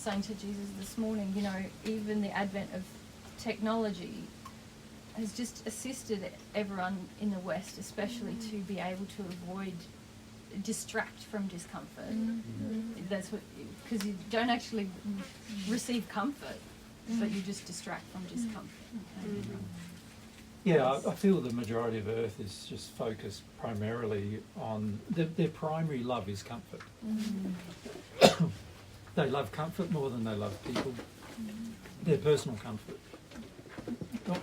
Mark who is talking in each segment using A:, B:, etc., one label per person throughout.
A: saying to Jesus this morning, you know, even the advent of technology has just assisted everyone in the West, especially to be able to distract from discomfort. That's what, because you don't actually receive comfort, but you just distract from discomfort.
B: Yeah, I feel the majority of Earth is just focused primarily on their primary love is comfort. They love comfort more than they love people. Their personal comfort.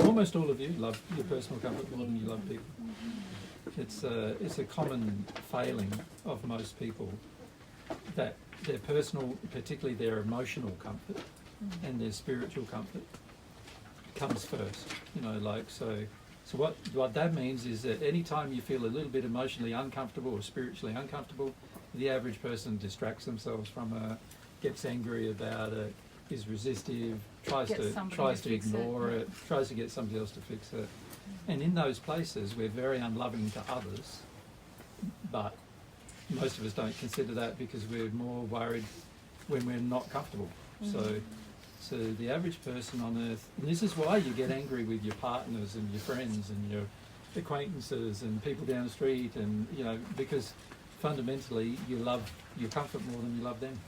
B: Almost all of you love your personal comfort more than you love people. It's a common failing of most people that their personal, particularly their emotional comfort and their spiritual comfort comes first. You know, like so what that means is that any time you feel a little bit emotionally uncomfortable or spiritually uncomfortable, the average person distracts themselves from it, gets angry about it, is resistive, tries to ignore it, tries to get somebody else to fix it. And in those places, we're very unloving to others, but most of us don't consider that because we're more worried when we're not comfortable. So the average person on Earth, and this is why you get angry with your partners and your friends and your acquaintances and people down the street, and you know, because fundamentally you love your comfort more than you love them.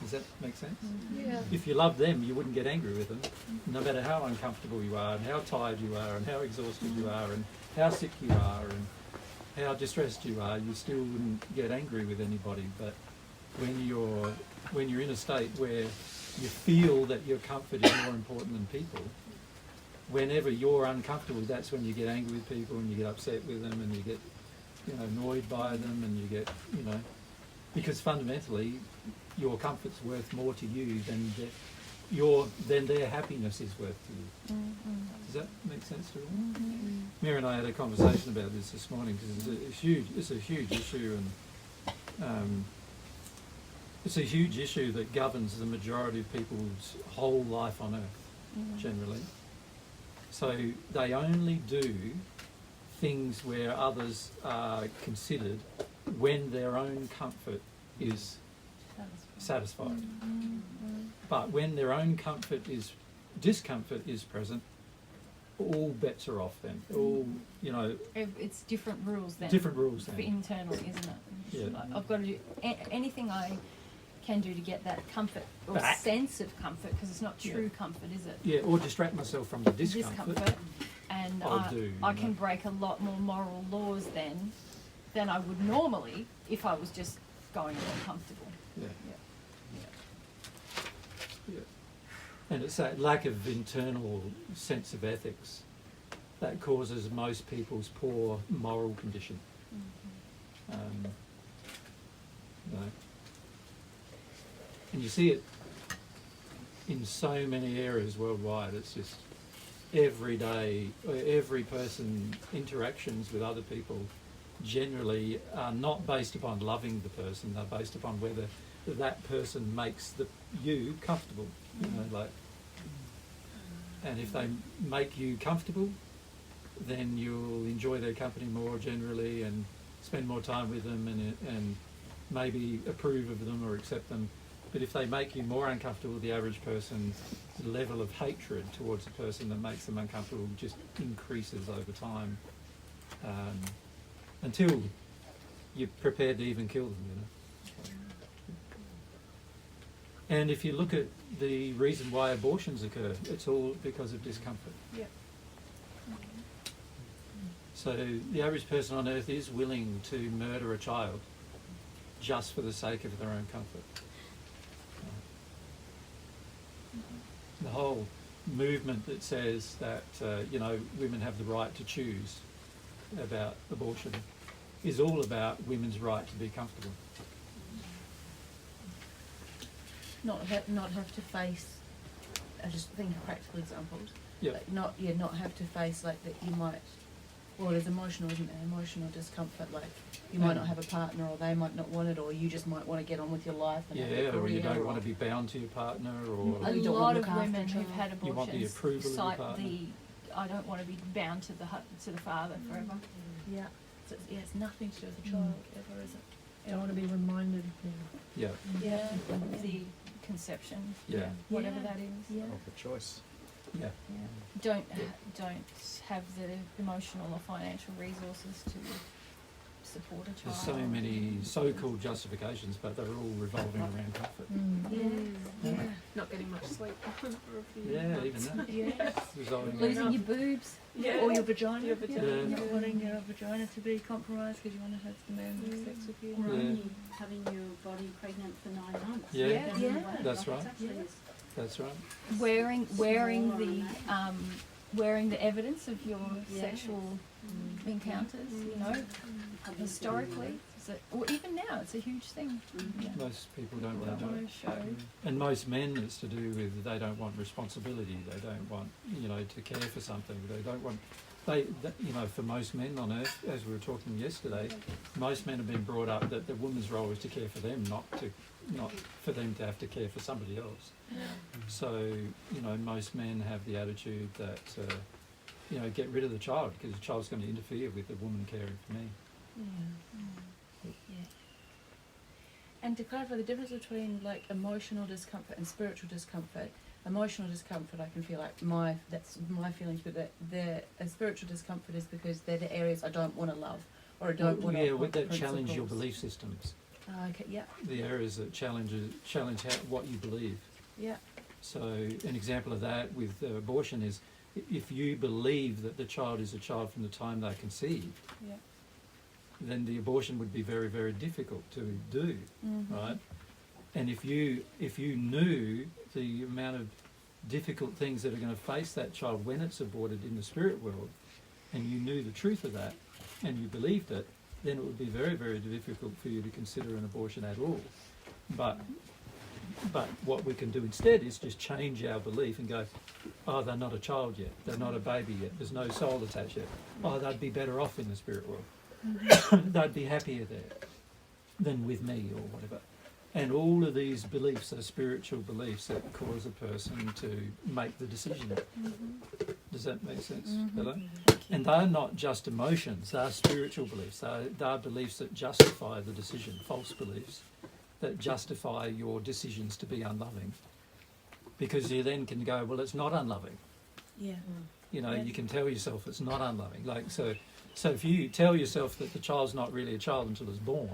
B: Does that make sense?
C: Yeah.
B: If you love them, you wouldn't get angry with them, no matter how uncomfortable you are and how tired you are and how exhausted you are and how sick you are and how distressed you are, you still wouldn't get angry with anybody. But when you're in a state where you feel that your comfort is more important than people, whenever you're uncomfortable, that's when you get angry with people and you get upset with them and you get, you know, annoyed by them and you get, you know, because fundamentally your comfort's worth more to you than their happiness is worth to you. Does that make sense to you? Mary and I had a conversation about this morning because it's a huge issue, and it's a huge issue that governs the majority of people's whole life on Earth, generally. So they only do things where others are considered when their own comfort is satisfied. But when their own discomfort is present, all bets are off then. All, you know...
A: It's different rules then.
B: Different rules then.
A: Internally, isn't it?
B: Yeah.
A: Like, I've got to do anything I can do to get that comfort or
B: Back.
A: sense of comfort, because it's not true comfort, is it?
B: Yeah, or distract myself from the discomfort.
A: And
B: I
A: can break a lot more moral laws than I would normally if I was just going uncomfortable.
B: Yeah. And it's that lack of internal sense of ethics that causes most people's poor moral condition. You know. And you see it in so many areas worldwide. It's just every day, every person interactions with other people generally are not based upon loving the person, they're based upon whether that person makes you comfortable. You know, like, and if they make you comfortable, then you'll enjoy their company more generally and spend more time with them and maybe approve of them or accept them. But if they make you more uncomfortable, the average person's level of hatred towards a person that makes them uncomfortable just increases over time, until you're prepared to even kill them, you know. And if you look at the reason why abortions occur, it's all because of discomfort.
C: Yeah.
B: So the average person on Earth is willing to murder a child just for the sake of their own comfort. The whole movement that says that you know, women have the right to choose about abortion is all about women's right to be comfortable.
C: Not have to face. I just think of practical examples.
B: Yep.
C: Like not have to face like that. You might. Well, there's emotional, isn't there? Emotional discomfort. Like you might not have a partner, or they might not want it, or you just might want to get on with your life. And have a career,
B: or you don't want to be bound to your partner, or
A: A
C: you don't
A: lot
C: want to
A: of
C: look after
A: women
C: a
A: who've
C: child.
A: had
B: You want the
A: abortions
B: approval of your
A: cite
B: partner.
A: I don't want to be bound to the father forever.
C: Yeah. So it's nothing to do with the child ever, is it? I don't want to be reminded.
B: Yeah.
A: Yeah, the conception,
B: Yeah.
A: whatever
C: Yeah.
A: that is.
C: Yeah.
D: Of the choice.
B: Yeah.
A: Don't have the emotional or financial resources to support a child.
B: There's so many so-called justifications, but they're all revolving around comfort.
C: Yeah.
E: Not getting much sleep for a few
B: Yeah,
E: months.
B: even that.
C: Yeah.
B: Resolving around.
A: Losing your boobs.
E: Yeah.
C: Or your vagina.
E: Your vagina.
B: Yeah.
C: Not wanting your vagina to be compromised because you want to have the man have sex with you.
F: Or
B: Yeah.
F: only having your body pregnant for 9 months.
B: Yeah.
F: Down the
C: Yeah.
F: way.
B: That's right.
F: It's actually
B: That's right.
A: Wearing
F: Smaller
A: the wearing the evidence of your
F: Yeah.
A: sexual encounters, you know, historically, or even now, it's a huge thing. Yeah.
B: Most people don't want to
A: Don't
B: do
A: want
B: it.
A: to show.
B: And most men, it's to do with they don't want responsibility. They don't want, to care for something. They don't want. For most men on earth, as we were talking yesterday, most men have been brought up that the woman's role is to care for them, not for them to have to care for somebody else. So, most men have the attitude that, get rid of the child because the child's going to interfere with the woman caring for me.
C: Yeah. And to clarify the difference between like emotional discomfort and spiritual discomfort, emotional discomfort I can feel like that's my feelings, but a spiritual discomfort is because they're the areas I don't want to love or I don't want to
B: Yeah, that challenge your belief systems.
C: Okay, yeah.
B: The areas that challenge what you believe.
C: Yeah.
B: So an example of that with abortion is if you believe that the child is a child from the time they're conceived,
C: Yeah.
B: then the abortion would be very, very difficult to do, right? And if you knew the amount of difficult things that are going to face that child when it's aborted in the spirit world, and you knew the truth of that, and you believed it, then it would be very, very difficult for you to consider an abortion at all. But what we can do instead is just change our belief and go, oh, they're not a child yet, they're not a baby yet, there's no soul attached yet. Oh, they'd be better off in the spirit world. They'd be happier there than with me or whatever. And all of these beliefs are spiritual beliefs that cause a person to make the decision. Does that make sense? Hello? And they're not just emotions, they're spiritual beliefs. They're beliefs that justify the decision, false beliefs that justify your decisions to be unloving. Because you then can go, well, it's not unloving.
C: Yeah.
B: You can tell yourself it's not unloving. So if you tell yourself that the child's not really a child until it's born,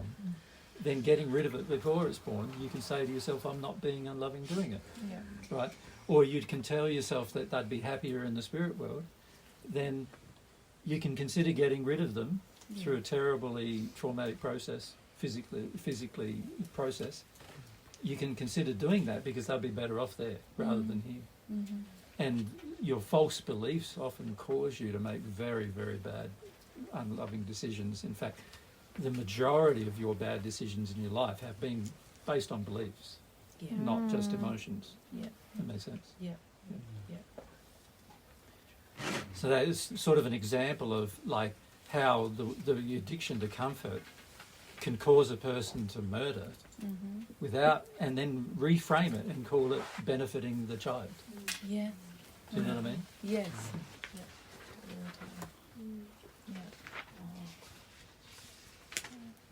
B: then getting rid of it before it's born, you can say to yourself, I'm not being unloving doing it.
A: Yeah.
B: Right? Or you can tell yourself that they'd be happier in the spirit world, then you can consider getting rid of them through a terribly traumatic process, physically process. You can consider doing that because they'll be better off there rather than here. And your false beliefs often cause you to make very, very bad, unloving decisions. In fact, the majority of your bad decisions in your life have been based on beliefs,
C: Yeah.
B: not just emotions.
C: Yeah.
B: That makes sense?
C: Yeah.
B: So that is sort of an example of like how the addiction to comfort can cause a person to murder without, and then reframe it and call it benefiting the child.
C: Yeah.
B: Do you know what I mean?
C: Yes.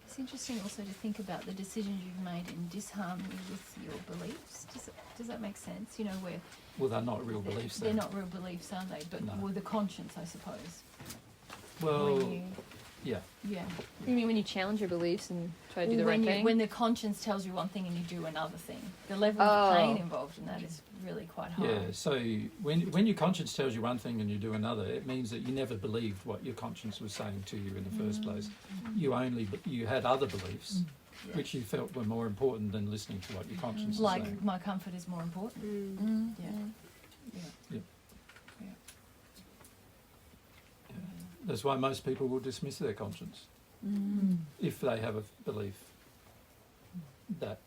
A: It's interesting also to think about the decisions you've made in disharmony with your beliefs. Does that make sense? Where
B: Well, they're not real beliefs
A: they're
B: then.
A: not real beliefs, are they? But
B: No.
A: with the conscience, I suppose.
B: Well,
A: When you,
B: yeah.
A: yeah.
E: You mean when you challenge your beliefs and try to do the
A: when
E: right thing?
A: when the conscience tells you one thing and you do another thing, the level
E: Oh.
A: of pain involved in that is really quite high.
B: Yeah, so when your conscience tells you one thing and you do another, it means that you never believed what your conscience was saying to you in the first place. You had other beliefs,
A: Yeah.
B: which you felt were more important than listening to what your conscience was
A: Like
B: saying.
A: my comfort is more important. Yeah. Yeah.
B: That's why most people will dismiss their conscience if they have a belief that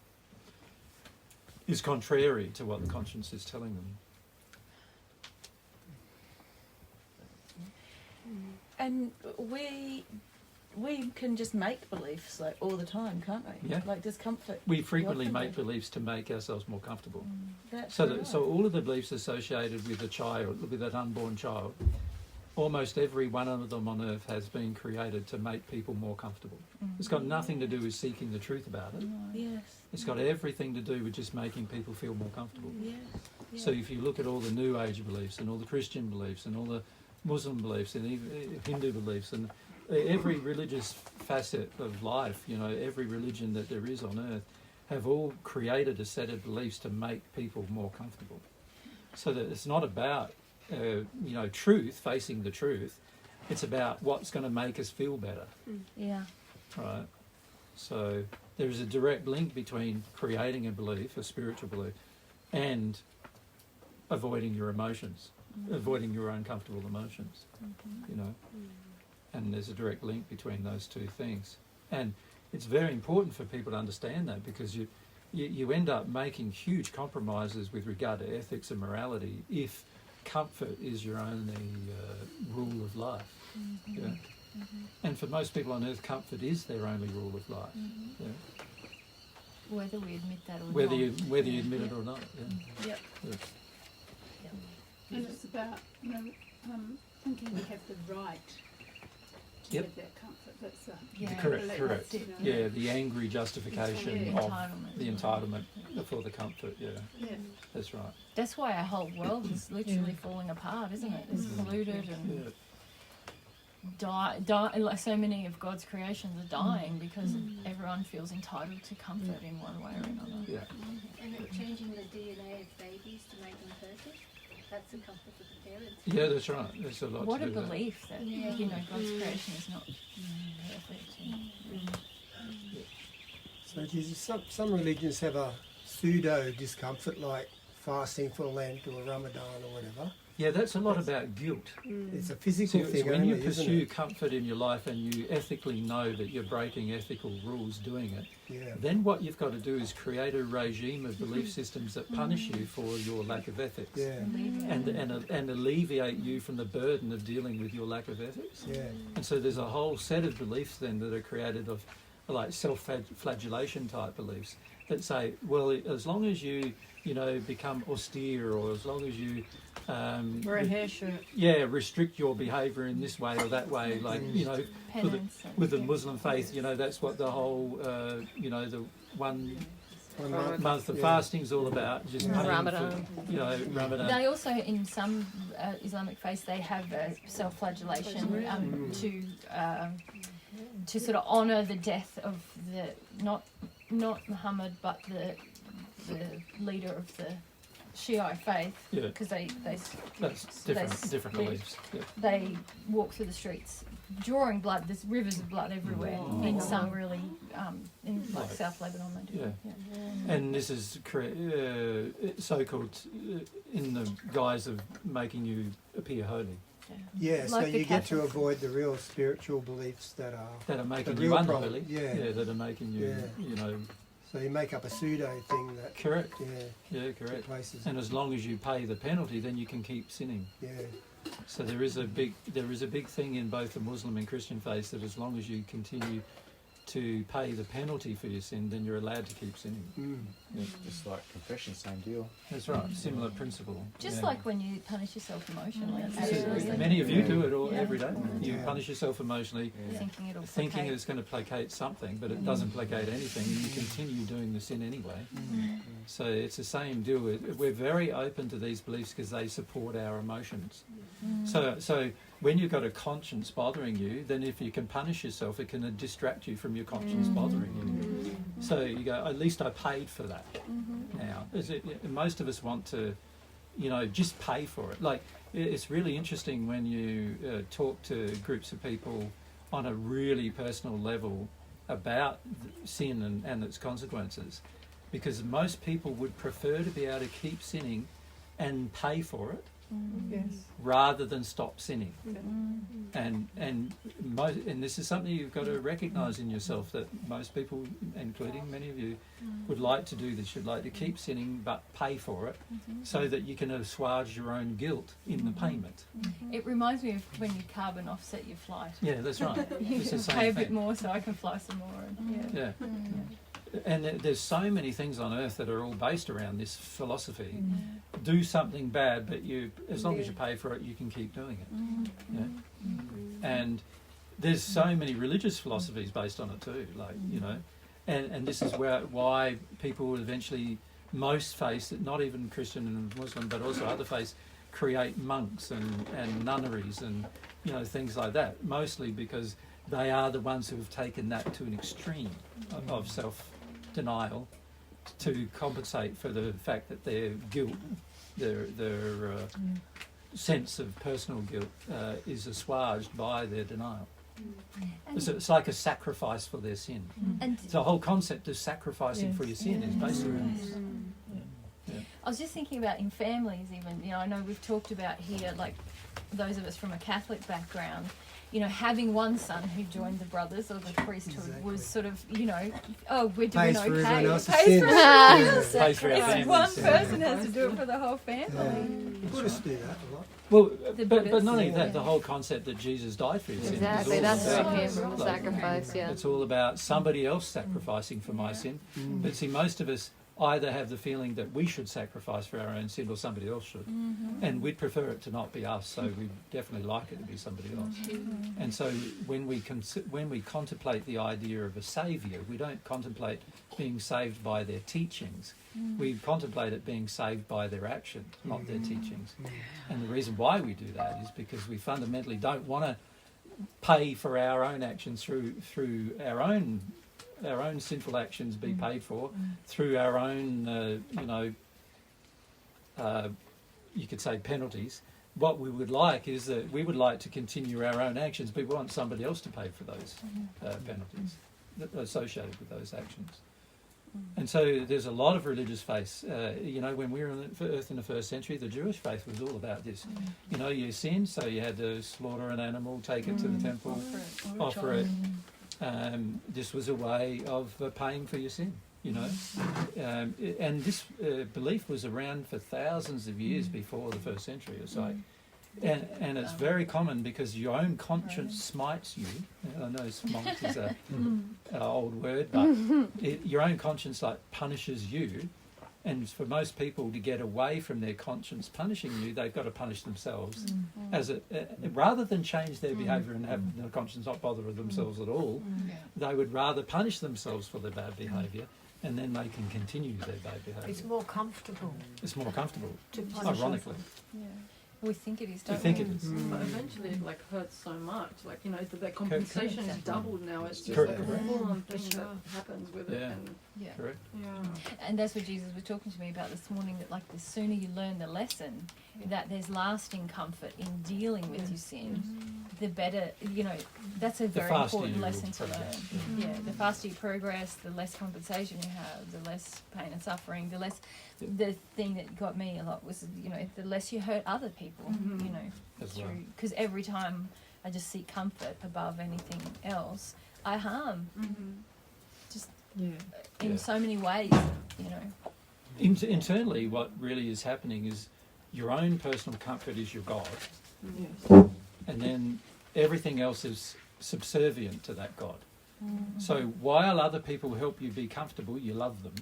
B: is contrary to what the conscience is telling them.
C: And we can just make beliefs like all the time, can't we?
B: Yeah.
C: Like discomfort.
B: We frequently
C: Often
B: make
C: do.
B: beliefs to make ourselves more comfortable.
C: That's
B: So,
C: right.
B: so all of the beliefs associated with a child, with that unborn child, almost every one of them on earth has been created to make people more comfortable. It's got nothing to do with seeking the truth about it.
C: Yes.
B: It's got everything to do with just making people feel more comfortable.
C: Yes. Yes.
B: So if you look at all the New Age beliefs and all the Christian beliefs and all the Muslim beliefs and even Hindu beliefs and every religious facet of life, you know, every religion that there is on earth, have all created a set of beliefs to make people more comfortable. So that it's not about, you know, truth, facing the truth. It's about what's going to make us feel better,
C: Yeah.
B: right? So there is a direct link between creating a belief, a spiritual belief, and avoiding your emotions, avoiding your uncomfortable emotions, you know. And there's a direct link between those two things. And it's very important for people to understand that, because you end up making huge compromises with regard to ethics and morality if comfort is your only rule of life. Yeah? And for most people on earth, comfort is their only rule of life. Yeah?
A: Whether we admit that or
B: Whether
A: not.
B: you admit it or not. Yeah.
C: Yep.
B: Yeah.
F: And it's about, you know, thinking we have the right to
B: Yep.
F: have that comfort. That's
A: Yeah.
B: Correct,
F: that's,
B: correct.
F: you know,
B: Yeah, the angry justification
A: Yeah.
B: of
A: Entitlement.
B: the entitlement for the comfort. Yeah,
F: yeah.
B: that's right.
A: That's why our whole world is literally falling apart, isn't it? It's polluted and
B: Yeah.
A: like so many of God's creations are dying because everyone feels entitled to comfort in one way or another.
B: Yeah.
D: And it changing the DNA of babies to make them perfect, that's the comfort of the parents.
B: Yeah, that's right. There's a lot
A: What
B: to
A: a
B: do with that.
A: belief that you know God's creation is not perfect.
G: So Jesus, some religions have a pseudo discomfort, like fasting for Lent or Ramadan or whatever.
B: Yeah, that's a lot about guilt.
G: It's a physical
B: So
G: thing
B: when
G: only,
B: you
G: isn't
B: pursue
G: it?
B: comfort in your life and you ethically know that you're breaking ethical rules doing it,
G: Yeah.
B: then what you've got to do is create a regime of belief systems that punish you for your lack of ethics.
G: Yeah.
B: And alleviate you from the burden of dealing with your lack of ethics.
G: Yeah.
B: And so there's a whole set of beliefs then that are created of like self-flagellation type beliefs that say, well, as long as you know, become austere, or as long as you
C: Wear a hair shirt.
B: restrict your behaviour in this way or that way, like, you know,
A: Penance.
B: with the Muslim faith, you know, that's what the whole, you know, the one
G: 1
B: month of
G: yeah.
B: fasting's all about, just paying
E: Ramadan.
B: for, you know, Ramadan.
A: They also, in some Islamic faiths, they have self-flagellation to sort of honour the death of the not Muhammad but the leader of the Shiite faith,
B: Yeah,
A: because
B: that's different beliefs. Yeah.
A: they walk through the streets drawing blood. There's rivers of blood everywhere in some really in like
B: Right.
A: South Lebanon they do.
B: Yeah. And this is so-called in the guise of making you appear holy,
G: Yeah, so
A: Like the
G: you get to
A: Catholics.
G: avoid the real spiritual beliefs that are...
B: that are making
G: The
B: you
G: real
B: unholy.
G: problem, yeah.
B: That are making you,
G: Yeah.
B: you know,
G: So you make up a pseudo thing that...
B: correct.
G: Yeah,
B: Yeah, correct.
G: places...
B: And as long as you pay the penalty, then you can keep sinning.
G: Yeah,
B: So there is a big thing in both the Muslim and Christian faiths that as long as you continue to pay the penalty for your sin, then you're allowed to keep sinning. Yeah.
H: Just like confession, same deal.
B: That's right. Similar principle.
A: Just
B: Yeah.
A: like when you punish yourself emotionally,
B: So
A: absolutely.
B: many of you do it all
A: Yeah.
B: every day. You
G: Yeah.
B: punish yourself emotionally,
A: Thinking it'll
B: thinking
A: placate.
B: it's going to placate something, but it doesn't placate anything, and you continue doing the sin anyway. So it's the same deal. We're very open to these beliefs because they support our emotions. So when you've got a conscience bothering you, then if you can punish yourself, it can distract you from your conscience bothering you. So you go, at least I paid for that. Now, most of us want to, you know, just pay for it. Like, it's really interesting when you talk to groups of people on a really personal level about sin and its consequences, because most people would prefer to be able to keep sinning and pay for it rather than stop sinning. And this is something you've got to recognise in yourself, that most people, including many of you, would like to do this. You'd like to keep sinning but pay for it, so that you can assuage your own guilt in the payment.
A: It reminds me of when you carbon offset your flight.
B: Yeah, that's right.
A: You
B: It's the
A: can
B: same
A: pay a
B: thing.
A: bit more so I can fly some more. And,
B: Yeah. And there's so many things on earth that are all based around this philosophy. Do something bad, but as long as you pay for it, you can keep doing it. Yeah? And there's so many religious philosophies based on it too, and this is why people will eventually, most faiths, not even Christian and Muslim, but also other faiths, create monks and nunneries and things like that, mostly because they are the ones who have taken that to an extreme of self-denial to compensate for the fact that their guilt, their sense of personal guilt is assuaged by their denial. So it's like a sacrifice for their sin.
A: And
B: So the whole concept of sacrificing for your sin is based around this.
A: I was just thinking about in families even, I know we've talked about here, like those of us from a Catholic background, having one son who joined the brothers or the priesthood was sort of, oh, we're doing
G: Pays for
A: okay.
G: everyone else's
A: Pays
G: sins.
A: for everyone else's
G: Yeah.
B: Pays for our
A: It's
B: families,
A: one
B: yeah.
A: person has to do it for the whole family.
G: Yeah. Buddhists do that a lot.
B: Well,
A: The
B: but
A: Buddhists,
B: not only
A: yeah.
B: that, the whole concept that Jesus died for your sins.
E: Exactly,
B: is all
E: that's
B: about,
E: what came from sacrifice, yeah.
B: It's all about somebody else sacrificing for my sin. But see, most of us either have the feeling that we should sacrifice for our own sin or somebody else should. And we'd prefer it to not be us, so we'd definitely like it to be somebody else. And so when we contemplate the idea of a saviour, we don't contemplate being saved by their teachings. We contemplate it being saved by their actions, not their teachings. And the reason why we do that is because we fundamentally don't want to pay for our own actions through our own sinful actions be paid for, through our own, you could say penalties. What we would like is that we would like to continue our own actions, but we want somebody else to pay for those penalties associated with those actions. And so there's a lot of religious faiths. When we were on earth in the first century, the Jewish faith was all about this. You sinned, so you had to slaughter an animal, take it to the temple, offer it. This was a way of paying for your sin, and this belief was around for thousands of years before the first century or so. And it's very common because your own conscience smites you. I know smite is an old word, but your own conscience punishes you. And for most people to get away from their conscience punishing you, they've got to punish themselves, rather than change their behaviour and have the conscience not bother with themselves at all. They would rather punish themselves for their bad behaviour, and then they can continue their bad behaviour.
I: It's more comfortable
B: It's more comfortable,
I: to punish
B: ironically.
A: We think it is,
B: We
A: don't
B: think
A: we?
B: it is.
C: But eventually it hurts so much. That compensation is doubled now. It's just
B: Correct.
C: like a full-on thing that happens with it.
B: Yeah.
C: And
A: Yeah.
B: Correct.
A: And that's what Jesus was talking to me about this morning, that the sooner you learn the lesson, that there's lasting comfort in dealing with your sin, the better, that's a very
B: faster
A: important
B: you will
A: lesson to learn.
B: progress,
A: The faster you progress, the less compensation you have, the less pain and suffering, the less, the thing that got me a lot was, the less you hurt other people,
B: As well.
A: because every time I just seek comfort above anything else, I harm. Just in so many ways,
B: Internally, what really is happening is your own personal comfort is your God, and then everything else is subservient to that God. So while other people help you be comfortable, you love them.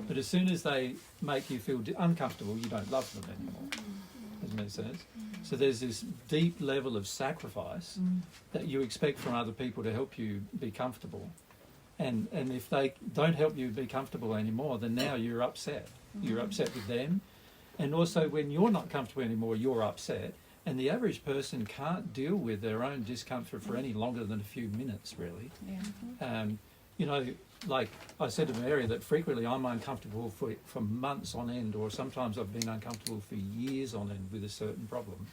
B: But as soon as they make you feel uncomfortable, you don't love them anymore. Does that make sense? So there's this deep level of sacrifice that you expect from other people to help you be comfortable. And if they don't help you be comfortable anymore, then now you're upset. You're upset with them. And also when you're not comfortable anymore, you're upset. And the average person can't deal with their own discomfort for any longer than a few minutes, really. Like I said to Mary, that frequently I'm uncomfortable for months on end, or sometimes I've been uncomfortable for years on end with a certain problem.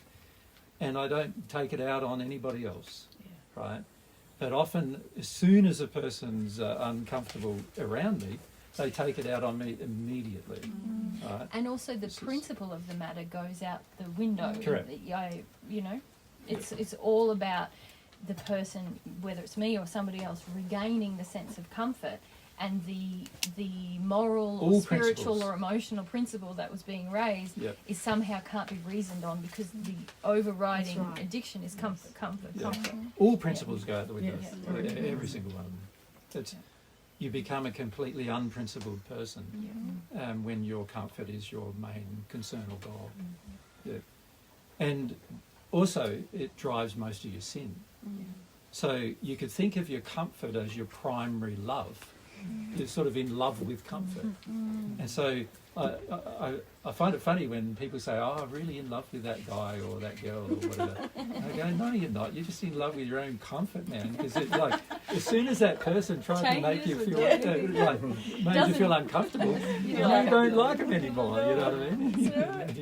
B: And I don't take it out on anybody else, right? But often, as soon as a person's uncomfortable around me, they take it out on me immediately. Right?
A: and also the principle of the matter goes out the window.
B: Correct.
A: It's all about the person, whether it's me or somebody else, regaining the sense of comfort, and the moral or
B: All
A: spiritual
B: principles.
A: or emotional principle that was being raised
B: Yep.
A: is somehow can't be reasoned on, because the overriding
I: That's right.
A: addiction is comfort, comfort,
B: Yeah.
A: comfort.
B: All principles go out the window.
A: Yeah.
B: Every single one of them. you become a completely unprincipled person when your comfort is your main concern or goal. Yeah. And also, it drives most of your sin. So you could think of your comfort as your primary love. You're sort of in love with comfort. And so I find it funny when people say, oh, I'm really in love with that guy or that girl or whatever. And I go, no, you're not. You're just in love with your own comfort, man. Because it's like, as soon as that person tries to make you feel, made you feel uncomfortable, you don't like them anymore, you know what I mean? You're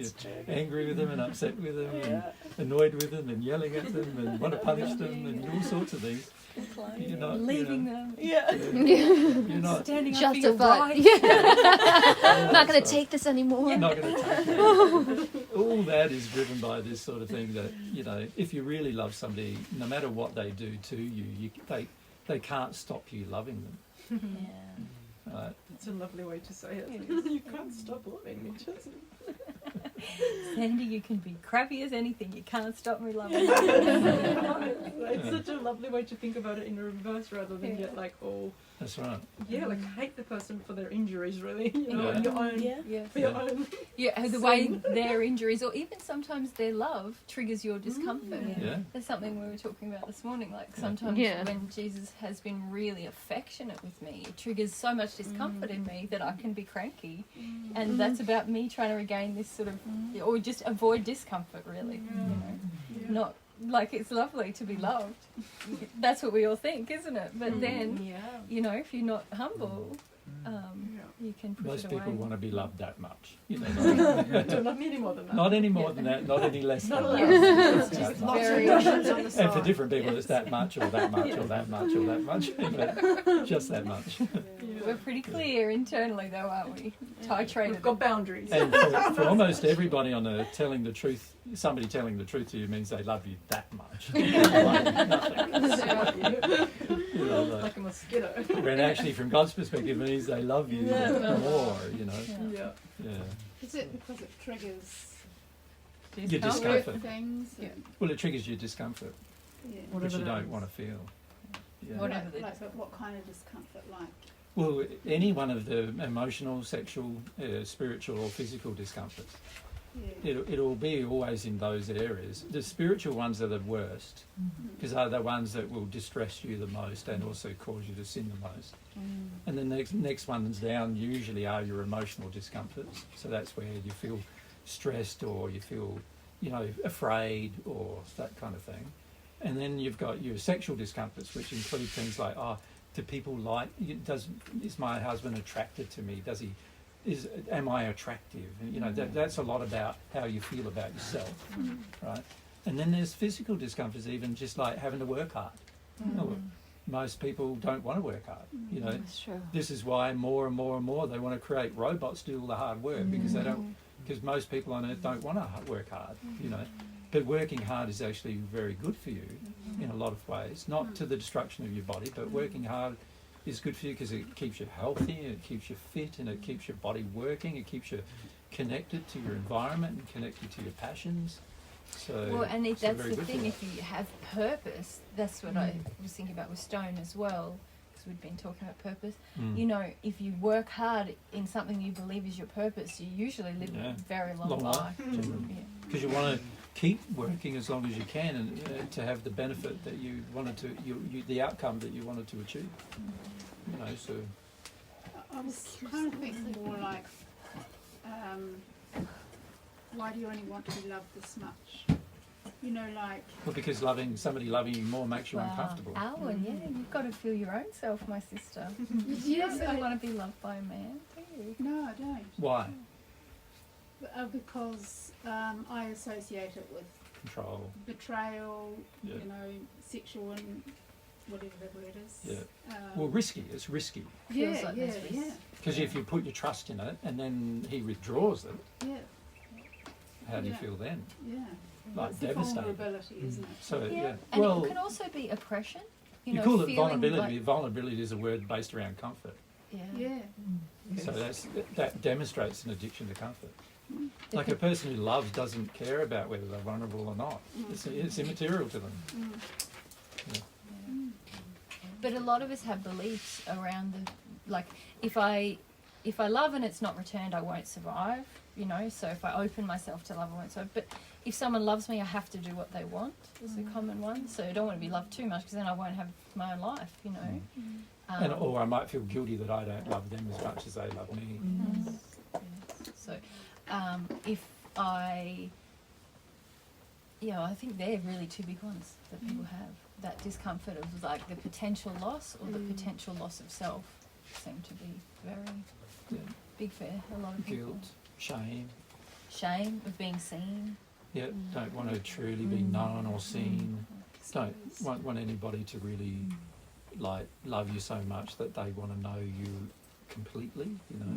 B: angry with them and upset with them and annoyed with them and yelling at them and want to punish them and all sorts of things. You're not
A: leaving them.
B: You're not
A: Standing up for your
E: Justified.
A: rights.
E: I'm not going to take this anymore.
B: not going to take it. All that is driven by this sort of thing that, you know, if you really love somebody, no matter what they do to you, they can't stop you loving them. Right?
C: It's a lovely way to say it. You can't stop loving me, just.
A: Sandy, you can be crappy as anything. You can't stop me loving you.
C: It's such a lovely way to think about it in reverse rather than get like all.
B: That's right.
C: Yeah, like hate the person for their injuries, really. You know,
B: Yeah.
C: on your own. For your own.
A: Yeah, the way their injuries or even sometimes their love triggers your discomfort.
B: Yeah.
A: That's something we were talking about this morning. Like sometimes when Jesus has been really affectionate with me, it triggers so much discomfort in me that I can be cranky. And that's about me trying to regain this sort of, or just avoid discomfort really. You know, not like it's lovely to be loved. That's what we all think, isn't it? But then, you know, if you're not humble, you can push
B: Most
A: it away.
B: people want to be loved that much. You know,
C: Don't love me any more than that.
B: not any more than that, not any less than that.
C: It's
B: That
C: just
B: much.
C: variations on the side.
B: And for different people, it's that much or that much or that much or that much. But just that much.
A: We're pretty clear internally though, aren't we? Titrated.
C: We've got boundaries.
B: And for almost everybody on earth, telling the truth, somebody telling the truth to you means they love you that much. You know,
C: like a mosquito.
B: when actually, from God's perspective, it means they love you more. You know. Yeah.
F: Is it because it triggers
B: Your discomfort.
F: things?
B: Well, it triggers your discomfort,
F: Yeah.
B: which you don't want to feel. Yeah.
A: Whatever the
F: But what kind of discomfort? Like,
B: Well, any one of the emotional, sexual, spiritual, or physical discomforts. It'll be always in those areas. The spiritual ones are the worst because they're the ones that will distress you the most and also cause you to sin the most. And the next ones down usually are your emotional discomforts. So that's where you feel stressed or you feel, you know, afraid or that kind of thing. And then you've got your sexual discomforts, which include things like, do people like? Is my husband attracted to me? Am I attractive? You know, that's a lot about how you feel about yourself, right? And then there's physical discomforts, even just like having to work hard. Well, most people don't want to work hard. You know,
E: That's true.
B: this is why more and more and more they want to create robots to do all the hard work because they don't. Because most people on earth don't want to work hard. You know. But working hard is actually very good for you in a lot of ways, not to the destruction of your body, but working hard is good for you because it keeps you healthy, it keeps you fit, and it keeps your body working, it keeps you connected to your environment and connected to your passions. So,
A: Well, and if
B: so
A: that's
B: very
A: the
B: good for
A: thing,
B: that.
A: if you have purpose, that's what I was thinking about with Stone as well, because we'd been talking about purpose. You know, if you work hard in something you believe is your purpose, you usually live a very long life.
B: Because you want to keep working as long as you can and to have the benefit that you wanted to, the outcome that you wanted to achieve. You know, so
F: I was kind of thinking more like, why do you only want to be loved this much? You know, like.
B: well, because somebody loving you more makes you uncomfortable.
A: Alan, you've got to feel your own self, my sister. You don't really want to be loved by a man, do you?
F: No, I don't.
B: Why?
F: Because I associate it with
B: Control.
F: betrayal,
B: Yeah.
F: you know, sexual and whatever the word is.
B: Yeah. Well, risky. It's risky.
F: Yeah,
A: Feels like
F: yeah,
A: there's
F: yeah,
A: risk.
B: Because if you put your trust in it and then he withdraws it,
F: yeah,
B: how do you
F: Yeah.
B: feel then?
F: yeah.
B: Like
F: It's the
B: devastated.
F: vulnerability, isn't it?
B: So yeah.
A: And
B: Well,
A: it can also be oppression. You
B: you
A: know,
B: call it
A: feeling
B: vulnerability.
A: like-
B: Vulnerability is a word based around comfort.
F: Yeah.
B: So that demonstrates an addiction to comfort. Like a person who loves doesn't care about whether they're vulnerable or not. It's immaterial to them.
A: But a lot of us have beliefs around like if I love and it's not returned, I won't survive, you know. So if I open myself to love, I won't survive. But if someone loves me, I have to do what they want. Is a common one. So I don't want to be loved too much because then I won't have my own life, you know.
B: And or I might feel guilty that I don't love them as much as they love me.
A: So if I, I think they're really two big ones that people have. That discomfort of like the potential loss or the potential loss of self seem to be very big for a lot of people.
B: Guilt, shame.
A: Shame of being seen.
B: Yeah, don't want to truly be known or seen. Don't want anybody to really like love you so much that they want to know you completely, you know.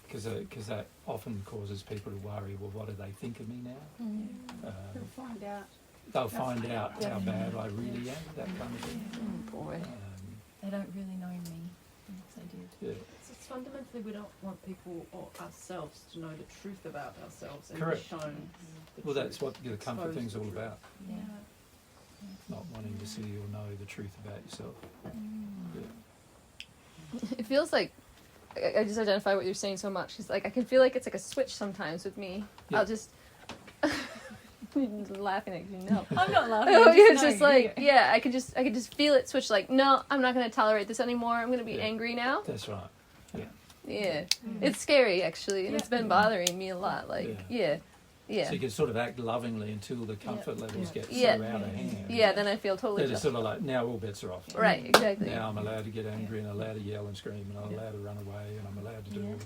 B: Because that often causes people to worry, well, what do they think of me now?
F: They'll find out.
B: They'll find out how bad I really am, that kind of thing.
C: Boy.
A: They don't really know me if they did.
B: Yeah.
I: So it's fundamentally we don't want people or ourselves to know the truth about ourselves and
B: Correct.
I: be shown the
B: Well,
I: truth.
B: that's what the comfort
I: Expose
B: thing's
I: the
B: all
I: truth.
B: about.
A: Yeah.
B: Not wanting to see or know the truth about yourself. Yeah.
E: It feels like I just identify what you're saying so much. Cause like I can feel like it's like a switch sometimes with me.
B: Yeah.
E: I'll just laughing at you. No.
A: I'm not laughing.
E: Oh,
A: I'm
E: it's just
A: knowing.
E: like I can just feel it switch. Like no, I'm not gonna tolerate this anymore. I'm gonna be
B: Yeah.
E: angry now.
B: That's right.
E: Yeah, it's scary actually, and it's been bothering me a lot. Like yeah.
B: So you can sort of act lovingly until the comfort levels get so
E: Yeah.
B: out of hand.
E: Yeah, then I feel totally
B: That it's sort of like, now all bets are off.
E: right. Exactly.
B: Now I'm allowed to get angry and allowed to yell and scream and I'm allowed to run away and I'm allowed to do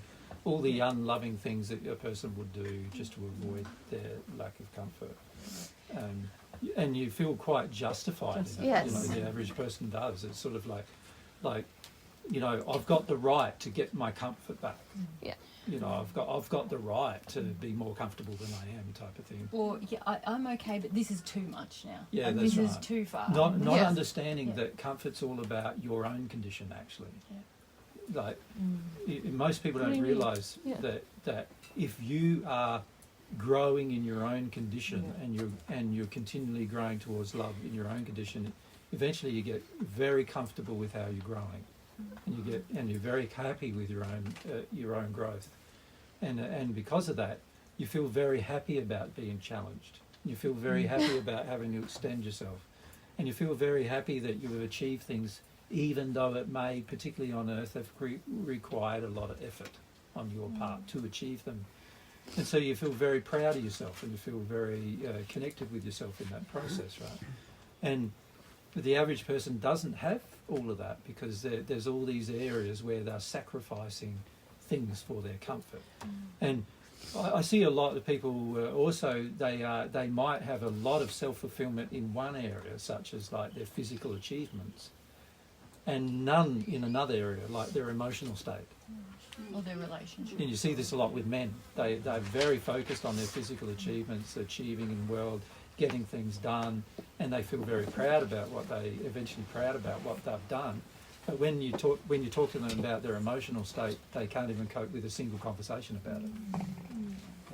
B: all the unloving things that a person would do just to avoid their lack of comfort. And you feel quite justified in it.
E: Yes.
B: You know, the average person does. It's sort of like, you know, I've got the right to get my comfort back.
E: Yeah.
B: You know, I've got the right to be more comfortable than I am, type of thing.
A: Or I'm okay, but this is too much now.
B: Yeah,
A: Like,
B: that's
A: this is
B: right.
A: too far.
B: Not
E: Yes.
B: understanding
A: Yeah.
B: that comfort's all about your own condition, actually.
A: Yeah.
B: Like, most people
E: What do
B: don't
E: you mean?
B: realise
E: Yeah.
B: that if you are growing in your own condition and you're continually growing towards love in your own condition, eventually you get very comfortable with how you're growing, and you're very happy with your own growth, and because of that, you feel very happy about being challenged. You feel very happy about having to extend yourself, and you feel very happy that you have achieved things, even though it may, particularly on earth, have required a lot of effort on your part to achieve them. And so you feel very proud of yourself, and you feel very connected with yourself in that process, right? And the average person doesn't have all of that because there's all these areas where they're sacrificing things for their comfort. And I see a lot of people also, they might have a lot of self-fulfillment in one area, such as like their physical achievements, and none in another area, like their emotional state.
A: Or their relationship.
B: And you see this a lot with men. They're very focused on their physical achievements, achieving in the world, getting things done, and they feel very proud about what they've done. But when you talk to them about their emotional state, they can't even cope with a single conversation about it.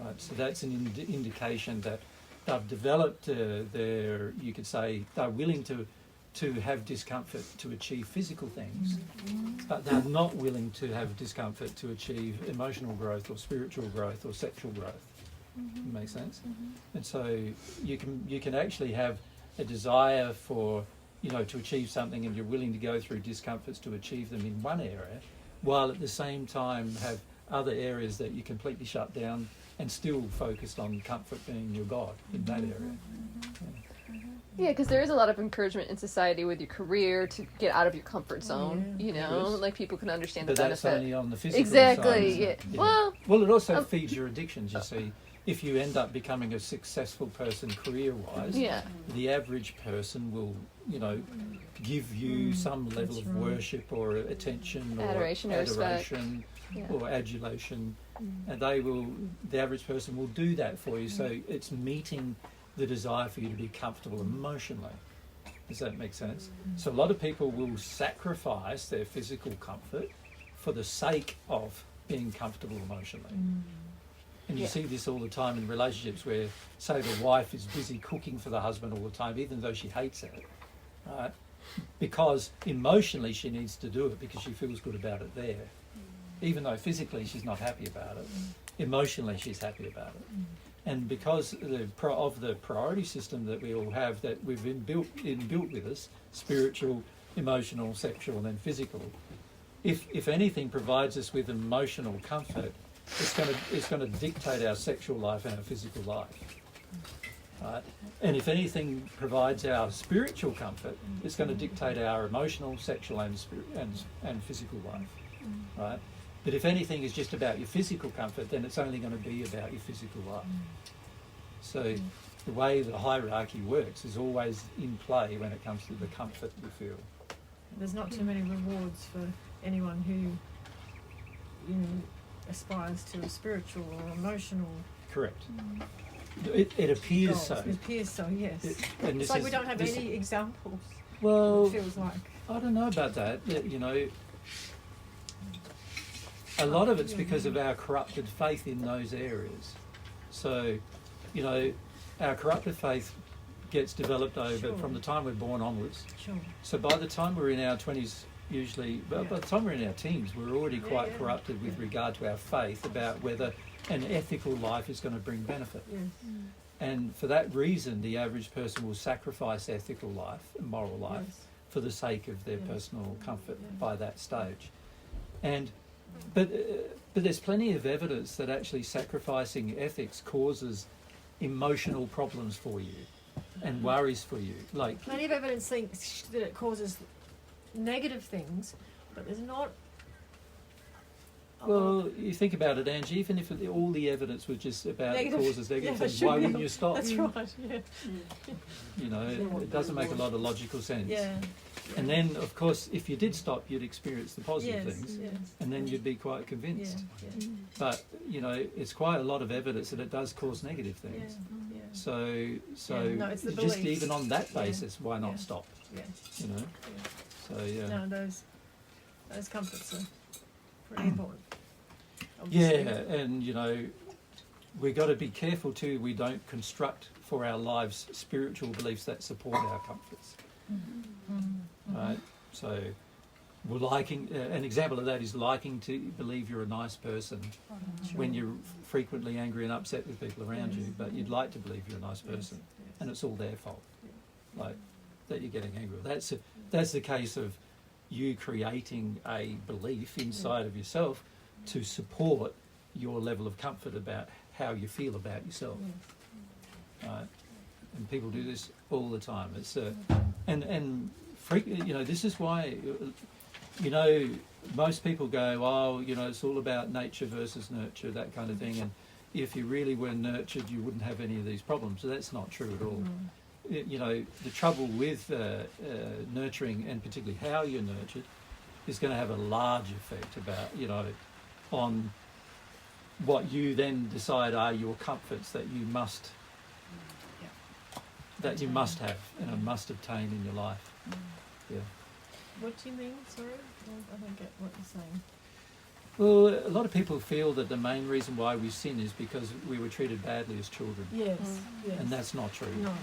B: Right? So that's an indication that they've developed you could say, they're willing to have discomfort to achieve physical things, but they're not willing to have discomfort to achieve emotional growth or spiritual growth or sexual growth. Makes sense? And so you can actually have a desire for, to achieve something, and you're willing to go through discomforts to achieve them in one area, while at the same time have other areas that you completely shut down and still focused on comfort being your God in that area.
E: Yeah, because there is a lot of encouragement in society with your career to get out of your comfort zone.
B: Yes.
E: Like people can understand
B: But
E: the
B: that's
E: benefit.
B: only on the physical
E: Exactly.
B: side.
E: Yeah.
B: Well, it also feeds your addictions, you see. If you end up becoming a successful person career-wise,
E: Yeah.
B: the average person will, give you some level of worship or attention or
E: Adoration or respect. Yeah.
B: or adulation, and the average person will do that for you. So it's meeting the desire for you to be comfortable emotionally. Does that make sense? So a lot of people will sacrifice their physical comfort for the sake of being comfortable emotionally. And you see this all the time in relationships where, say, the wife is busy cooking for the husband all the time, even though she hates it, right? because emotionally she needs to do it because she feels good about it there. Even though physically she's not happy about it, emotionally she's happy about it. And because of the priority system that we all have, that we've been built with us, spiritual, emotional, sexual, and then physical, if anything provides us with emotional comfort, it's going to dictate our sexual life and our physical life. Right? And if anything provides our spiritual comfort, it's going to dictate our emotional, sexual, and physical life. Right? But if anything is just about your physical comfort, then it's only going to be about your physical life. So the way the hierarchy works is always in play when it comes to the comfort you feel.
I: There's not too many rewards for anyone who, aspires to a spiritual or emotional.
B: Correct. It appears
I: goals.
B: so.
I: It appears so, yes.
B: And
I: It's like we don't have any examples.
B: Well,
I: It feels like.
B: I don't know about that. A lot of it's because of our corrupted faith in those areas. So, our corrupted faith gets developed over from the time we're born onwards.
I: Sure.
B: So by the time we're in our 20s, usually, by the time we're in our teens, we're already quite corrupted with regard to our faith about whether an ethical life is going to bring benefit.
I: Yes.
B: And for that reason, the average person will sacrifice ethical life, moral life, for the sake of their personal comfort by that stage. But there's plenty of evidence that actually sacrificing ethics causes emotional problems for you and worries for you. Like
J: plenty of evidence thinks that it causes negative things, but there's not.
B: Well, you think about it, Angie, even if all the evidence was just about it causes negative things,
J: should
B: why
J: be.
B: wouldn't you stop?
J: That's right, yeah.
B: It doesn't make a lot of logical sense.
J: Yeah.
B: And then, of course, if you did stop, you'd experience the positive
J: Yes,
B: things,
J: yes.
B: and then you'd be quite convinced.
J: Yeah.
B: But, it's quite a lot of evidence that it does cause negative things.
J: Yeah.
B: So
J: No, it's the
B: just
J: beliefs.
B: even on that basis, why not stop?
J: Yeah.
B: So, yeah.
J: No, those comforts are pretty important.
B: Yeah,
J: Obviously.
B: and we've got to be careful too. We don't construct for our lives spiritual beliefs that support our comforts. Right? So, we're liking. An example of that is liking to believe you're a nice person when you're frequently angry and upset with people around you. But you'd like to believe you're a nice person, and it's all their fault, like that you're getting angry. That's the case of you creating a belief inside of yourself to support your level of comfort about how you feel about yourself. Right? And people do this all the time. It's this is why most people go, it's all about nature versus nurture, that kind of thing, and if you really were nurtured you wouldn't have any of these problems. So that's not true at all. The trouble with nurturing, and particularly how you're nurtured, is going to have a large effect about on what you then decide are your comforts that you must have and must obtain in your life. Yeah.
J: What do you mean? Sorry, I don't get what you're saying.
B: Well, a lot of people feel that the main reason why we sin is because we were treated badly as children.
J: Yes. Yes.
B: And that's not true.
J: No.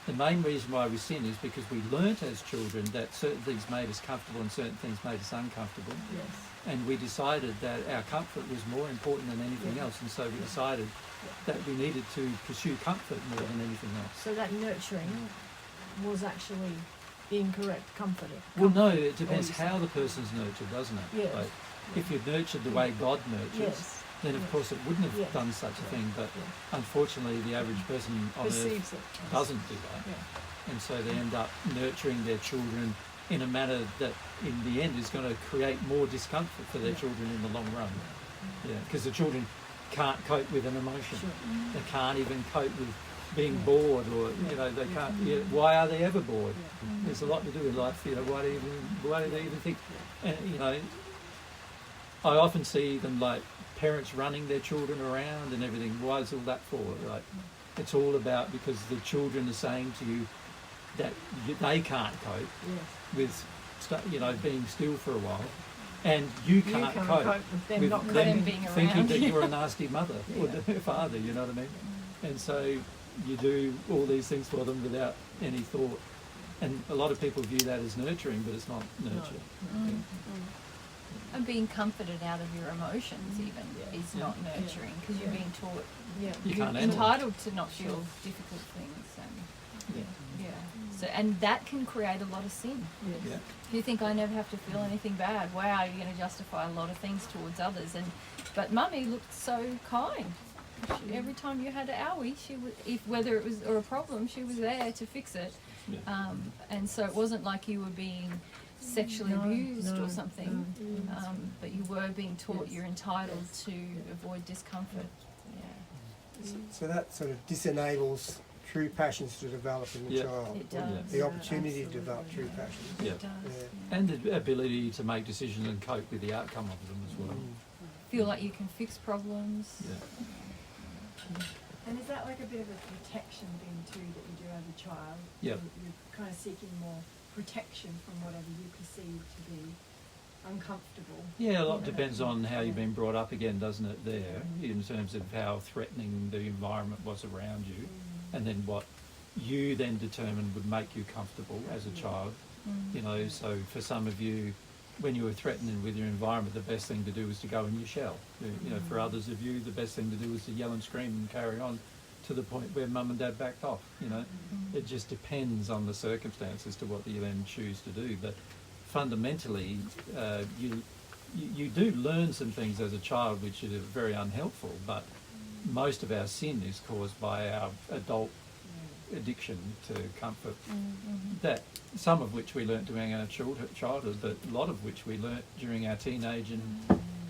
B: The main reason why we sin is because we learnt as children that certain things made us comfortable and certain things made us uncomfortable.
J: Yes.
B: And we decided that our comfort was more important than anything else, and so we decided that we needed to pursue comfort more than anything else.
J: So that nurturing was actually the incorrect comfort.
B: Well, no, it depends how the person's nurtured, doesn't it?
J: Yes.
B: Like, if you're nurtured the way God nurtures, then of course it wouldn't have done such a thing, but unfortunately the average person on
J: Perceives
B: earth
J: it.
B: doesn't do that. And so they end up nurturing their children in a manner that in the end is going to create more discomfort for their children in the long run. Because the children can't cope with an emotion. They can't even cope with being bored, or they can't. Why are they ever bored? There's a lot to do with life. Why do they even think? And I often see them like parents running their children around and everything. Why is all that for? Like, it's all about because the children are saying to you that they can't cope with being still for a while, and you can't cope
J: with them
B: with
J: not
B: them
A: being
B: thinking
A: around.
B: that you're a nasty mother or father. You know what I mean? And so you do all these things for them without any thought And a lot of people view that as nurturing, but it's not nurture.
A: And being comforted out of your emotions even is not nurturing, because you're being taught
B: You
A: you're
B: can't handle it.
A: entitled to not feel difficult things. And so, and that can create a lot of sin.
B: Yeah.
A: You think, I never have to feel anything bad. Wow, you're going to justify a lot of things towards others. But Mummy looked so kind. Every time you had an owie, she was, whether it was or a problem, she was there to fix it.
B: Yeah.
A: And so it wasn't like you were being sexually abused or something, but you were being taught you're entitled to avoid discomfort.
G: So that sort of disenables true passions to develop in the child.
A: It does.
G: The opportunity to develop true passions.
B: Yeah.
A: It does.
B: And the ability to make decisions and cope with the outcome of them as well.
A: Feel like you can fix problems.
B: Yeah.
J: And is that like a bit of a protection thing too that you do as a child?
B: Yep.
J: You're kind of seeking more protection from whatever you perceive to be uncomfortable.
B: Yeah, a lot depends on how you've been brought up again, doesn't it, there, in terms of how threatening the environment was around you, and then what you then determined would make you comfortable as a child. You know, so for some of you, when you were threatened with your environment, the best thing to do was to go in your shell. You know, for others of you, the best thing to do was to yell and scream and carry on to the point where mum and dad backed off. You know, it just depends on the circumstances to what you then choose to do. But fundamentally, you do learn some things as a child which are very unhelpful, but most of our sin is caused by our adult addiction to comfort. That some of which we learnt during our childhood, but a lot of which we learnt during our teenage and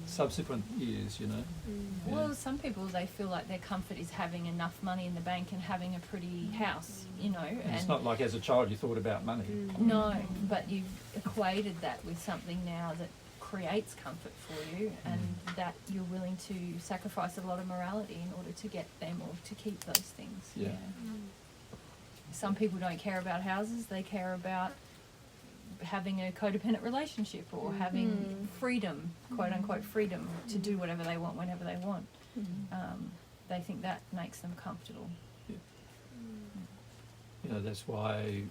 B: subsequent years, you know.
A: Well, some people, they feel like their comfort is having enough money in the bank and having a pretty house, you know.
B: And it's not like as a child you thought about money.
A: No, but you've equated that with something now that creates comfort for you, and that you're willing to sacrifice a lot of morality in order to get them or to keep those things.
B: Yeah.
A: Some people don't care about houses, they care about having a codependent relationship or having freedom, quote unquote freedom, to do whatever they want whenever they want. They think that makes them comfortable.
B: You know, that's why,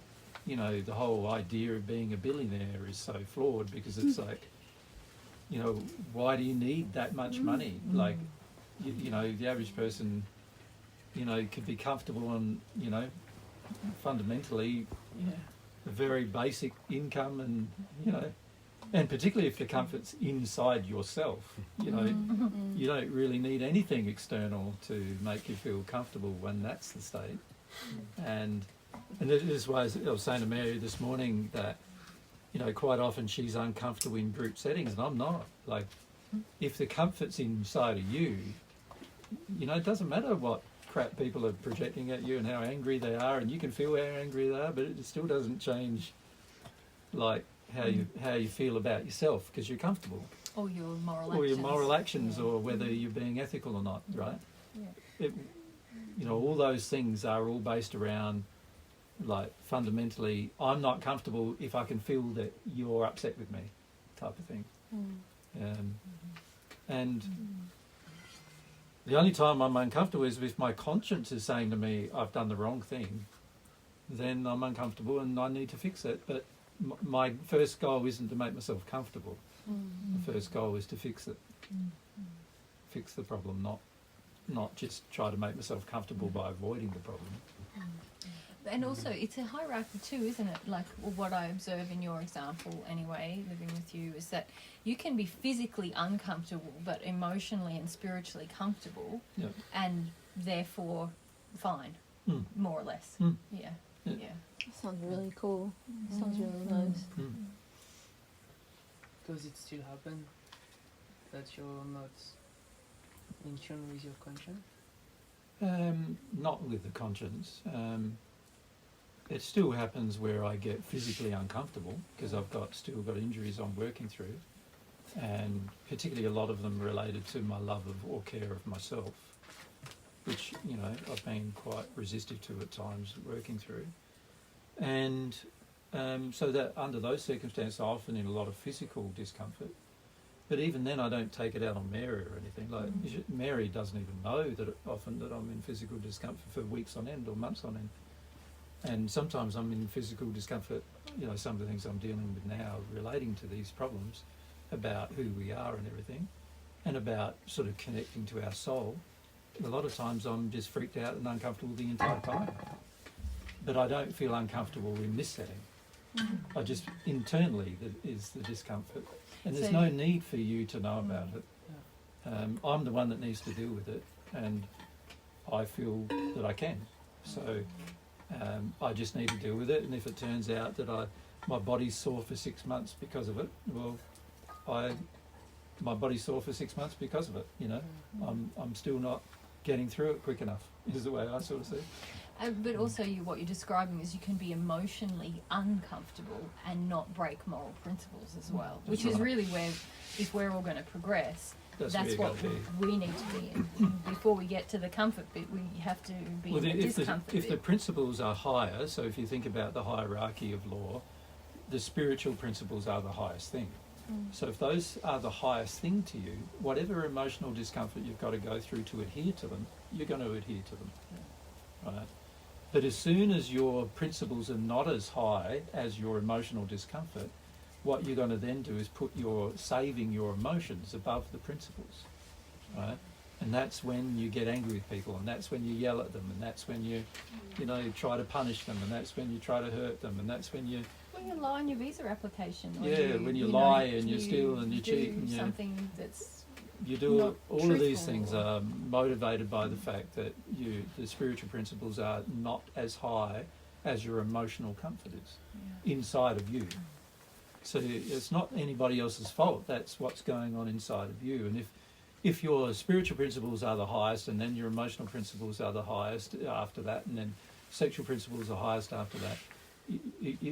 B: you know, the whole idea of being a billionaire is so flawed, because it's like, you know, why do you need that much money? Like, you know, the average person, you know, could be comfortable on, you know, fundamentally a very basic income, and, you know, and particularly if the comfort's inside yourself, you know, you don't really need anything external to make you feel comfortable when that's the state. And this is why I was saying to Mary this morning that, you know, quite often she's uncomfortable in group settings and I'm not. Like, if the comfort's inside of you, you know, it doesn't matter what crap people are projecting at you and how angry they are, and you can feel how angry they are, but it still doesn't change, like, how you feel about yourself, because you're comfortable.
A: Or your moral
B: Or
A: actions.
B: your moral actions, or whether you're being ethical or not, right? It, you know, all those things are all based around, like, fundamentally, I'm not comfortable if I can feel that you're upset with me, type of thing. And the only time I'm uncomfortable is if my conscience is saying to me, I've done the wrong thing, then I'm uncomfortable and I need to fix it. But my first goal isn't to make myself comfortable. The first goal is to fix it. Fix the problem, not just try to make myself comfortable by avoiding the problem.
A: And also, it's a hierarchy too, isn't it? Like, what I observe in your example anyway, living with you, is that you can be physically uncomfortable but emotionally and spiritually comfortable, and therefore fine, more or less. Yeah.
E: Sounds really cool. Sounds really nice.
K: Does it still happen that you're not in tune with your conscience?
B: Not with the conscience. It still happens where I get physically uncomfortable because I've still got injuries I'm working through, and particularly a lot of them related to my love of or care of myself, which, you know, I've been quite resistive to at times working through. And so that under those circumstances I often in a lot of physical discomfort. But even then I don't take it out on Mary or anything. Like, Mary doesn't even know that often that I'm in physical discomfort for weeks on end or months on end. And sometimes I'm in physical discomfort, you know, some of the things I'm dealing with now relating to these problems about who we are and everything, and about sort of connecting to our soul. A lot of times I'm just freaked out and uncomfortable the entire time. But I don't feel uncomfortable in this setting. I just, internally, that is the discomfort. And there's no need for you to know about it. I'm the one that needs to deal with it, and I feel that I can. So I just need to deal with it, and if it turns out that my body's sore for 6 months because of it, well, my body's sore for 6 months because of it, you know. I'm still not getting through it quick enough, is the way I sort of see it.
A: But also what you're describing is you can be emotionally uncomfortable and not break moral principles as well, which is really where, if we're all going to progress, that's what we need to be in. Before we get to the comfort bit, we have to be in the discomfort bit.
B: If the principles are higher, so if you think about the hierarchy of law, the spiritual principles are the highest thing. So if those are the highest thing to you, whatever emotional discomfort you've got to go through to adhere to them, you're going to adhere to them. Right? But as soon as your principles are not as high as your emotional discomfort, what you're going to then do is put saving your emotions above the principles, right? And that's when you get angry with people, and that's when you yell at them, and that's when you try to punish them, and that's when you try to hurt them, and that's when you...
A: When you lie on your visa application. Or
B: when you lie and you steal and you cheat and
A: something that's...
B: You do all of these things are motivated by the fact that the spiritual principles are not as high as your emotional comfort is inside of you. So it's not anybody else's fault. That's what's going on inside of you. And if your spiritual principles are the highest, and then your emotional principles are the highest after that, and then sexual principles are highest after that,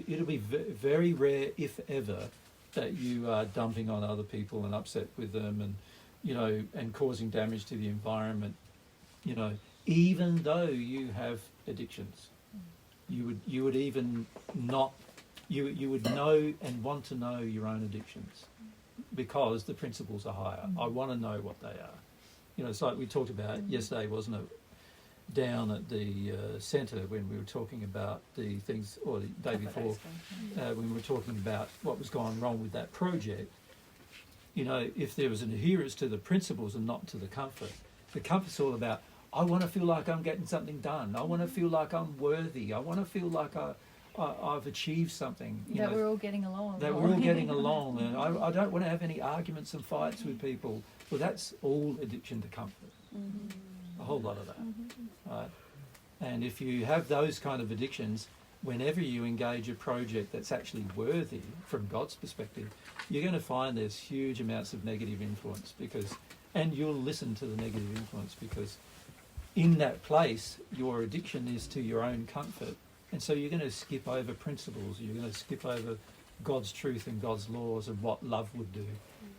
B: it'll be very rare, if ever, that you are dumping on other people and upset with them, and and causing damage to the environment. Even though you have addictions, you would even not. You would know and want to know your own addictions, because the principles are higher. I want to know what they are. It's like we talked about yesterday, wasn't it? Down at the centre when we were talking about the things, or the day before, when we were talking about what was going wrong with that project. If there was an adherence to the principles and not to the comfort's all about, I want to feel like I'm getting something done. I want to feel like I'm worthy. I want to feel like I've achieved something.
A: We're all getting along.
B: That we're all getting along, and I don't want to have any arguments and fights with people. Well, that's all addiction to comfort. A whole lot of that. Right? And if you have those kind of addictions, whenever you engage a project that's actually worthy from God's perspective, you're going to find there's huge amounts of negative influence, and you'll listen to the negative influence, because in that place your addiction is to your own comfort. And so you're going to skip over principles, you're going to skip over God's truth and God's laws and what love would do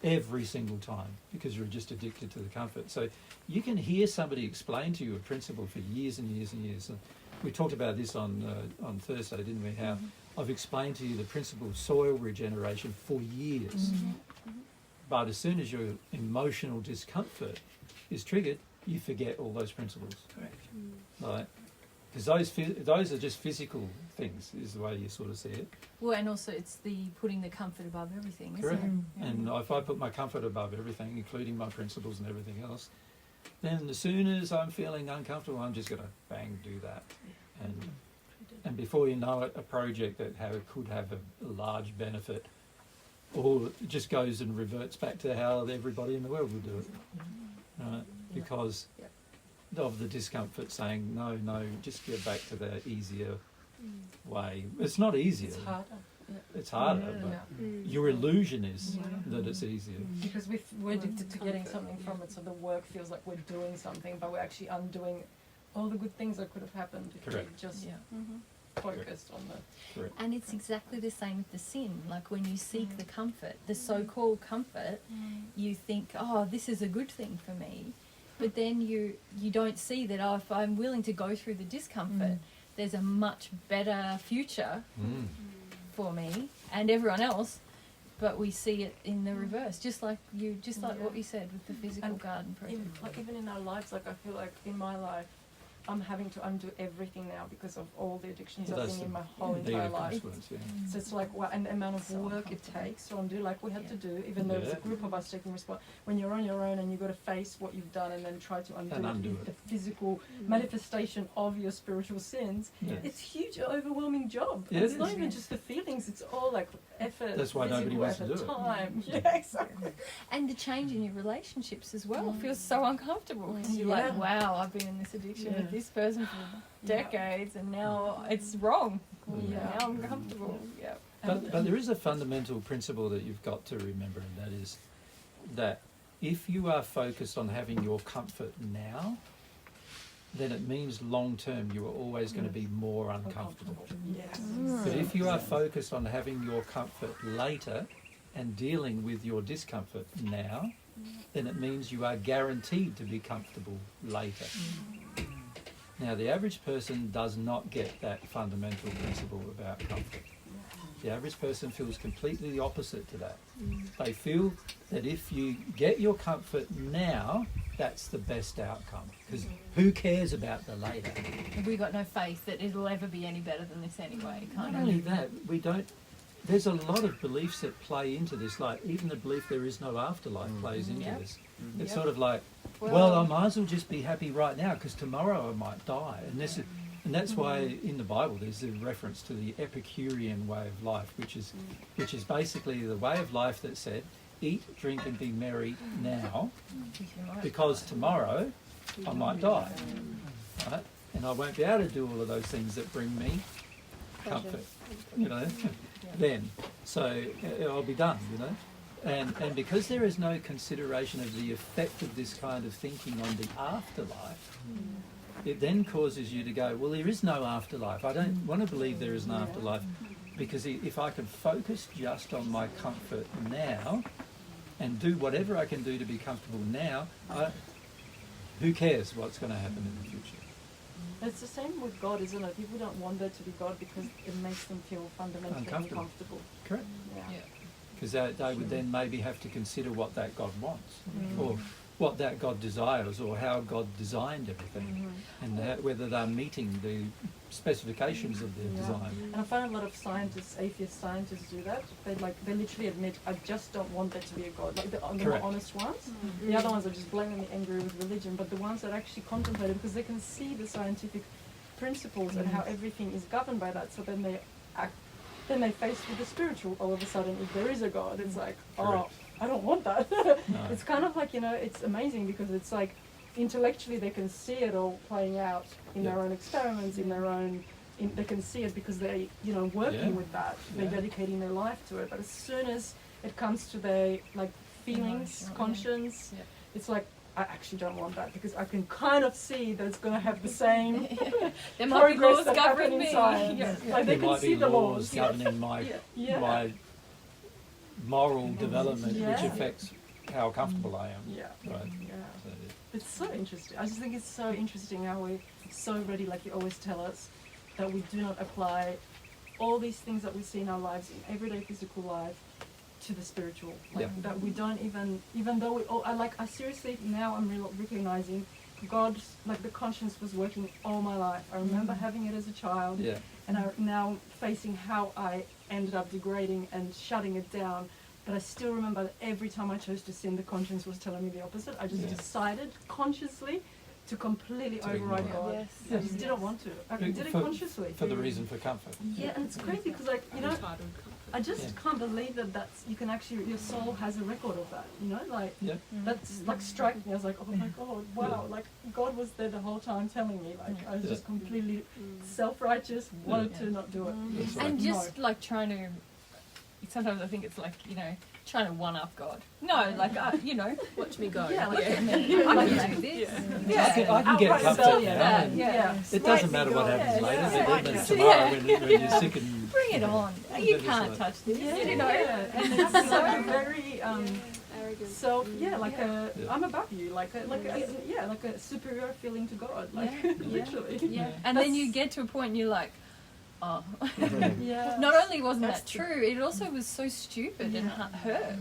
B: every single time, because you're just addicted to the comfort. So you can hear somebody explain to you a principle for years and years and years. And we talked about this on Thursday, didn't we? How I've explained to you the principle of soil regeneration for years. But as soon as your emotional discomfort is triggered, you forget all those principles.
C: Correct.
B: Right? Because those are just physical things, is the way you sort of see it.
A: Well, and also it's the putting the comfort above everything,
B: Correct.
A: isn't it?
B: And if I put my comfort above everything, including my principles and everything else, then as soon as I'm feeling uncomfortable, I'm just going to bang do that. And before you know it, a project that could have a large benefit, or it just goes and reverts back to how everybody in the world would do it. Right? Because of the discomfort, saying no, just get back to the easier way. It's not easier.
C: It's harder.
B: It's harder, but your illusion is that it's easier.
I: Because we're addicted to getting something from it, so the work feels like we're doing something, but we're actually undoing all the good things that could have happened if we just focused on the...
B: Correct.
A: And it's exactly the same with the sin. Like when you seek the comfort, the so-called comfort, you think, oh, this is a good thing for me. But then you don't see that, if I'm willing to go through the discomfort, there's a much better future for me and everyone else. But we see it in the reverse, just like what you said with the physical garden project.
I: Even in our lives, like I feel like in my life, I'm having to undo everything now because of all the addictions
B: Yeah,
I: I've
B: that's
I: been in my
B: the
I: whole entire
B: negative
I: life.
B: consequence, yeah.
I: So it's like, wow, and the amount of
A: So
I: work it takes to undo, like we had to do, even though it was a
B: Yeah.
I: group of us taking response, when you're on your own and you've got to face what you've done and then try to undo,
B: And undo it.
I: the physical manifestation of your spiritual sins,
B: Yeah.
I: it's huge, overwhelming job.
B: Yeah,
I: And it's
B: it
I: not
B: is.
I: even just the feelings, it's all like effort,
B: That's why nobody
I: physical
B: wants to
I: effort,
B: do it.
I: time. Yeah, exactly.
A: And the change in your relationships as well feels so uncomfortable because you're
I: Yeah.
A: like, wow, I've been in this addiction
I: Yeah.
A: with this person for decades and now it's wrong.
I: Yeah.
A: Now I'm comfortable. Yeah.
B: But there is a fundamental principle that you've got to remember, and that is that if you are focused on having your comfort now, then it means long term you are always going to be more uncomfortable.
I: Yes.
B: But if you are focused on having your comfort later and dealing with your discomfort now, then it means you are guaranteed to be comfortable later. Now, the average person does not get that fundamental principle about comfort. The average person feels completely the opposite to that. They feel that if you get your comfort now, that's the best outcome. Because who cares about the later?
A: We've got no faith that it'll ever be any better than this anyway,
B: Not
A: kind
B: only
A: of.
B: that, we don't. There's a lot of beliefs that play into this, like even the belief there is no afterlife plays into
A: Yep.
B: this. It's
A: Yep.
B: sort of like, well, I might as well just be happy right now because tomorrow I might die. And this is, and that's why in the Bible there's a reference to the Epicurean way of life, which is basically the way of life that said, eat, drink, and be merry now, because tomorrow I might die, right? And I won't be able to do all of those things that bring me comfort, you know. Then, so I'll be done, you know. And because there is no consideration of the effect of this kind of thinking on the afterlife, it then causes you to go, well, there is no afterlife. I don't want to believe there is an afterlife, because if I can focus just on my comfort now and do whatever I can do to be comfortable now, who cares what's going to happen in the future?
I: It's the same with God, isn't it? People don't want there to be God because it makes them feel fundamentally
B: Uncomfortable.
I: uncomfortable.
B: Correct.
I: Yeah.
B: Because they would then maybe have to consider what that God wants, or what that God desires, or how God designed everything, and whether they're meeting the specifications of their design.
I: And I find a lot of scientists, atheist scientists, do that. They literally admit, I just don't want there to be a God. Like the more
B: Correct.
I: honest ones. The other ones are just blatantly angry with religion, but the ones that actually contemplate it, because they can see the scientific principles and how everything is governed by that. So then they act. Then they face with the spiritual. All of a sudden, if there is a God, it's like,
B: Correct.
I: I don't want that.
B: No.
I: It's kind of like, it's amazing because it's like intellectually they can see it all playing out in their own experiments, in their own. They can see it because they, working
B: Yeah.
I: with that. They're
B: Yeah.
I: dedicating their life to it. But as soon as it comes to their feelings,
A: Emotional,
I: conscience,
A: Yeah.
I: it's like, I actually don't want that because I can kind of see that it's going to have the same
A: There might be
I: progress
A: laws
I: that happen
A: governing
I: in
A: me.
I: science.
A: Yeah.
I: Like they
B: There
I: can
B: might
I: see
B: be
I: the
B: laws
I: laws.
B: governing my
I: Yeah.
B: my moral development,
I: Yeah.
B: which affects how comfortable I am.
I: Yeah.
B: Right.
I: Yeah.
B: So,
I: It's so interesting. I just think it's so interesting how we're so ready, like you always tell us, that we do not apply all these things that we see in our lives, in everyday physical life, to the spiritual. Like
B: Yeah.
I: that we don't even though we all, I seriously, now I'm recognizing God, like the conscience was working all my life. I remember having it as a child,
B: yeah.
I: and I'm now facing how I ended up degrading and shutting it down. But I still remember that every time I chose to sin, the conscience was telling me the opposite. I just
B: Yeah.
I: decided consciously to completely
B: To
I: override
B: ignore
I: God.
A: Yes.
I: I just didn't want to. I did it
B: For-
I: consciously.
B: For the reason for comfort.
I: Yeah, and it's crazy because, I just
B: Yeah.
I: can't believe that you can actually, your soul has a record of that,
B: Yeah.
I: That's like striking me. I was like, oh my God, wow, like God was there the whole time telling me, like I was
B: Yeah.
I: just completely self-righteous, wanted to not do it.
B: That's right.
A: And just like trying to, sometimes I think it's like, trying to one-up God. No, like,
C: Watch me go.
I: Yeah, like,
A: look at me. I can do this.
B: I can get
I: outright
B: comfort
I: rebellion.
B: now.
A: Yeah.
B: It doesn't matter what happens
I: Yeah,
B: later.
I: yeah.
B: But then
A: Yeah.
B: tomorrow when you're sick and
A: Bring it on. You
B: That is
A: can't
B: right.
A: touch this.
I: Yeah,
A: And
I: and it's so very
C: Arrogant.
I: so like
B: Yeah.
I: I'm above you, like a superior feeling to God, like
A: Yeah.
I: literally.
A: Yeah. And then you get to a point and you're like, oh.
I: Yeah.
A: Not only wasn't
I: That's
A: that true, it also was so stupid and hurt.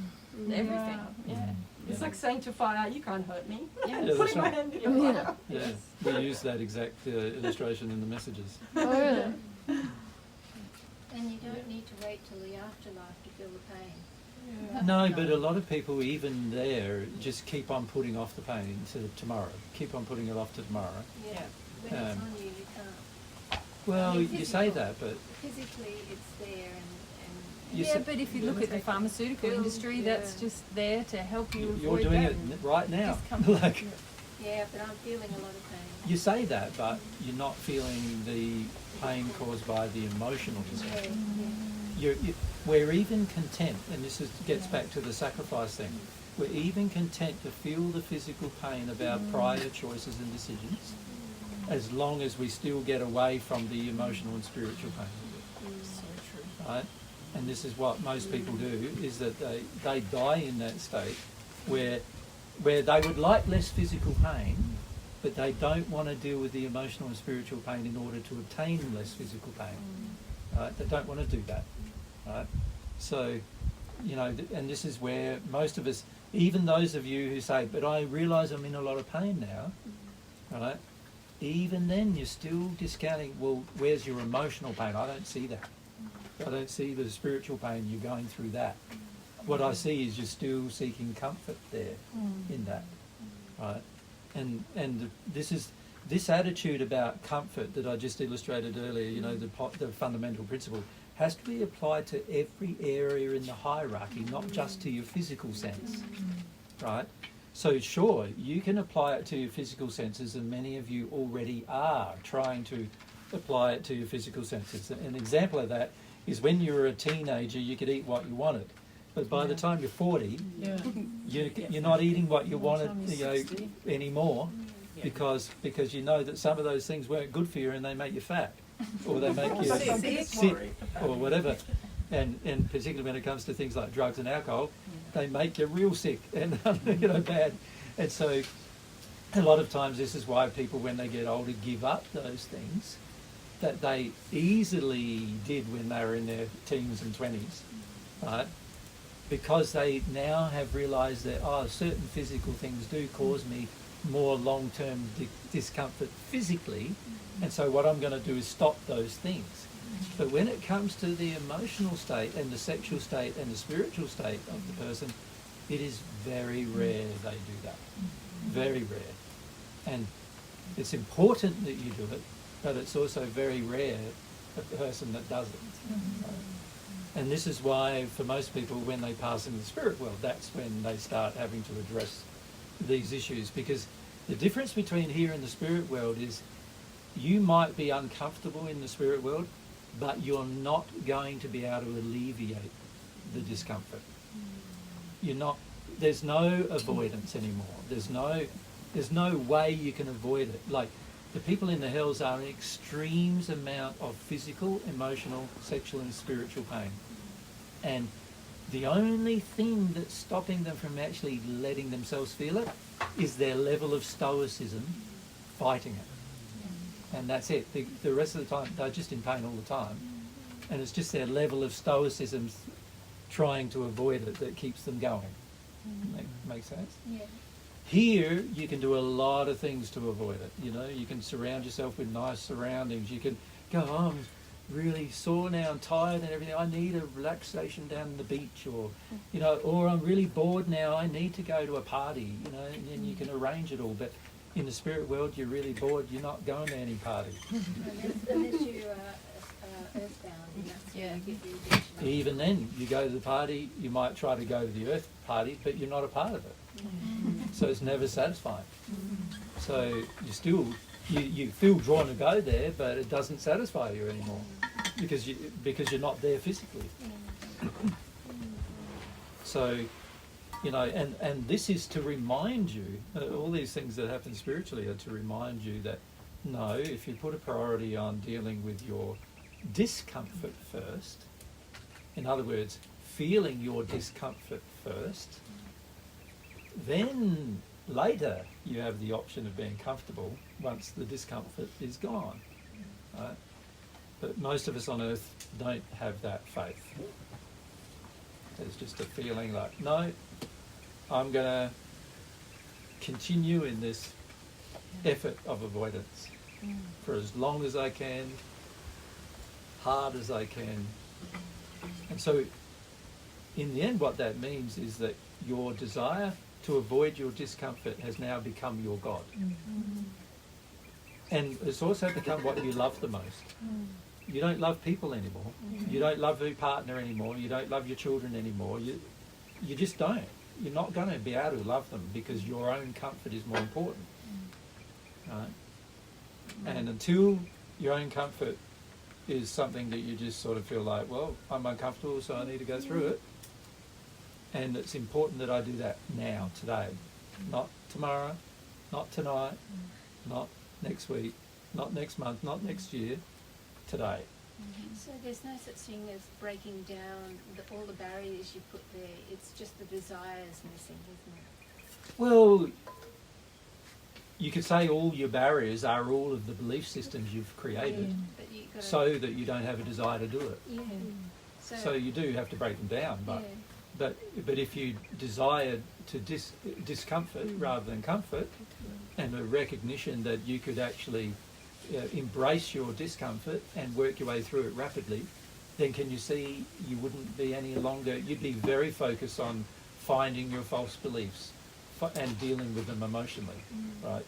A: Everything. Yeah.
I: It's
B: Yeah.
I: like saying to fire, you can't hurt me.
A: Yeah.
B: Yeah, that's
I: Putting my
B: right.
I: hand in your fire.
B: Yeah, we use that exact illustration in the messages.
E: Oh, really?
D: And you don't need to wait till the afterlife to feel the pain.
B: No, but a lot of people, even there, just keep on putting off the pain to tomorrow. Keep on putting it off to tomorrow.
D: Yeah. When it's
B: Um,
D: on you, you can't.
B: Well,
D: I mean,
B: you say
D: physical-
B: that, but
D: Physically, it's there and
B: you
A: Yeah,
B: s-
A: but if you look at the pharmaceutical industry, that's just there to help you
B: you're
A: avoid
B: doing
A: that.
B: it right now.
A: discomfort.
B: Like,
D: yeah, but I'm feeling a lot of pain.
B: you say that, but you're not feeling the pain caused by the emotional
D: Yeah,
B: discomfort.
D: yeah.
B: We're even content, and gets back to the sacrifice thing. We're even content to feel the physical pain of our prior choices and decisions, as long as we still get away from the emotional and spiritual pain.
A: So true.
B: Right? And this is what most people do, is that they die in that state where they would like less physical pain, but they don't want to deal with the emotional and spiritual pain in order to obtain less physical pain. Right? They don't want to do that. Right? So, and this is where most of us, even those of you who say, but I realise I'm in a lot of pain now, right? Even then you're still discounting, well, where's your emotional pain? I don't see that. I don't see the spiritual pain, you're going through that. What I see is you're still seeking comfort there in that, right? And this attitude about comfort that I just illustrated earlier, the fundamental principle, has to be applied to every area in the hierarchy, not just to your physical sense, right? So sure, you can apply it to your physical senses, and many of you already are trying to apply it to your physical senses. An example of that is when you were a teenager, you could eat what you wanted. But by the time you're 40, you're not eating what you wanted anymore, because you know that some of those things weren't good for you and they make you fat, or they make you sick, or whatever. And particularly when it comes to things like drugs and alcohol, they make you real sick and bad. And so a lot of times this is why people, when they get older, give up those things that they easily did when they were in their teens and 20s, right? Because they now have realised that, certain physical things do cause me more long-term discomfort physically, and so what I'm going to do is stop those things. But when it comes to the emotional state and the sexual state and the spiritual state of the person, it is very rare they do that. Very rare. And it's important that you do it, but it's also very rare a person that does it. Right? And this is why, for most people, when they pass into the spirit world, that's when they start having to address these issues. Because the difference between here and the spirit world is you might be uncomfortable in the spirit world, but you're not going to be able to alleviate the discomfort. There's no avoidance anymore. There's no way you can avoid it. Like, the people in the hells are an extreme amount of physical, emotional, sexual and spiritual pain. And the only thing that's stopping them from actually letting themselves feel it is their level of stoicism fighting it. And that's it. The rest of the time, they're just in pain all the time. And it's just their level of stoicism trying to avoid it that keeps them going. Make sense?
D: Yeah.
B: Here, you can do a lot of things to avoid it. You can surround yourself with nice surroundings. You can go, I'm really sore now and tired and everything. I need a relaxation down on the beach, or I'm really bored now. I need to go to a party, and then you can arrange it all. But in the spirit world, you're really bored. You're not going to any party.
D: Unless you are earthbound, and that's where you get the additional.
B: Even then, you go to the party. You might try to go to the earth party, but you're not a part of it. So it's never satisfying. So you feel drawn to go there, but it doesn't satisfy you anymore because you're not there physically. So, and this is to remind you, all these things that happen spiritually are to remind you that, no, if you put a priority on dealing with your discomfort first, in other words, feeling your discomfort first, then later you have the option of being comfortable once the discomfort is gone. Right? But most of us on earth don't have that faith. There's just a feeling like, no, I'm going to continue in this effort of avoidance for as long as I can, hard as I can. And so in the end what that means is that your desire to avoid your discomfort has now become your God. And it's also become what you love the most. You don't love people anymore. You don't love your partner anymore. You don't love your children anymore. You just don't. You're not going to be able to love them because your own comfort is more important. Right? And until your own comfort is something that you just sort of feel like, well, I'm uncomfortable, so I need to go through it. And it's important that I do that now, today. Not tomorrow, not tonight, not next week, not next month, not next year, today.
D: So there's no such thing as breaking down all the barriers you put there. It's just the desires missing, isn't it?
B: Well, you could say all your barriers are all of the belief systems you've created
D: But you got
B: so that you don't have a desire to do it.
D: yeah.
B: So you do have to break them down,
D: yeah.
B: but if you desire to discomfort rather than comfort, and a recognition that you could actually embrace your discomfort and work your way through it rapidly, then can you see you wouldn't be any longer, you'd be very focused on finding your false beliefs and dealing with them emotionally, right?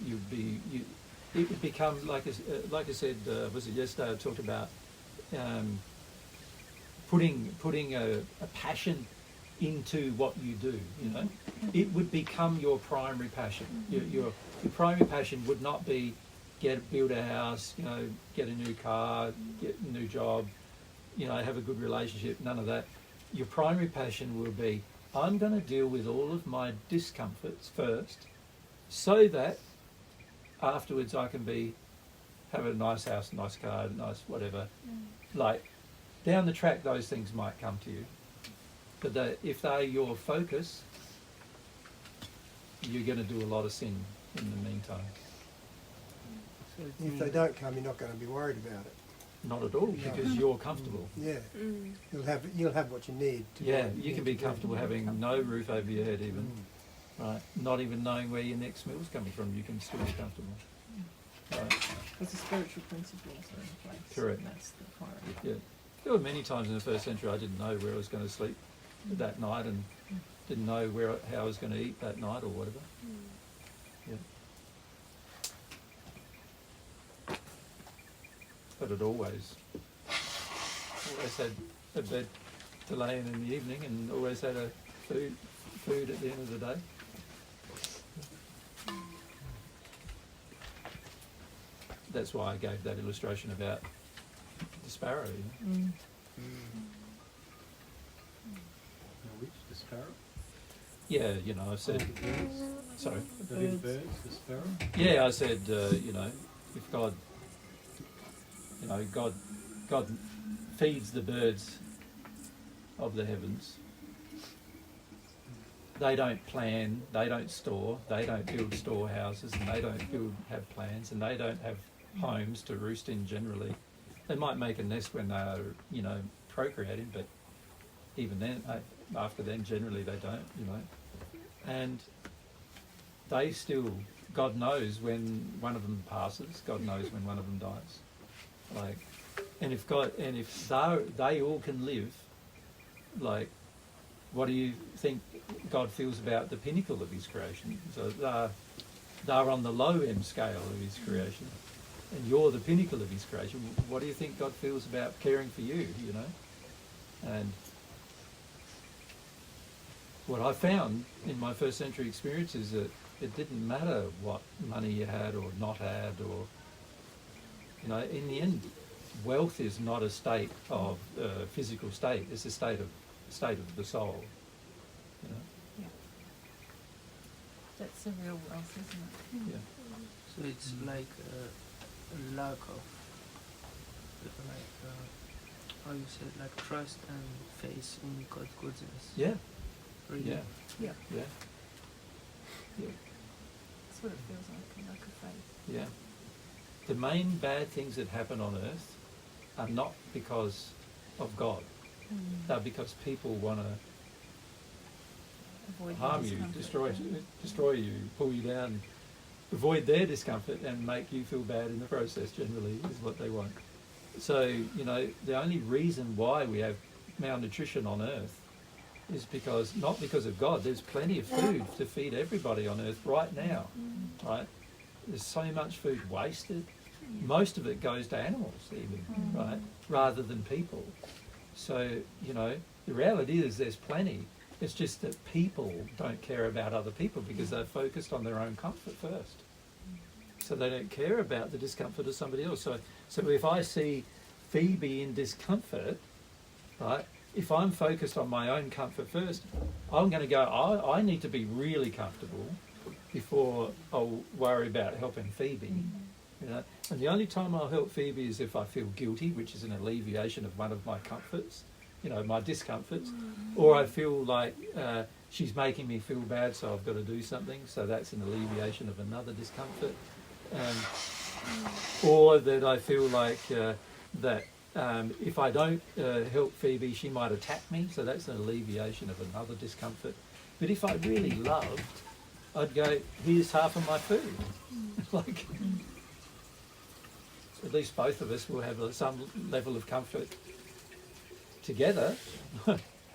B: It would become, like I said, was it yesterday I talked about putting a passion into what you do, you know? It would become your primary passion. Your primary passion would not be build a house, you know, get a new car, get a new job, you know, have a good relationship, none of that. Your primary passion will be, I'm going to deal with all of my discomforts first so that afterwards I can have a nice house, nice car, nice whatever. Like, down the track those things might come to you. But if they're your focus, you're going to do a lot of sin in the meantime.
K: So
G: If they don't come, you're not going to be worried about it.
B: Not at all, because you're comfortable.
G: Yeah, you'll have what you need.
B: Yeah, you can be comfortable having no roof over your head even, right? Not even knowing where your next meal's coming from, you can still be comfortable. Right?
I: Because the spiritual principles are in place.
B: Correct.
I: And that's the priority.
B: Yeah. There were many times in the first century I didn't know where I was going to sleep that night and didn't know how I was going to eat that night or whatever. Yeah. But it always had a bed to lay in the evening and always had a food at the end of the day. That's why I gave that illustration about the sparrow. You know?
L: Which, the sparrow?
B: Yeah, you know, I said.
L: The birds?
B: Sorry.
L: The big birds, the sparrow?
B: Yeah, I said, you know, if God, you know, God feeds the birds of the heavens. They don't plan, they don't store, they don't build storehouses, and they don't have plans, and they don't have homes to roost in generally. They might make a nest when they are, you know, procreating, but even then, after then, generally they don't, you know. And they still, God knows when one of them passes, God knows when one of them dies. Like, and if they all can live, like, what do you think God feels about the pinnacle of his creation? So they're on the low end scale of his creation, and you're the pinnacle of his creation. What do you think God feels about caring for you, you know? And what I found in my first century experience is that it didn't matter what money you had or not had, or, you know, in the end, wealth is not a state of physical state. It's a state of the soul, you know.
C: Yeah. That's the real wealth, isn't it?
B: Yeah.
K: So it's like a lack of, how you say, like trust and faith in God's goodness.
B: Yeah.
K: Really.
B: Yeah.
C: Yeah.
B: Yeah. Yeah.
C: That's what it feels like a faith.
B: Yeah. The main bad things that happen on earth are not because of God. They're because people want
A: avoid
B: harm
A: the
B: you,
A: discomfort.
B: destroy you, pull you down, avoid their discomfort and make you feel bad in the process, generally, is what they want. So, you know, the only reason why we have malnutrition on Earth is because, not because of God, there's plenty of food to feed everybody on Earth right now, right? There's so much food wasted. Most of it goes to animals even, right? Rather than people. So, you know, the reality is there's plenty. It's just that people don't care about other people because they're focused on their own comfort first. So they don't care about the discomfort of somebody else. So if I see Phoebe in discomfort, right, if I'm focused on my own comfort first, I'm going to go, I need to be really comfortable before I'll worry about helping Phoebe. You know? And the only time I'll help Phoebe is if I feel guilty, which is an alleviation of one of my comforts, you know, my discomforts, or I feel like she's making me feel bad, so I've got to do something, so that's an alleviation of another discomfort. Or that I feel like that if I don't help Phoebe, she might attack me, so that's an alleviation of another discomfort. But if I really loved, I'd go, here's half of my food. Like, at least both of us will have some level of comfort together,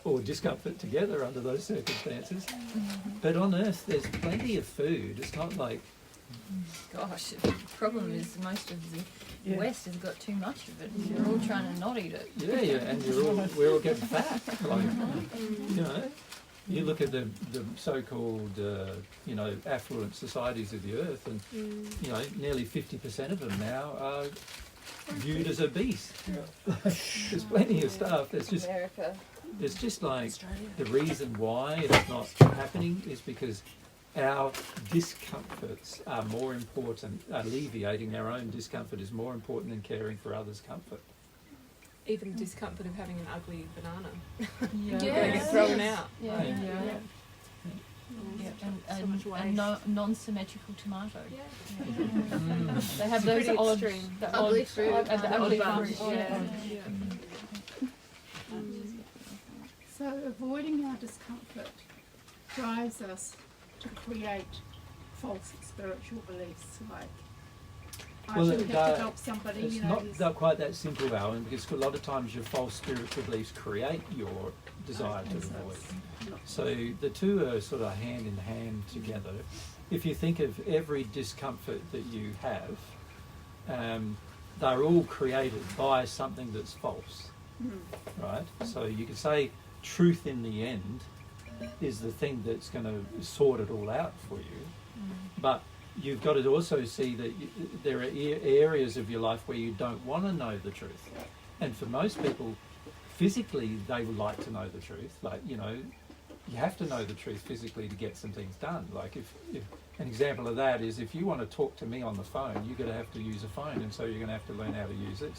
B: or discomfort together under those circumstances. But on Earth, there's plenty of food. It's not like...
A: Gosh, the problem is most of the West has got too much of it. You're all trying to not eat it.
B: Yeah, and we're all getting fat. Like, you know, you look at the so-called, you know, affluent societies of the Earth, and, you know, nearly 50% of them now are viewed as obese. There's plenty of stuff. There's just...
E: America.
B: It's just like the reason why it's not happening is because our discomforts are more important. Alleviating our own discomfort is more important than caring for others' comfort.
M: Even the discomfort of having an ugly banana.
A: Yeah.
M: Get thrown out.
A: Yeah.
M: Like,
A: Yeah. And a non-symmetrical tomato. They have those odd, the
E: ugly
A: odd
E: fruit,
A: the ugly fruit.
F: So avoiding our discomfort drives us to create false spiritual beliefs, like I should have to help somebody.
B: It's
F: you know,
B: not quite that simple, Alan, because a lot of times your false spiritual beliefs create your desire to avoid. So the two are sort of hand in hand together. If you think of every discomfort that you have, they're all created by something that's false, right? So you could say truth in the end is the thing that's going to sort it all out for you, but you've got to also see that there are areas of your life where you don't want to know the truth. And for most people, physically, they would like to know the truth. Like, you know, you have to know the truth physically to get some things done. Like, if an example of that is if you want to talk to me on the phone, you're going to have to use a phone, and so you're going to have to learn how to use it.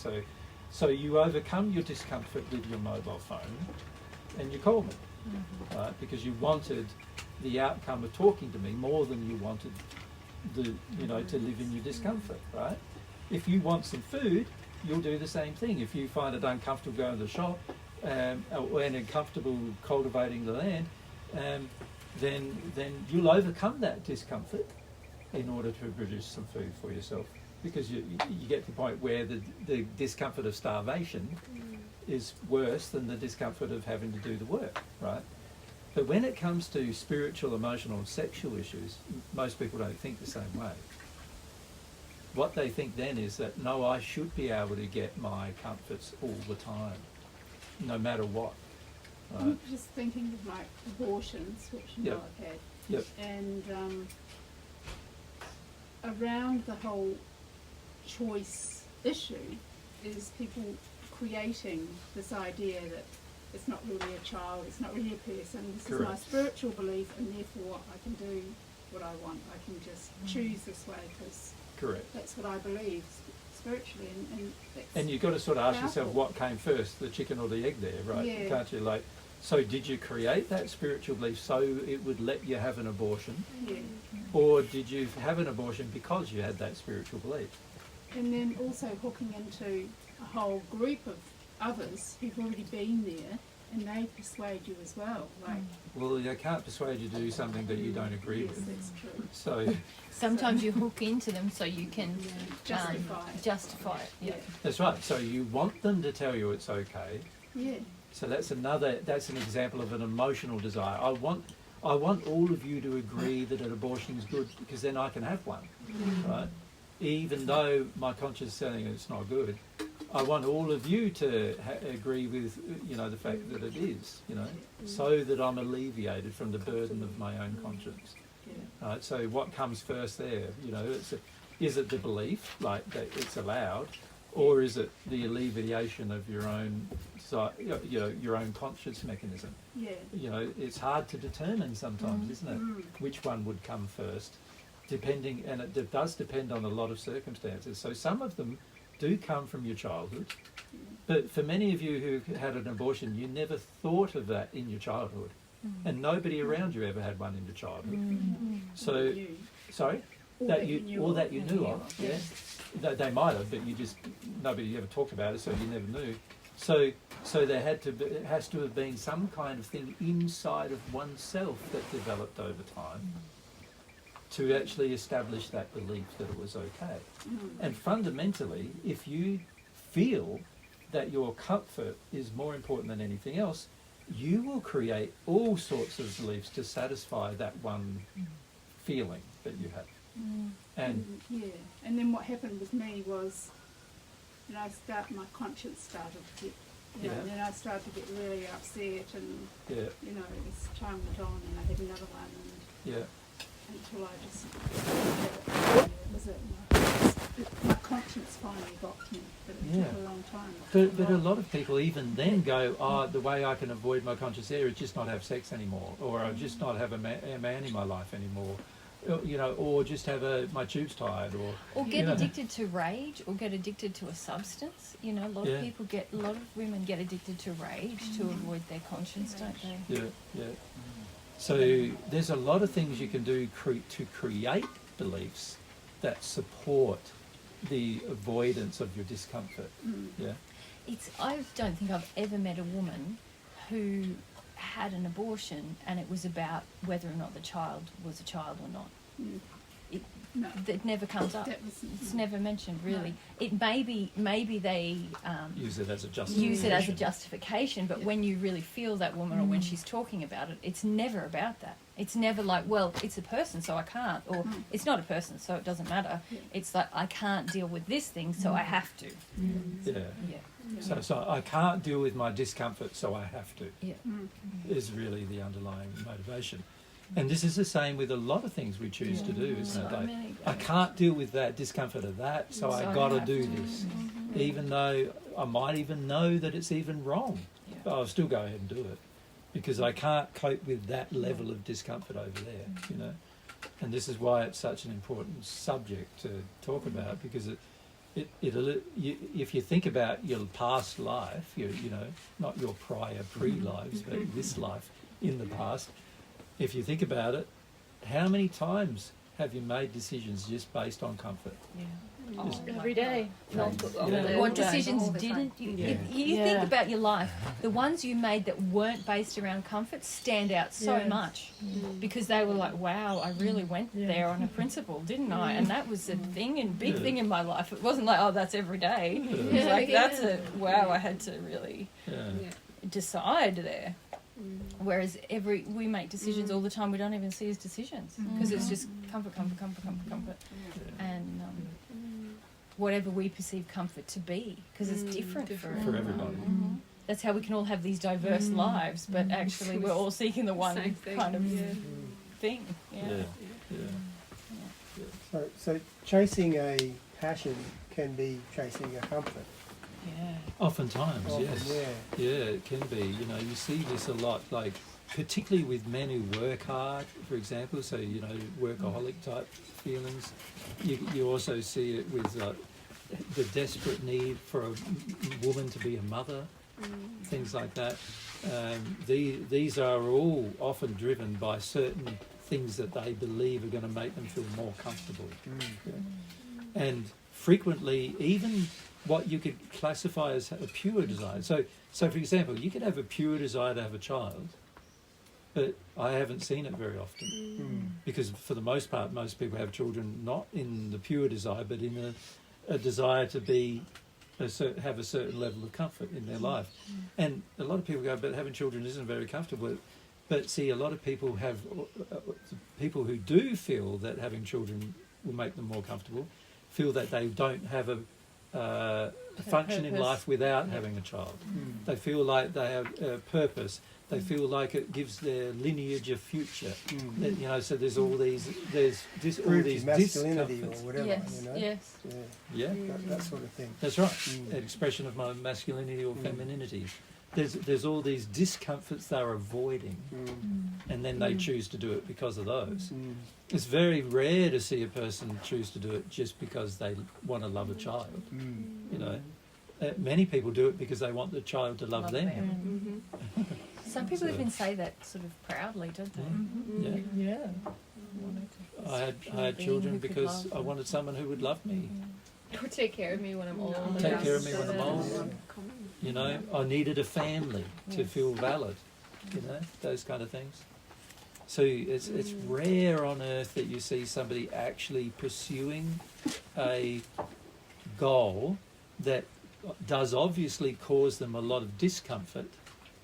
B: So you overcome your discomfort with your mobile phone, and you call me, right? Because you wanted the outcome of talking to me more than you wanted to live in your discomfort, right? If you want some food, you'll do the same thing. If you find it uncomfortable going to the shop and uncomfortable cultivating the land, then you'll overcome that discomfort in order to produce some food for yourself. Because you get to the point where the discomfort of starvation is worse than the discomfort of having to do the work, right? But when it comes to spiritual, emotional, and sexual issues, most people don't think the same way. What they think then is that, no, I should be able to get my comforts all the time, no matter what. Right?
F: I'm just thinking of like abortions, which I've had.
B: Yep.
F: And around the whole choice issue is people creating this idea that it's not really a child, it's not really a person, this is my spiritual belief, and therefore I can do what I want. I can just choose this way because that's what I believe spiritually. And
B: you've got to sort of ask yourself what came first, the chicken or the egg there, right?
F: Yeah.
B: Can't you? Like, so did you create that spiritual belief so it would let you have an abortion?
F: Yeah.
B: Or did you have an abortion because you had that spiritual belief?
F: And then also hooking into a whole group of others who've already been there And they persuade you as well. Like,
B: Well, they can't persuade you to do something that you don't agree
F: yes,
B: with.
F: that's true.
B: So
A: Sometimes you hook into them so you can
F: Justify it.
A: Yeah.
B: that's right. So you want them to tell you it's okay.
F: Yeah.
B: So that's an example of an emotional desire. I want all of you to agree that an abortion is good because then I can have one, right? Even though my conscience is telling it's not good, I want all of you to agree with, the fact that it is, so that I'm alleviated from the burden of my own conscience. Right? So what comes first there? Is it the belief, like that it's allowed, or is it the alleviation of your own, your own conscience mechanism?
F: Yeah.
B: It's hard to determine sometimes, isn't it? Which one would come first, depending, and it does depend on a lot of circumstances. So some of them do come from your childhood, but for many of you who had an abortion, you never thought of that in your childhood, and nobody around you ever had one in your childhood. So, sorry, that you knew of, yeah. They might have, but nobody ever talked about it, so you never knew. So there it has to have been some kind of thing inside of oneself that developed over time to actually establish that belief that it was okay. And fundamentally, if you feel that your comfort is more important than anything else, you will create all sorts of beliefs to satisfy that one feeling that you have. And
F: and then what happened with me was, my conscience started to get, and then I started to get really upset, and as time went on, and I had another one, and until I just, my conscience finally got to me, but it took a long time.
B: But a lot of people even then go, the way I can avoid my conscience there is just not have sex anymore, or I'll just not have a man in my life anymore. Or just have my tubes tied,
A: or get addicted to rage, or get addicted to a substance. A lot of women get addicted to rage to avoid their conscience, don't they?
B: Yeah. So there's a lot of things you can do to create beliefs that support the avoidance of your discomfort.
A: I don't think I've ever met a woman who had an abortion and it was about whether or not the child was a child or not. It never comes up. It's never mentioned, really. No. It maybe they
B: use it as a justification.
A: But when you really feel that woman or when she's talking about it, it's never about that. It's never like, well, it's a person, so I can't, or it's not a person, so it doesn't matter. It's like, I can't deal with this thing, so I have to.
B: So I can't deal with my discomfort, so I have to. Is really the underlying motivation. And this is the same with a lot of things we choose to do, isn't it? Like, I can't deal with that discomfort of that, so I got to do this, even though I might even know that it's even wrong, but I'll still go ahead and do it because I can't cope with that level of discomfort over there, And this is why it's such an important subject to talk about, because if you think about your past life, not your prior pre-lives, but this life in the past. If you think about it, how many times have you made decisions just based on comfort?
A: Every day. What decisions didn't you? You think about your life, the ones you made that weren't based around comfort stand out so much because they were like, wow, I really went there on a principle, didn't I? And that was a thing and big thing in my life. It wasn't like, oh, that's every day. It was like, that's wow, I had to really decide there. Whereas we make decisions all the time we don't even see as decisions because it's just comfort. And whatever we perceive comfort to be, because it's different for everybody. That's how we can all have these diverse lives, but actually we're all seeking the one kind of thing.
G: So chasing a passion can be chasing a comfort.
B: Oftentimes, yes. Yeah, it can be. You see this a lot, like particularly with men who work hard, for example, so, workaholic type feelings. You also see it with the desperate need for a woman to be a mother, things like that. These are all often driven by certain things that they believe are going to make them feel more comfortable. And frequently even what you could classify as a pure desire. So for example, you could have a pure desire to have a child, but I haven't seen it very often because for the most part, most people have children not in the pure desire, but in a desire to be have a certain level of comfort in their life. And a lot of people go, but having children isn't very comfortable. But see, a lot of people have people who do feel that having children will make them more comfortable, feel that they don't have a function in life without having a child. They feel like they have a purpose. They feel like it gives their lineage a future. That, you know, so there's all these all these
G: masculinity or
B: discomforts.
G: whatever.
A: Yes,
G: You know?
A: yes.
B: Yeah,
G: That sort of thing.
B: that's right. An expression of my masculinity or femininity. There's all these discomforts they're avoiding, and then they choose to do it because of those. It's very rare to see a person choose to do it just because they want to love a child. You know, many people do it because they want the child to love them.
A: Some people
B: So-
A: even say that sort of proudly, don't they?
B: Yeah. I had children because I wanted someone who would love me,
E: Or take care of me when I'm old. and
B: take care of
E: stuff.
B: me when I'm old. You know, I needed a family to feel valid. You know, those kind of things. So it's rare on earth that you see somebody actually pursuing a goal that does obviously cause them a lot of discomfort,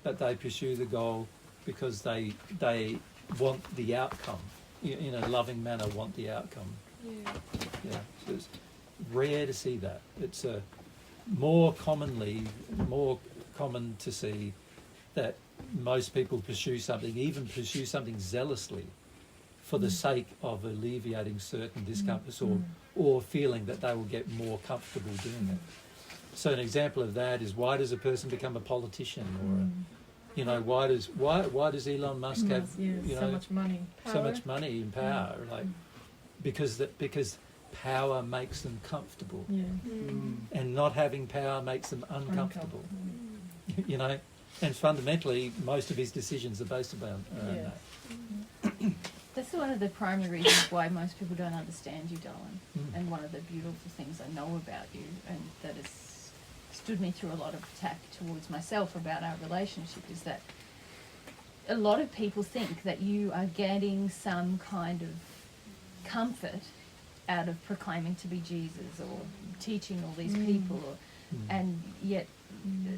B: but they pursue the goal because they want the outcome. In a loving manner, want the outcome. Yeah. So it's rare to see that. It's more common to see that most people pursue something zealously for the sake of alleviating certain discomforts or feeling that they will get more comfortable doing it. So an example of that is, why does a person become a politician, or why does Elon Musk have
I: so much money,
B: so much money and power? Like because power makes them comfortable, and not having power makes them uncomfortable. You know, and fundamentally, most of his decisions are based around that.
A: That's one of the primary reasons why most people don't understand you, darling. And one of the beautiful things I know about you, and that has stood me through a lot of attack towards myself about our relationship, is that a lot of people think that you are getting some kind of comfort out of proclaiming to be Jesus or teaching all these people, and yet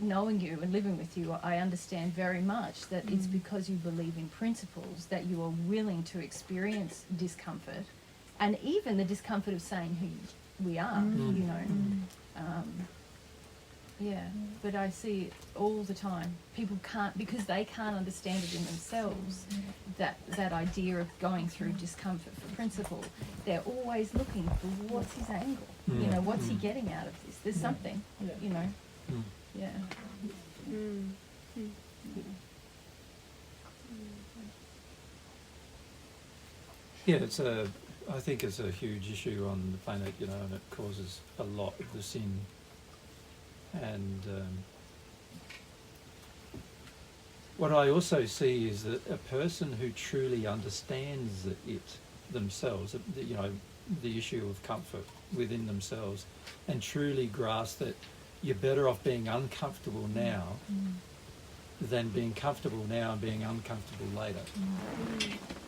A: knowing you and living with you, I understand very much that it's because you believe in principles that you are willing to experience discomfort, and even the discomfort of saying who we are, you know. But I see it all the time. People can't, because they can't understand it in themselves, that idea of going through discomfort for principle. They're always looking for what's his angle, you know, what's he getting out of this? There's something, you know.
B: Yeah, I think it's a huge issue on the planet, you know, and it causes a lot of the sin. And what I also see is that a person who truly understands it themselves, you know, the issue of comfort within themselves, and truly grasp that you're better off being uncomfortable now than being comfortable now and being uncomfortable later.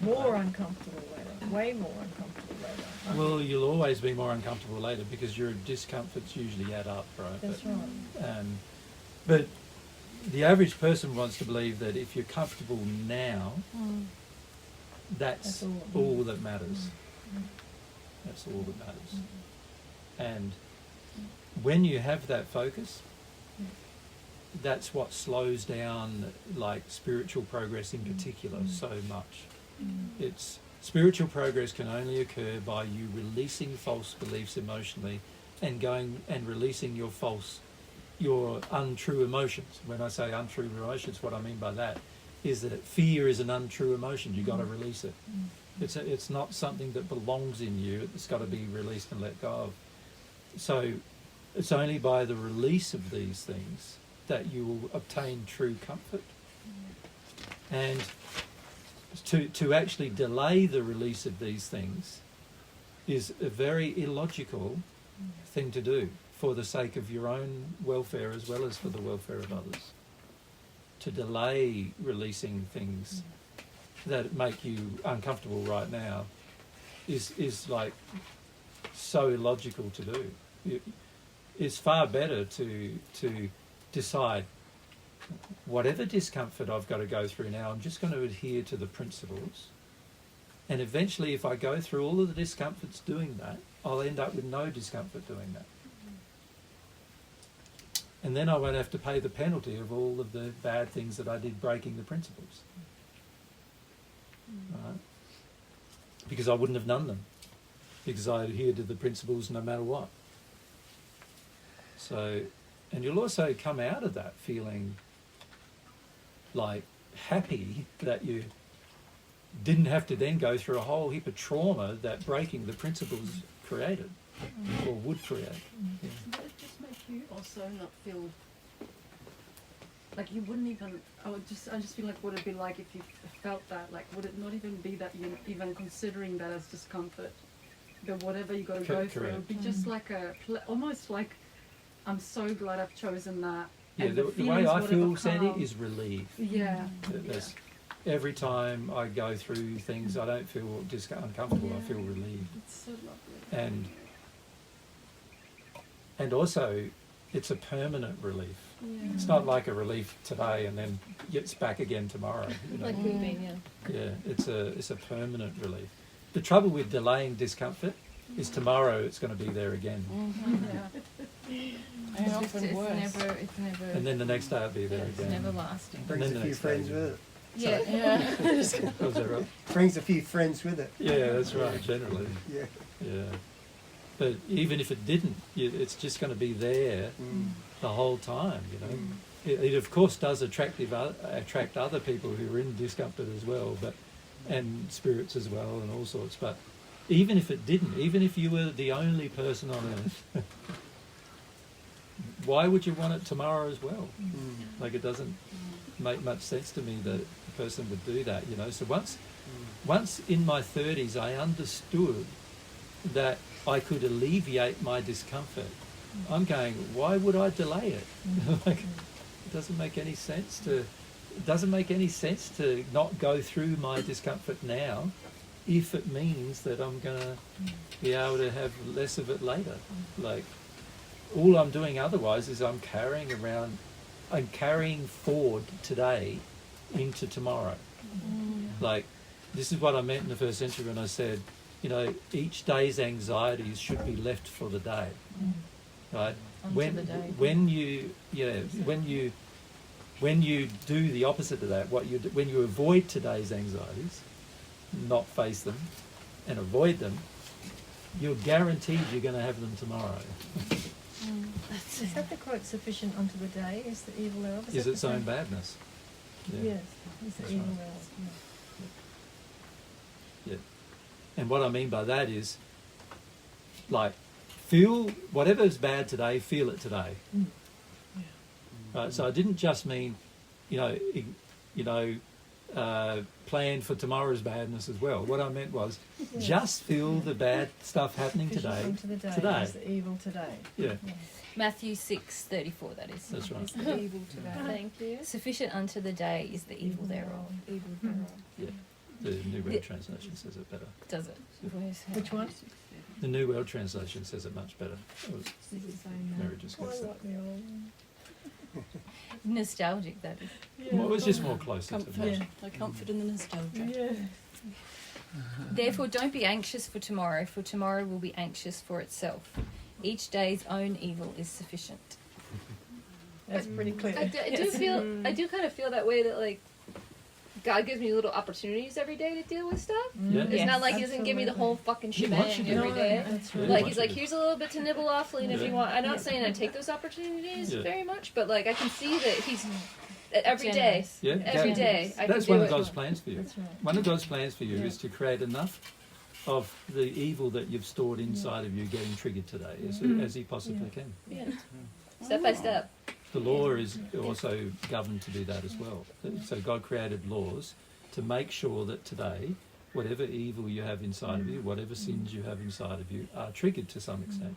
I: More uncomfortable later, way more uncomfortable later.
B: Well, you'll always be more uncomfortable later because your discomforts usually add up, right?
I: That's right.
B: But the average person wants to believe that if you're comfortable now, that's all that matters. That's all that matters. And when you have that focus, that's what slows down, like, spiritual progress in particular so much. It's spiritual progress can only occur by you releasing false beliefs emotionally and going and releasing your untrue emotions. When I say untrue emotions, what I mean by that is that fear is an untrue emotion. You've got to release it. It's not something that belongs in you. It's got to be released and let go of. So it's only by the release of these things that you will obtain true comfort. And to actually delay the release of these things is very illogical thing to do for the sake of your own welfare as well as for the welfare of others. To delay releasing things that make you uncomfortable right now is like so illogical to do. It's far better to decide whatever discomfort I've got to go through now, I'm just going to adhere to the principles. And eventually, if I go through all of the discomforts doing that, I'll end up with no discomfort doing that. And then I won't have to pay the penalty of all of the bad things that I did breaking the principles. Right? Because I wouldn't have done them. Because I adhered to the principles no matter what. So, and you'll also come out of that feeling like happy that you didn't have to then go through a whole heap of trauma that breaking the principles created or would create. Yeah.
C: Would it just make you also not feel like you wouldn't even? I just feel like what it'd be like if you felt that. Like, would it not even be that you're even considering that as discomfort? That whatever you got to go through, it would be just like almost like, I'm so glad I've chosen that.
B: Yeah, the way I feel, Sandy, is relief.
C: Yeah.
B: Every time I go through things, I don't feel uncomfortable. I feel relieved.
C: It's so lovely.
B: And also, it's a permanent relief.
C: Yeah.
B: It's not like a relief today and then gets back again tomorrow. You know?
A: Like we've been,
B: Yeah, it's a permanent relief. The trouble with delaying discomfort is tomorrow it's going to be there again.
A: And often worse. It's never.
B: And then the next day it'll be there
A: It's
B: again.
A: never lasting.
G: Brings a few friends with it.
A: Yeah.
B: Was that right?
G: Brings a few friends with it.
B: Yeah, that's right, generally.
G: Yeah.
B: Yeah. But even if it didn't, it's just going to be there the whole time, you know. It of course does attract other people who are in discomfort as well, and spirits as well and all sorts. But even if it didn't, even if you were the only person on earth, why would you want it tomorrow as well? Like, it doesn't make much sense to me that a person would do that, you know. So once in my 30s I understood that I could alleviate my discomfort, I'm going, why would I delay it? Like, it doesn't make any sense to not go through my discomfort now if it means that I'm going to be able to have less of it later. Like, all I'm doing otherwise is I'm carrying forward today into tomorrow. Like, this is what I meant in the first century when I said, you know, each day's anxieties should be left for the day. Right? When you do the opposite of that, when you avoid today's anxieties, not face them and avoid them, you're guaranteed you're going to have them tomorrow.
A: Is that the quote, sufficient unto the day is the evil thereof?
B: Is its own badness. Yeah.
A: Yes, is the evil thereof.
B: Yeah. And what I mean by that is, like, feel whatever's bad today, feel it today. Right? So I didn't just mean, plan for tomorrow's badness as well. What I meant was, just feel the bad stuff happening today.
A: Today is the evil today.
B: Yeah.
A: Matthew 6:34. That is.
B: That's right.
A: Is the evil today.
J: Thank you.
A: Sufficient unto the day is the evil thereof.
J: Evil thereof.
B: Yeah. The New World Translation says it better.
A: Does it?
J: Which one?
B: The New World Translation says it much better. It was Mary just
J: I
B: gets that.
J: like the old one.
A: Nostalgic, that is.
B: Well, it was just more closer
C: Comfort.
B: to me.
C: The comfort in the nostalgia.
J: Yeah.
A: Therefore, don't be anxious for tomorrow will be anxious for itself. Each day's own evil is sufficient.
J: That's pretty clear.
E: I do kind of feel that way, that like God gives me little opportunities every day to deal with stuff.
B: Yeah.
E: It's not like He doesn't give me the whole fucking
B: He wants
E: shebang
B: you to.
E: every day.
A: That's
B: Yeah,
A: right.
B: he
E: Like
B: wants
E: He's
B: you
E: like,
B: to.
E: here's a little bit to nibble off, and if
B: Yeah.
E: you want, I'm not saying I take those opportunities
B: Yeah.
E: very much, but like I can see that He's every day,
A: Generous.
B: Yeah.
E: every
B: That-
E: day. I
B: That's
E: can
B: one
E: do
B: of
E: it.
B: God's plans for you.
A: That's right.
B: One of God's plans for you is to create enough of the evil that you've stored inside of you getting triggered today as He possibly can.
E: Yeah. Step by step.
B: The law is also governed to do that as well. So God created laws to make sure that today, whatever evil you have inside of you, whatever sins you have inside of you, are triggered to some extent.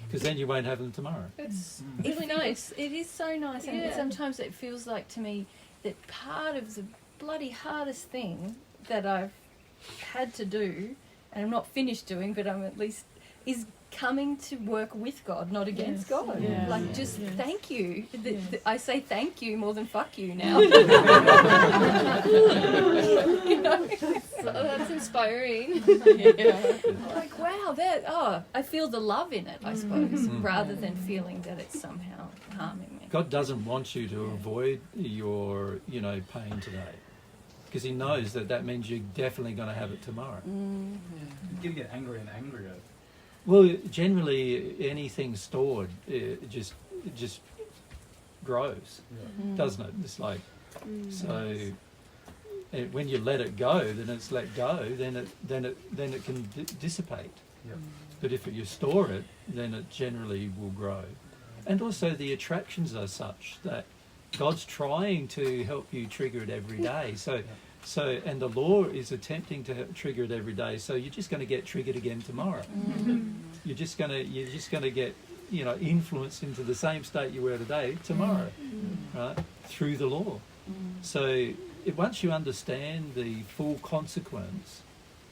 B: because then you won't have them tomorrow.
A: It's really nice. It is so nice, and sometimes it feels like to me that part of the bloody hardest thing that I've had to do, and I'm not finished doing, but I'm at least, is coming to work with God, not against God.
C: Yeah.
A: Like, just thank you. I say thank you more than fuck you now.
E: So that's inspiring.
A: Like, wow, I feel the love in it, I suppose, rather than feeling that it's somehow harming me.
B: God doesn't want you to avoid your, pain today, because He knows that means you're definitely going to have it tomorrow.
L: You get angrier and angrier.
B: Well, generally, anything stored it just grows, doesn't it? It's like so. When you let it go, then it's let go. Then it can dissipate.
L: Yep.
B: But if you store it, then it generally will grow. And also, the attractions are such that God's trying to help you trigger it every day. So, and the law is attempting to trigger it every day. So you're just going to get triggered again tomorrow. You're just going to get, influenced into the same state you were today tomorrow, right? Through the law. So once you understand the full consequence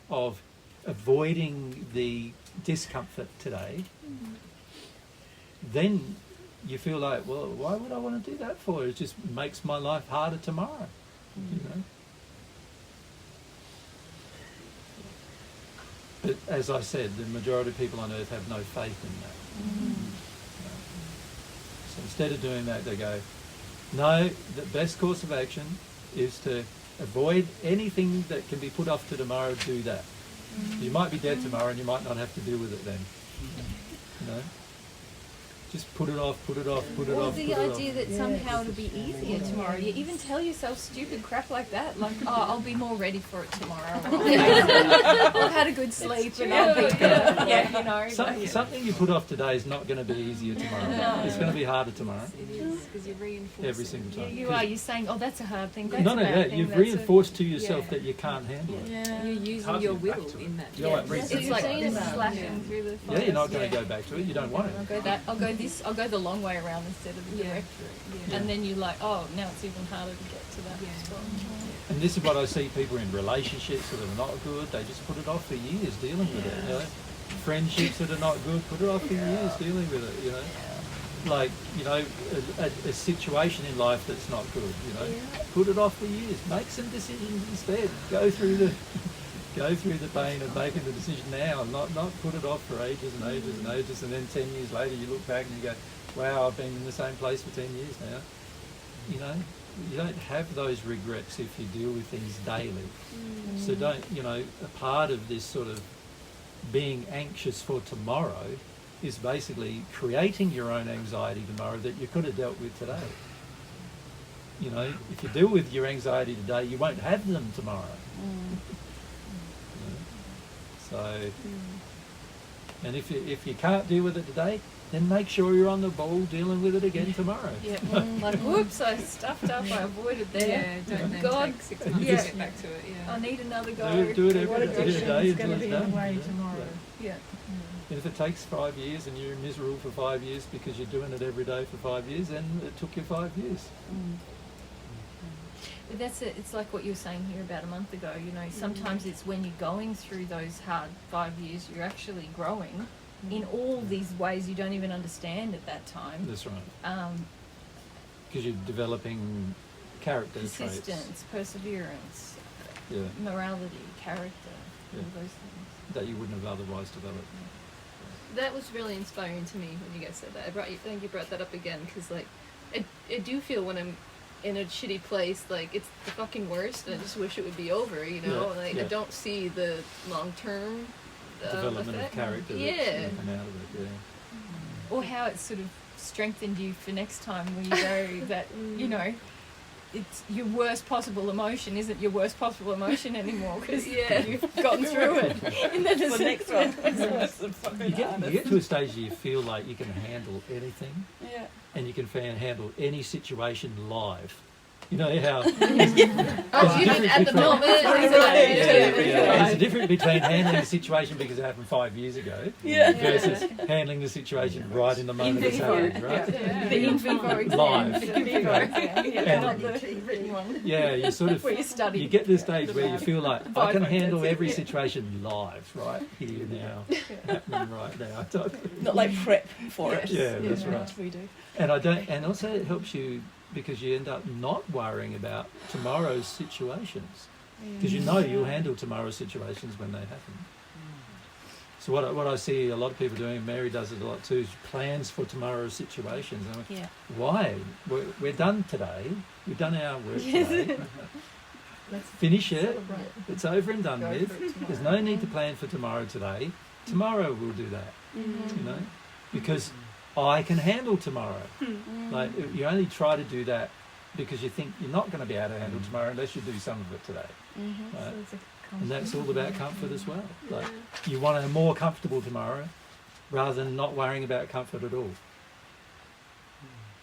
B: of avoiding the discomfort today, then you feel like, well, why would I want to do that for? It just makes my life harder tomorrow, But as I said, the majority of people on earth have no faith in that. So instead of doing that, they go, no, the best course of action is to avoid anything that can be put off to tomorrow, do that. You might be dead tomorrow and you might not have to deal with it then. Just put it off, put it off, put it off.
A: The idea that somehow it'll be easier tomorrow. You even tell yourself stupid crap like that, like, oh, I'll be more ready for it tomorrow. I've had a good sleep and I'll be
B: Something you put off today is not going to be easier tomorrow.
A: No.
B: It's going to be harder tomorrow.
M: It is, because you're reinforcing.
B: Every single time.
A: You're saying, oh, that's a hard thing. That's
B: Not
A: a
B: only
A: bad
B: that,
A: thing.
B: you've
A: That's
B: reinforced to yourself that you can't handle it.
M: You're using your will in that.
A: It's like slashing through the fire.
B: Yeah, you're not going to go back to it. You don't want it.
A: I'll go the long way around instead of the direct route. And then you're like, oh, now it's even harder to get to that spot.
B: And this is what I see people in relationships that are not good. They just put it off for years dealing with it. Friendships that are not good, put it off for years dealing with it. Like a situation in life that's not good. Put it off for years. Make some decisions instead. Go through the pain of making the decision now, and not put it off for ages and ages and ages, and then 10 years later you look back and you go, wow, I've been in the same place for 10 years now. You don't have those regrets if you deal with things daily. So don't, a part of this sort of being anxious for tomorrow is basically creating your own anxiety tomorrow that you could have dealt with today. If you deal with your anxiety today, you won't have them tomorrow. So, and if you can't deal with it today, then make sure you're on the ball dealing with it again tomorrow.
A: Like, whoops, I stuffed up, I avoided there.
M: Don't then
A: God,
M: take 6 months to get back to it.
A: I need another go.
B: Do it
C: What
B: every day
C: addiction's
B: until
C: going to
B: it's
C: be in the
B: done.
C: way tomorrow?
B: And if it takes 5 years and you're miserable for 5 years because you're doing it every day for 5 years, then it took you 5 years.
A: But that's it. It's like what you were saying here about a month ago. Sometimes it's when you're going through those hard 5 years, you're actually growing in all these ways you don't even understand at that time.
B: That's right. Because you're developing character
A: Persistence,
B: traits.
A: Perseverance, morality, character, all those things.
B: That you wouldn't have otherwise developed.
E: That was really inspiring to me when you guys said that. I think you brought that up again, because I do feel when I'm in a shitty place, like, it's the fucking worst, and I just wish it would be over, I don't see the long-term
B: development
E: effect.
B: of character that's come out of it,
A: Or how it's sort of strengthened you for next time when you go that, it's your worst possible emotion isn't your worst possible emotion anymore because you've gotten through it. And then the next one.
B: You get to a stage where you feel like you can handle anything, and you can handle any situation live. You know how
E: Oh, even at the moment.
B: there's a difference between handling a situation because it happened 5 years ago versus handling the situation right in the moment it's happening, right?
C: The in vivo exam.
B: Live.
C: The in vivo exam.
B: And-
C: Not the written one.
B: Yeah, you sort of
C: Where you study.
B: you get to the stage where you feel like I can
C: Vivo,
B: handle
C: that's it.
B: every situation live, right here now, happening right now.
C: Not like prep for it.
B: Yeah, that's right.
C: We do.
B: And I don't, and also it helps you because you end up not worrying about tomorrow's situations because you know you'll handle tomorrow's situations when they happen. So what I see a lot of people doing, and Mary does it a lot too, is plans for tomorrow's situations. And I'm like, why? We're done today. We've done our work today.
A: Let's
B: Finish it.
A: celebrate.
B: It's over and done
A: Go
B: with.
A: for it tomorrow.
B: There's no need to plan for tomorrow today. Tomorrow we'll do that. You know, because I can handle tomorrow. Like you only try to do that because you think you're not going to be able to handle tomorrow unless you do some of it today. Right? And that's all about comfort as well. Like you want a more comfortable tomorrow rather than not worrying about comfort at all.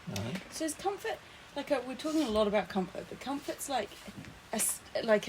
B: Right?
C: So is comfort, like we're talking a lot about comfort, but comfort's like a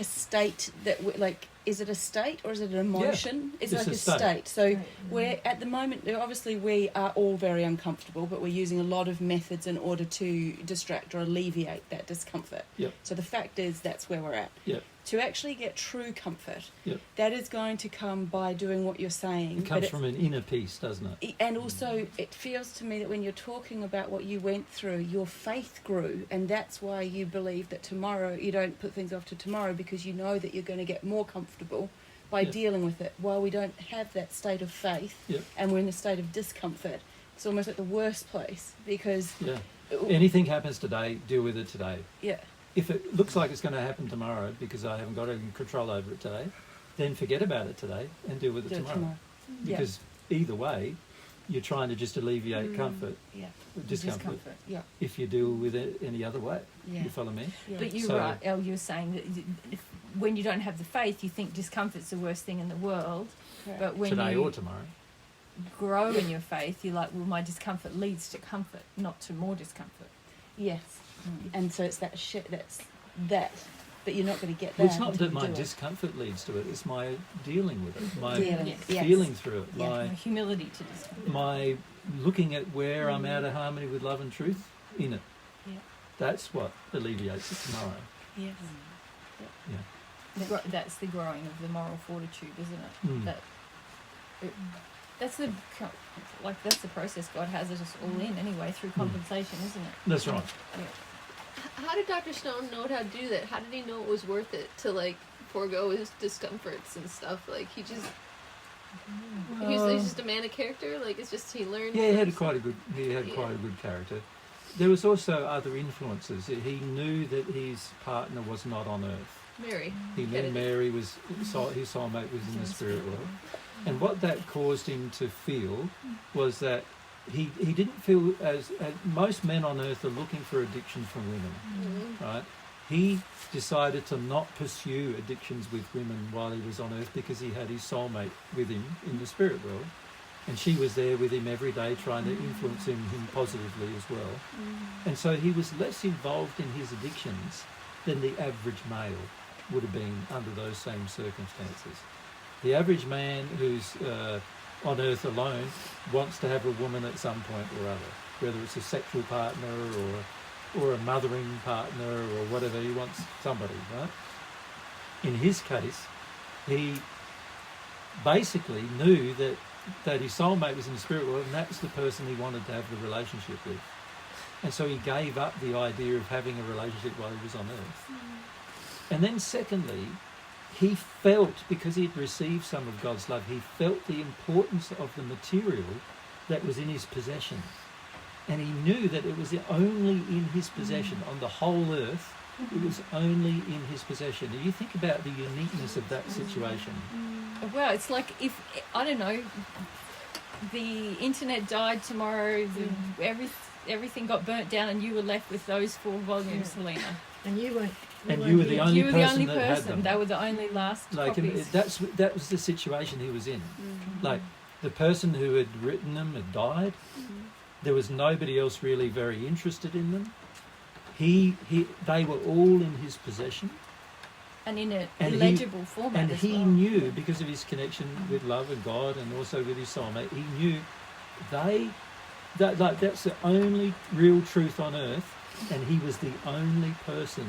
C: state that like, is it a state or is it an emotion? It's
B: it's
C: like
B: a
C: a
B: state.
C: state. So we're at the moment, obviously we are all very uncomfortable, but we're using a lot of methods in order to distract or alleviate that discomfort.
B: Yep.
C: So the fact is that's where we're at.
B: Yep.
C: To actually get true comfort,
B: Yep.
C: that is going to come by doing what you're saying.
B: It comes from an inner peace, doesn't it?
C: And also, it feels to me that when you're talking about what you went through, your faith grew, and that's why you believe that tomorrow, you don't put things off to tomorrow because you know that you're going to get more comfortable by
B: Yeah.
C: dealing with it. While we don't have that state of faith,
B: Yep.
C: and we're in a state of discomfort, it's almost like the worst place because,
B: Yeah. Anything happens today, deal with it today.
C: yeah,
B: If it looks like it's going to happen tomorrow because I haven't got any control over it today, then forget about it today and deal with it
C: do it
B: tomorrow.
C: tomorrow. Yeah.
B: Because either way, you're trying to just alleviate comfort,
C: Yeah,
B: discomfort,
C: yeah,
B: if you deal with it any other way.
C: yeah.
B: You follow me?
C: Yeah.
A: But you're
B: So-
A: right, Elle, you're saying that when you don't have the faith, you think discomfort's the worst thing in the world.
C: Correct.
A: But when
B: Today
A: you
B: or tomorrow.
A: grow in your faith, you're like, well, my discomfort leads to comfort, not to more discomfort.
C: Yes, and so it's that shit that's that, but you're not going to get that.
B: Well, it's not
C: until
B: that
C: you
B: my
C: do it.
B: discomfort leads to it, it's my dealing with it, my
C: Dealing,
A: Yes.
C: yes.
B: feeling through it,
C: Yeah.
A: My humility to discomfort.
B: my looking at where I'm out of harmony with love and truth in it.
C: Yeah.
B: That's what alleviates it tomorrow.
C: Yes.
A: That's the growing of the moral fortitude, isn't it?
B: Mm.
A: That's that's the process God has us all in anyway through compensation, isn't it?
B: That's right.
E: How did Dr. Stone know how to do that? How did he know it was worth it to like forego his discomforts and stuff? Like he's just a man of character. Like it's just he learned.
B: Yeah, he had
E: from
B: quite a good character. There was also other influences. He knew that his partner was not on earth.
E: Mary.
B: He knew Mary was his soulmate was in the spirit world, and what that caused him to feel was that he didn't feel as most men on earth are looking for addiction from women, right? He decided to not pursue addictions with women while he was on earth because he had his soulmate with him in the spirit world, and she was there with him every day trying to influence him positively as well. And so he was less involved in his addictions than the average male would have been under those same circumstances. The average man who's on earth alone wants to have a woman at some point or other, whether it's a sexual partner or a mothering partner or whatever. He wants somebody, right? In his case, he basically knew that his soulmate was in the spirit world and that's the person he wanted to have the relationship with. And so he gave up the idea of having a relationship while he was on earth. And then secondly, he felt, because he'd received some of God's love, he felt the importance of the material that was in his possession. And he knew that it was only in his possession, on the whole earth, it was only in his possession. And you think about the uniqueness of that situation.
A: Well, it's like if, I don't know, the internet died tomorrow, everything got burnt down and you were left with those 4 volumes, Selena.
J: And you weren't.
B: And you were the only
A: You were the only
B: person that had
A: person.
B: them.
A: They were the only last
B: Like
A: copies.
B: that was the situation he was in. Like the person who had written them had died. There was nobody else really very interested in them. they were all in his possession.
A: And in a
B: And
A: legible format
B: And
A: as
B: he
A: well.
B: knew, because of his connection with love and God and also with his soulmate, he knew that's the only real truth on earth, and he was the only person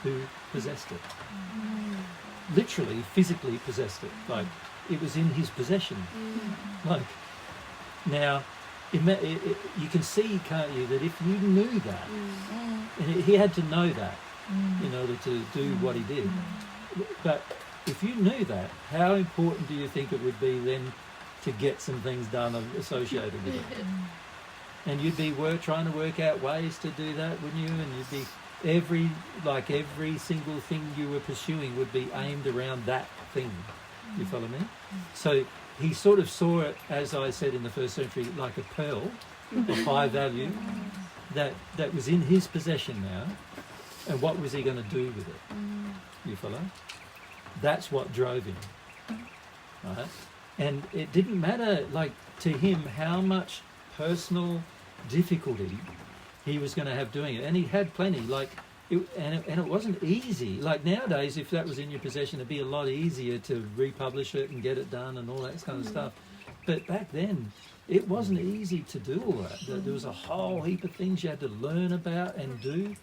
B: who possessed it. Literally, physically possessed it. Like, it was in his possession. Like, now, you can see, can't you, that if you knew that, and he had to know that in order to do what he did. But if you knew that, how important do you think it would be then to get some things done associated with it? And you'd be trying to work out ways to do that, wouldn't you? And you'd be every single thing you were pursuing would be aimed around that thing. You follow me? So he sort of saw it, as I said in the first century, like a pearl of high value that was in his possession now. And what was he going to do with it? You follow? That's what drove him. Right? And it didn't matter, like, to him how much personal difficulty he was going to have doing it. And he had plenty, and it wasn't easy. Like nowadays, if that was in your possession, it'd be a lot easier to republish it and get it done and all that kind of stuff. But back then, it wasn't easy to do all that. There was a whole heap of things you had to learn about and do,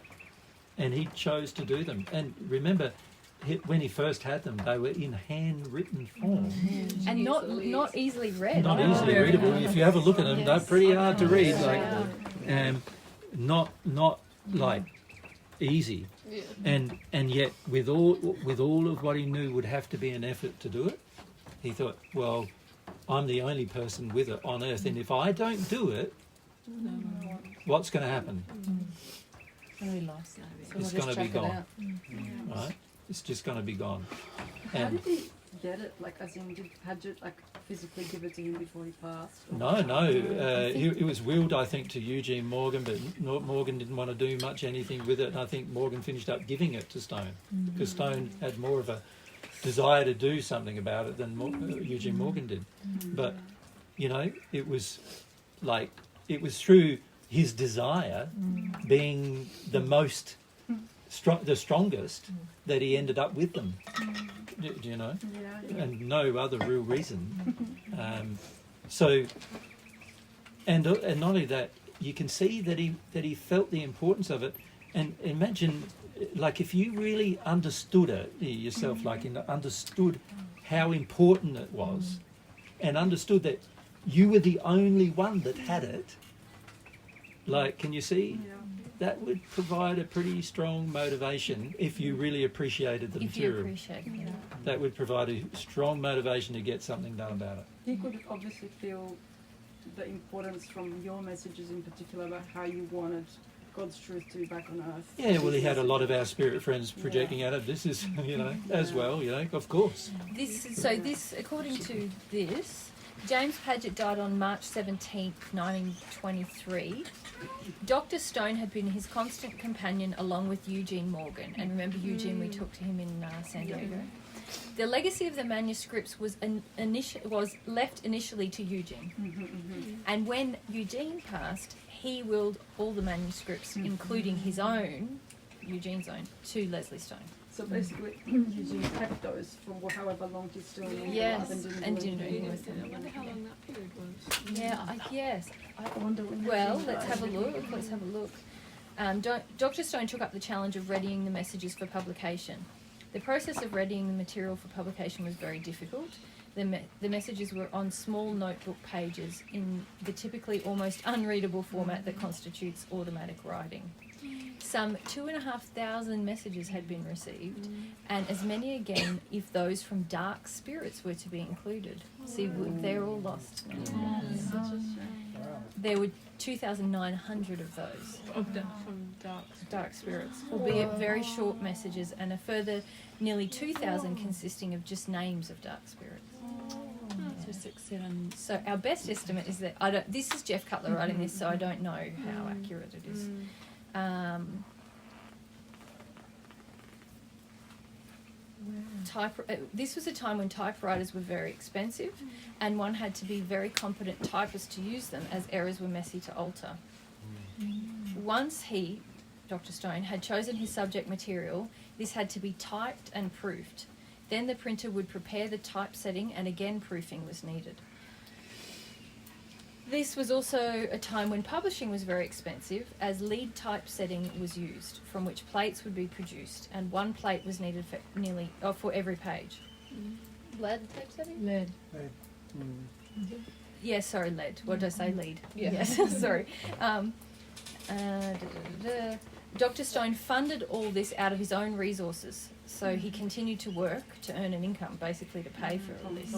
B: and he chose to do them. And remember, when he first had them, they were in handwritten form.
A: And not easily read.
B: Not easily readable. If you have a look at them, they're pretty hard to read. Not like easy. And yet, with all of what he knew would have to be an effort to do it, he thought, well, I'm the only person with it on earth, and if I don't do it, what's going to happen? It's going to be gone. Right? It's just going to be gone.
C: How did he get it? Like, as in, had you physically give it to him before he passed?
B: No. It was willed, I think, to Eugene Morgan, but Morgan didn't want to do much anything with it. And I think Morgan finished up giving it to Stone because Stone had more of a desire to do something about it than Eugene Morgan did. But it was through his desire being the strongest that he ended up with them. Do you know? And no other real reason. And not only that, you can see that he felt the importance of it. And imagine, like, if you really understood it yourself, understood how important it was, and understood that you were the only one that had it. Like, can you see? That would provide a pretty strong motivation if you really appreciated the material. That would provide a strong motivation to get something done about it.
C: He could obviously feel the importance from your messages in particular about how you wanted God's truth to be back on earth.
B: Yeah, well, he had a lot of our spirit friends projecting at it. This is, as well, of course.
A: This, according to this, James Paget died on March 17th, 1923. Dr. Stone had been his constant companion along with Eugene Morgan. And remember Eugene, we talked to him in San Diego. The legacy of the manuscripts was left initially to Eugene. And when Eugene passed, he willed all the manuscripts, including his own, Eugene's own, to Leslie Stone.
C: So basically, Eugene kept those for however long he's still in England.
A: Yes, and didn't do anything with them.
E: I wonder how long that period was.
A: Yeah, yes.
C: I wonder when.
A: Well, let's have a look. Dr. Stone took up the challenge of readying the messages for publication. The process of readying the material for publication was very difficult. The messages were on small notebook pages in the typically almost unreadable format that constitutes automatic writing. Some 2,500 messages had been received, and as many again if those from dark spirits were to be included. See, they're all lost now. There were 2,900 of those.
E: From
A: dark spirits, albeit very short messages, and a further nearly 2,000 consisting of just names of dark spirits.
C: So 6, 7.
A: So our best estimate is that this is Jeff Cutler writing this, so I don't know how accurate it is. This was a time when typewriters were very expensive, and one had to be very competent typist to use them, as errors were messy to alter. Once he, Dr. Stone, had chosen his subject material, this had to be typed and proofed. Then the printer would prepare the typesetting and again proofing was needed. This was also a time when publishing was very expensive, as lead typesetting was used, from which plates would be produced, and one plate was needed for every page.
E: Lead typesetting?
C: Lead.
A: Yes, sorry, lead. What did I say? Lead.
E: Yeah.
A: Yes, sorry. Dr. Stone funded all this out of his own resources, so he continued to work to earn an income, basically to pay for all this.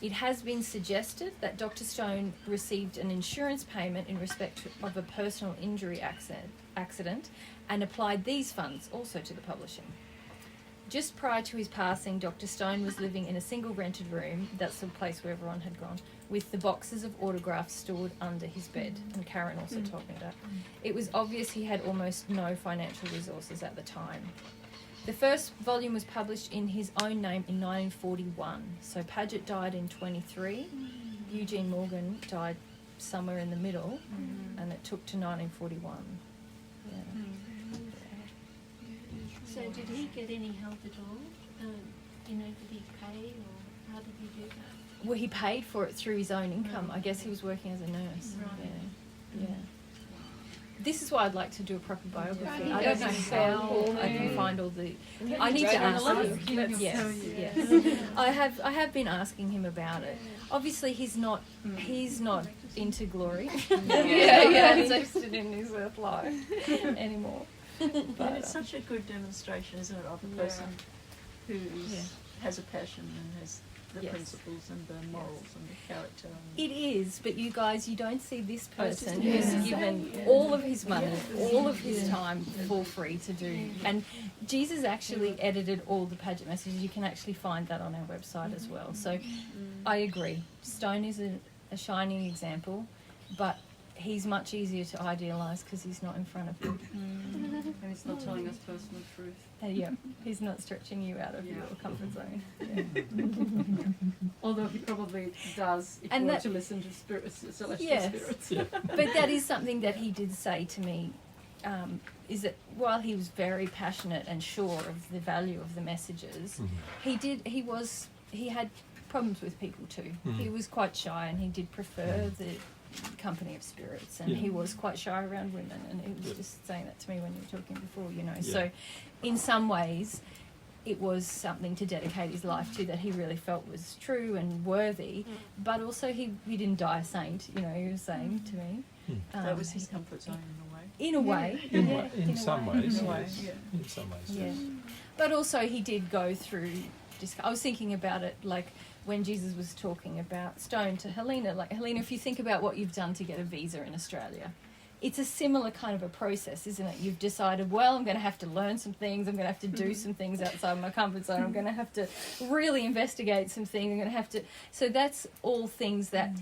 A: It has been suggested that Dr. Stone received an insurance payment in respect of a personal injury accident and applied these funds also to the publishing. Just prior to his passing, Dr. Stone was living in a single rented room, that's the place where everyone had gone, with the boxes of autographs stored under his bed, and Karen also told me that. It was obvious he had almost no financial resources at the time. The first volume was published in his own name in 1941, so Paget died in 23, Eugene Morgan died somewhere in the middle, and it took to 1941. Yeah.
D: So did he get any help at all? Did he pay, or how did he do that?
A: Well, he paid for it through his own income. I guess he was working as a nurse.
D: Right.
A: Yeah. This is why I'd like to do a proper biography.
D: Yeah.
A: I don't know how I can find all the. I need to ask him. Yes. I have been asking him about it. Obviously, he's not into glory. He's not interested in his earth life anymore.
N: But it's such a good demonstration, isn't it, of a person who has a passion and has the principles and the morals and the character.
A: It is, but you guys, you don't see this person who's given all of his money, all of his time for free to do. And Jesus actually edited all the Paget messages. You can actually find that on our website as well. So I agree. Stone is a shining example, but he's much easier to idealise because he's not in front of you.
C: And he's not telling us personal truth.
A: He's not stretching you out of your comfort zone.
C: Although he probably does if you were to listen to spirits, celestial spirits.
A: But that is something that he did say to me, is that while he was very passionate and sure of the value of the messages, he had problems with people too. He was quite shy and he did prefer the company of spirits, and he was quite shy around women, and he was just saying that to me when you were talking before, so in some ways it was something to dedicate his life to that he really felt was true and worthy, but also he didn't die a saint, he was saying to me.
N: That was his comfort zone
A: in a way.
B: In some ways.
A: But also he did go through, I was thinking about it like when Jesus was talking about Stone to Helena, like, Helena, if you think about what you've done to get a visa in Australia, it's a similar kind of a process, isn't it? You've decided, well, I'm going to have to learn some things, I'm going to have to do some things outside my comfort zone, I'm going to have to really investigate some things, I'm going to have to... So that's all things that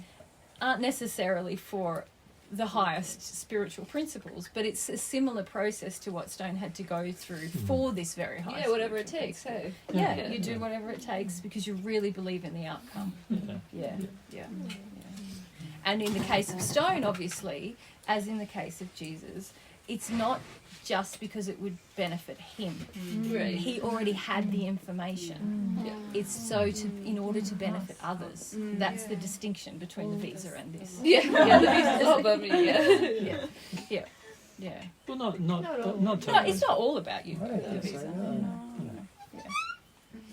A: aren't necessarily for the highest spiritual principles, but it's a similar process to what Stone had to go through for this very high.
E: Yeah, whatever it takes. Hey.
A: You do whatever it takes because you really believe in the outcome. Yeah. And in the case of Stone, obviously, as in the case of Jesus, it's not just because it would benefit him.
E: Right.
A: He already had the information. It's in order to benefit others. That's the distinction between the visa and this.
E: The visa is all about me.
A: Yeah.
B: Well, not totally.
A: No, it's not all about you. The visa. No.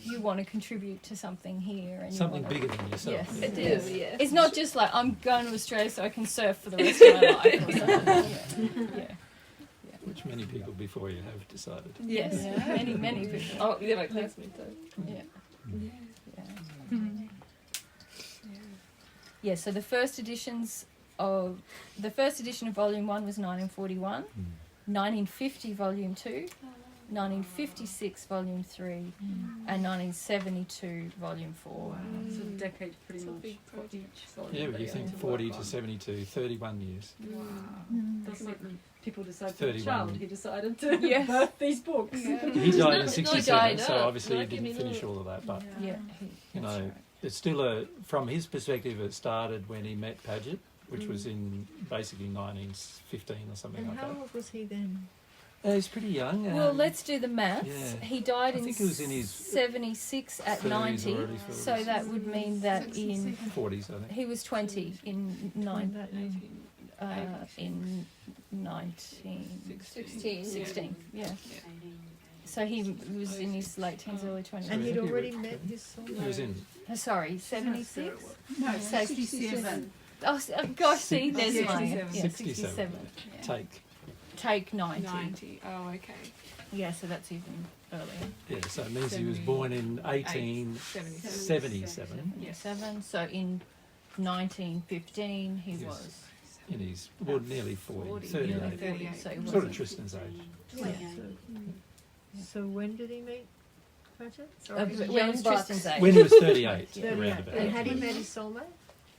A: You want to contribute to something here, and
B: something bigger than yourself.
A: Yes,
E: I do. Yeah.
A: It's not just like I'm going to Australia so I can surf for the rest of my life. Or something.
B: Which many people before you have decided.
A: Yes, many people.
E: Oh, yeah, my classmates.
A: So the first edition of Volume 1 was 1941, 1950 Volume 2, 1956 Volume 3, and 1972 Volume 4.
C: It's a decade pretty much for each volume.
B: Yeah, but you think 40 to 72, 31 years.
C: Wow. Doesn't it when people decide for a
B: 31.
C: child, he decided to birth these books.
B: He died in 67, so obviously he
E: didn't
B: didn't finish all of that, but
A: Right.
B: it's still from his perspective, it started when he met Paget which was in basically 1915 or something
O: And
B: like
O: how
B: that.
O: old was he then?
B: He's pretty young.
A: Well, let's do the maths.
B: yeah.
A: He died
B: I
A: in
B: think he was in his
A: 76 at
B: 30s
A: 90,
B: already,
A: so
B: 40s.
A: that would mean that in
B: 40s, I think.
A: he was 20 in 1916. Yeah. So he was in his late teens, early 20s.
O: And
B: I
O: he'd
B: think he
O: already
B: would-
O: met his soulmate.
B: He was in
A: Sorry, 76?
F: No,
A: So
F: 67.
A: Oh, gosh, see, there's
B: Six-
A: mine.
M: 67.
A: Yeah,
B: 67.
A: Take
B: Take
A: 90.
M: 90. Oh, okay.
A: Yeah, so that's even earlier.
B: Yeah, so it means he was born in 1877.
A: Yeah, 7. So in 1915, he
B: Yes.
A: was
B: In his, well, nearly 40, 38.
A: nearly 40. So he
B: Sort of
A: wasn't-
B: Tristan's age.
O: Yeah. So when did he meet Pratchett?
A: when was Tristan's age?
B: When he was 38,
O: 38.
B: around about.
O: And had he met his soulmate?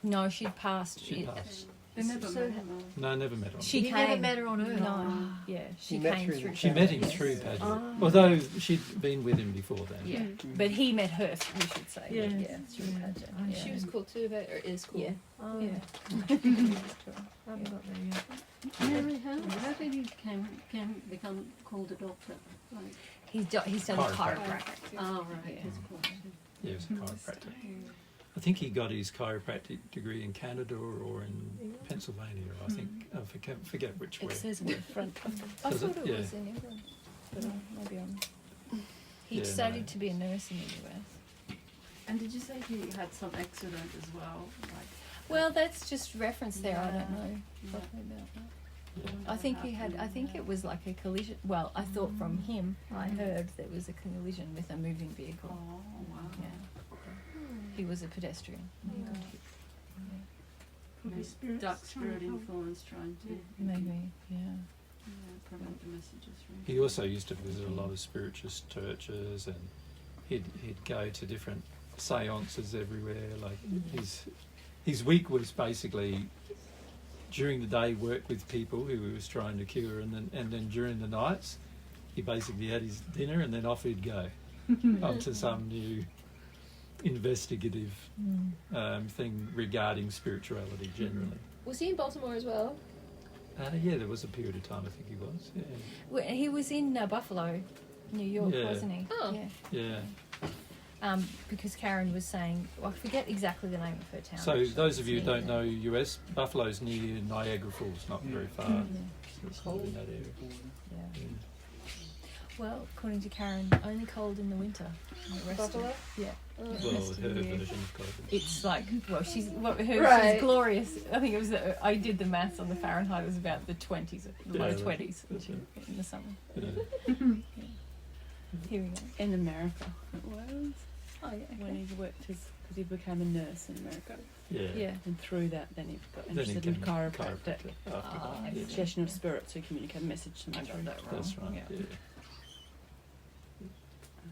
A: No, she'd passed.
B: She passed.
F: They never met him.
B: No, never met her.
A: She
O: He never
A: came.
O: met her on Earth?
A: No, yeah, she
G: He met
A: came
G: through
A: through.
G: the
B: She met him
A: yes.
B: through Padgett,
O: Ah.
B: although she'd been with him before then.
A: Yeah, but he met her, we should say.
O: Yes.
A: Yeah, through Padgett.
O: Ah,
A: Yeah.
E: She was cool too, but or is cool.
A: Yeah.
O: Oh,
A: Yeah.
O: I haven't got there yet.
P: Mary, how did he become called a doctor? Like,
A: He studied chiropractic.
P: oh, right,
A: Yeah.
P: that's cool.
B: Yeah, he was a chiropractor. I think he got his chiropractic degree in Canada or in Pennsylvania. I think I forget which way.
A: It says on the front. I
B: Does
A: thought
B: it?
A: it
B: Yeah.
A: was in England, but maybe I'm. He
B: Yeah,
A: studied
B: no.
A: to be a nurse in the US.
C: And did you say he had some accident as well? Like,
A: Well, that's just referenced there. I don't
C: Yeah.
A: know properly about that. I think he had. I think it was like a collision. Well, I thought from him, I heard there was a collision with a moving vehicle.
C: oh, wow.
A: Yeah. He was a pedestrian. He got hit.
F: Maybe spirits
C: Dark
F: trying
C: spirit
F: to help.
C: influence trying to
A: Maybe, yeah.
C: prevent the messages from.
B: He also used to visit a lot of spiritualist churches, and he'd go to different seances everywhere. Like his week was basically during the day work with people who he was trying to cure, and then during the nights he basically had his dinner and then off he'd go onto some new investigative thing regarding spirituality generally.
E: Was he in Baltimore as well?
B: Yeah, there was a period of time I think he was. Yeah.
A: Well, he was in Buffalo, New York,
B: Yeah.
A: wasn't he?
E: Oh.
A: Yeah.
B: Yeah.
A: Because Karen was saying, well, I forget exactly the name of her town.
B: So
A: actually.
B: those of you who
A: Yeah.
B: don't know US, Buffalo's near Niagara Falls, not very far.
A: Yeah.
B: So it's not in that area.
A: Yeah.
B: Yeah.
A: Well, according to Karen, only cold in the winter. And the rest of-
E: Buffalo?
A: Yeah.
B: Well,
A: The rest of
B: her
A: the year,
B: version of COVID.
A: it's like, well, she's
E: Right.
A: glorious. I think it was. I did the maths on the Fahrenheit. It was about the 20s,
B: Yeah,
A: low
B: that's-
A: 20s
B: that's right.
A: in the summer.
B: Yeah.
A: Here we go.
C: In America, it was.
A: Oh yeah.
C: When he worked because he became a nurse in America,
B: Yeah.
A: Yeah.
C: and through that, then he got
B: Then he
C: interested in
B: became
C: chiropractic.
B: chiropractor after
A: Ah,
B: that.
A: I
B: Yeah.
A: see.
C: Suggestion of spirits who communicate a message to me.
A: I got
C: through
A: that wrong.
B: That's right.
A: Yeah.
B: Yeah.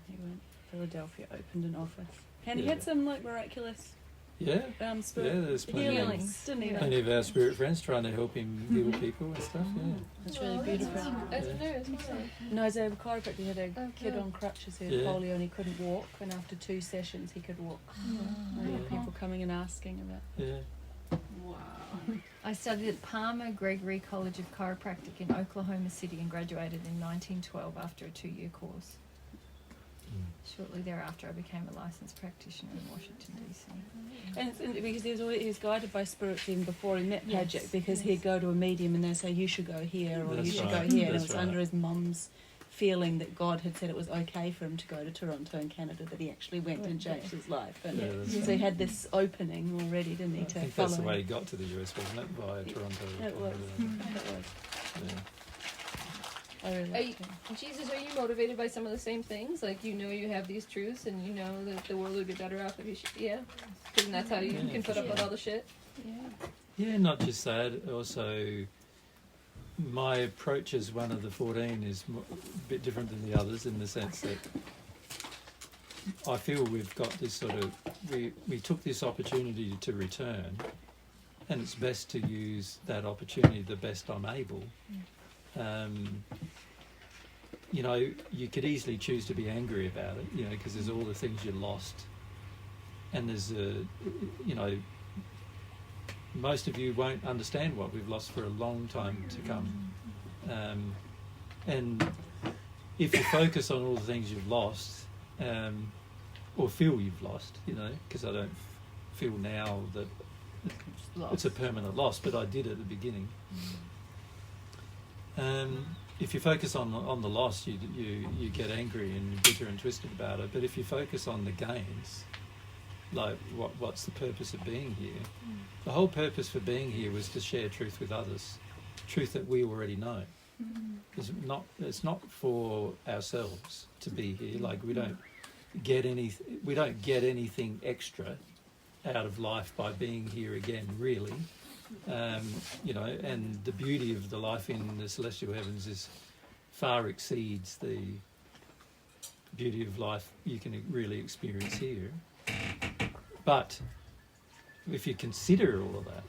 C: He went Philadelphia, opened an office, and he
B: Yeah.
C: had some like miraculous
B: Yeah.
C: spirit
B: Yeah, there's plenty of,
C: healings, didn't he?
B: plenty of our spirit friends trying to help him heal people and stuff. Yeah.
C: That's really beautiful.
E: As a
B: Yeah.
E: nurse, wow.
C: No, as a chiropractor, he had a
E: Oh,
C: kid
E: good.
C: on crutches who had
B: Yeah.
C: polio and he couldn't walk, and after 2 sessions he could walk. And
B: Yeah.
C: people coming and asking about.
B: Yeah.
C: Wow.
A: I studied at Palmer Gregory College of Chiropractic in Oklahoma City and graduated in 1912 after a 2-year course. Shortly thereafter, I became a licensed practitioner in Washington, D.C.
C: And it's because he was guided by spirits even before he met
A: Yes,
C: Padgett, because
A: yes.
C: he'd go to a medium and they'd say, you should go here, or
B: That's
C: you should
B: right,
C: go here. And it
B: that's
C: was
B: right.
C: under his mum's feeling that God had said it was okay for him to go to Toronto and Canada, that he actually went and changed his life. And
B: Yeah, that's
C: so he
B: right.
C: had this opening already, didn't he,
B: I
C: to
B: think
C: follow
B: that's the way he
C: him.
B: got to the US, wasn't it? Via Toronto. or
C: It was.
B: Canada.
C: It was.
B: Yeah.
C: I really
E: Are
C: liked
E: you,
C: him.
E: Jesus, are you motivated by some of the same things? Like, you know you have these truths and you know that the world would be better off if you yeah? Because that's how you
B: Yeah,
E: can put up
A: for
E: with
A: sure.
E: all the shit?
B: Yeah, not just that. Also, my approach as one of the 14 is a bit different than the others in the sense that I feel we've got this sort of we took this opportunity to return, and it's best to use that opportunity the best I'm able. You know, you could easily choose to be angry about it, you know, because there's all the things you lost, and there's you know, most of you won't understand what we've lost for a long time to come. And if you focus on all the things you've lost, or feel you've lost, you know, because I don't feel now that it's a permanent loss, but I did at the beginning. If you focus on the loss, you get angry and bitter and twisted about it. But if you focus on the gains, like what's the purpose of being here? The whole purpose for being here was to share truth with others, truth that we already know. It's not for ourselves to be here. Like we don't get anything extra out of life by being here again, really. You know, and the beauty of the life in the celestial heavens is far exceeds the beauty of life you can really experience here. But if you consider all of that,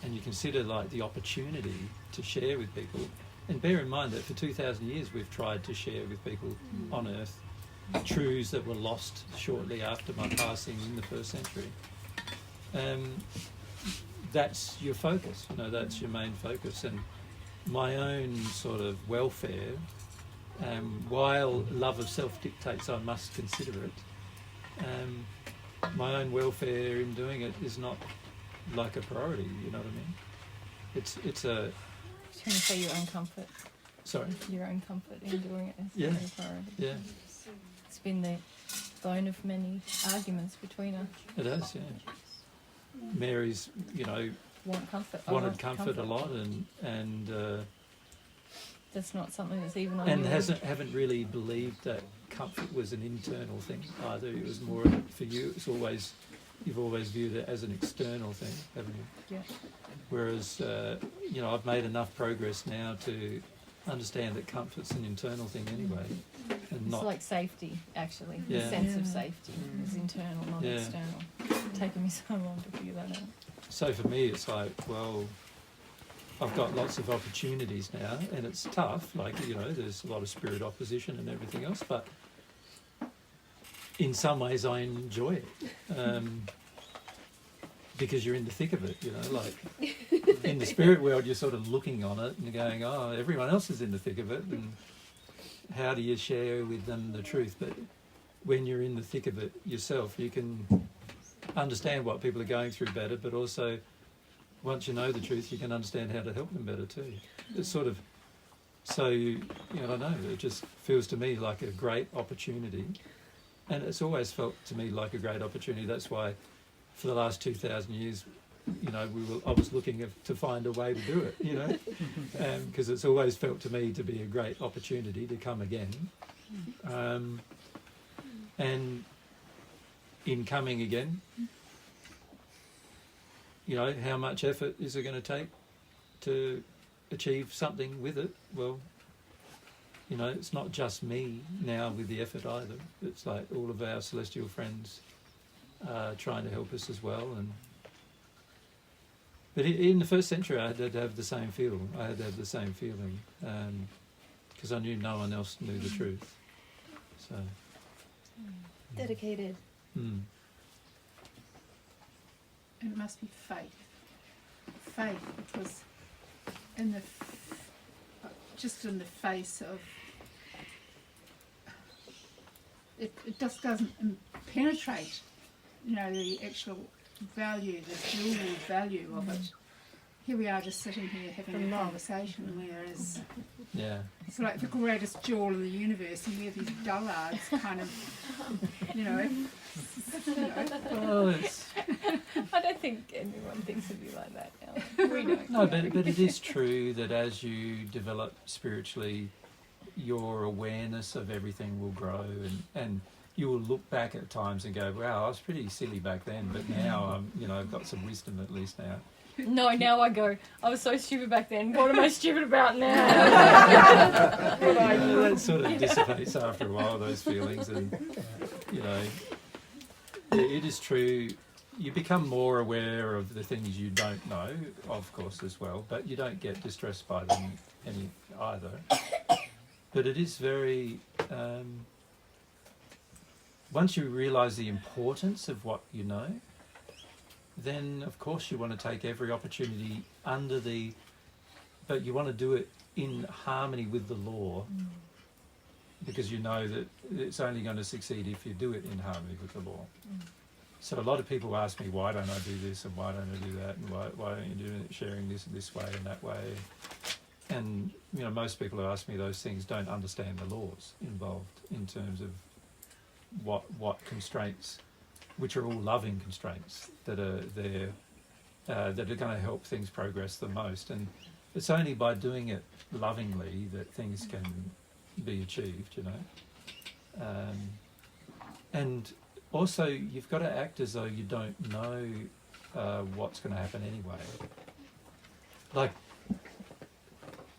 B: and you consider like the opportunity to share with people, and bear in mind that for 2,000 years we've tried to share with people on earth truths that were lost shortly after my passing in the 1st century. That's your focus, you know, that's your main focus. And my own sort of welfare, while love of self dictates I must consider it, my own welfare in doing it is not like a priority, you know what I mean? It's a...
A: Trying to say your own comfort.
B: Sorry?
A: Your own comfort in doing it is
B: Yeah.
A: a priority.
B: Yeah.
A: It's been the bone of many arguments between us.
B: It has, yeah. Mary's, you know, wanted comfort a lot, and
A: that's not something that's even on
B: and
A: your...
B: haven't really believed that comfort was an internal thing either. It was more for you. You've always viewed it as an external thing, haven't you?
A: Yeah.
B: Whereas, you know, I've made enough progress now to understand that comfort's an internal thing anyway, and
A: It's
B: not
A: like safety, actually.
B: Yeah.
A: The sense of safety is internal, not
B: Yeah.
A: external. It's taken me so long to figure that out.
B: So for me, it's like, well, I've got lots of opportunities now, and it's tough. Like, you know, there's a lot of spirit opposition and everything else, but in some ways I enjoy it. Because you're in the thick of it, you know, like in the spirit world you're sort of looking on it and going, oh, everyone else is in the thick of it, and how do you share with them the truth? But when you're in the thick of it yourself, you can understand what people are going through better, but also once you know the truth, you can understand how to help them better too. It's sort of, so, you know, I don't know, it just feels to me like a great opportunity, and it's always felt to me like a great opportunity. That's why for the last 2,000 years, you know, I was looking to find a way to do it, you know, because it's always felt to me to be a great opportunity to come again. And in coming again, you know, how much effort is it going to take to achieve something with it? Well, you know, it's not just me now with the effort either. It's like all of our celestial friends trying to help us as well. But in the 1st century, I had to have the same feel. I had to have the same feeling because I knew no one else knew the truth. So
A: dedicated.
F: And it must be faith. Faith, because just in the face of it just doesn't penetrate, you know, the actual value, the dual value of it. Here we are just sitting here having a conversation, whereas it's like the greatest jewel in the universe, and we're these dullards kind of, you know.
B: Well, it's...
A: I don't think anyone thinks of you like that, Alan. We don't.
B: No, but it is true that as you develop spiritually, your awareness of everything will grow, and you will look back at times and go, wow, I was pretty silly back then, but now you know, I've got some wisdom at least now.
A: No, now I go, I was so stupid back then, what am I stupid about now?
B: That sort of dissipates after a while, those feelings, and you know, it is true. You become more aware of the things you don't know, of course, as well, but you don't get distressed by them either. But it is very... once you realise the importance of what you know, then of course you want to take every opportunity but you want to do it in harmony with the law, because you know that it's only going to succeed if you do it in harmony with the law. So a lot of people ask me, why don't I do this and why don't I do that, and why don't you do it sharing this way and that way? And you know, most people who ask me those things don't understand the laws involved in terms of what constraints, which are all loving constraints, that are there, that are going to help things progress the most. And it's only by doing it lovingly that things can be achieved, you know. And also, you've got to act as though you don't know what's going to happen anyway. Like,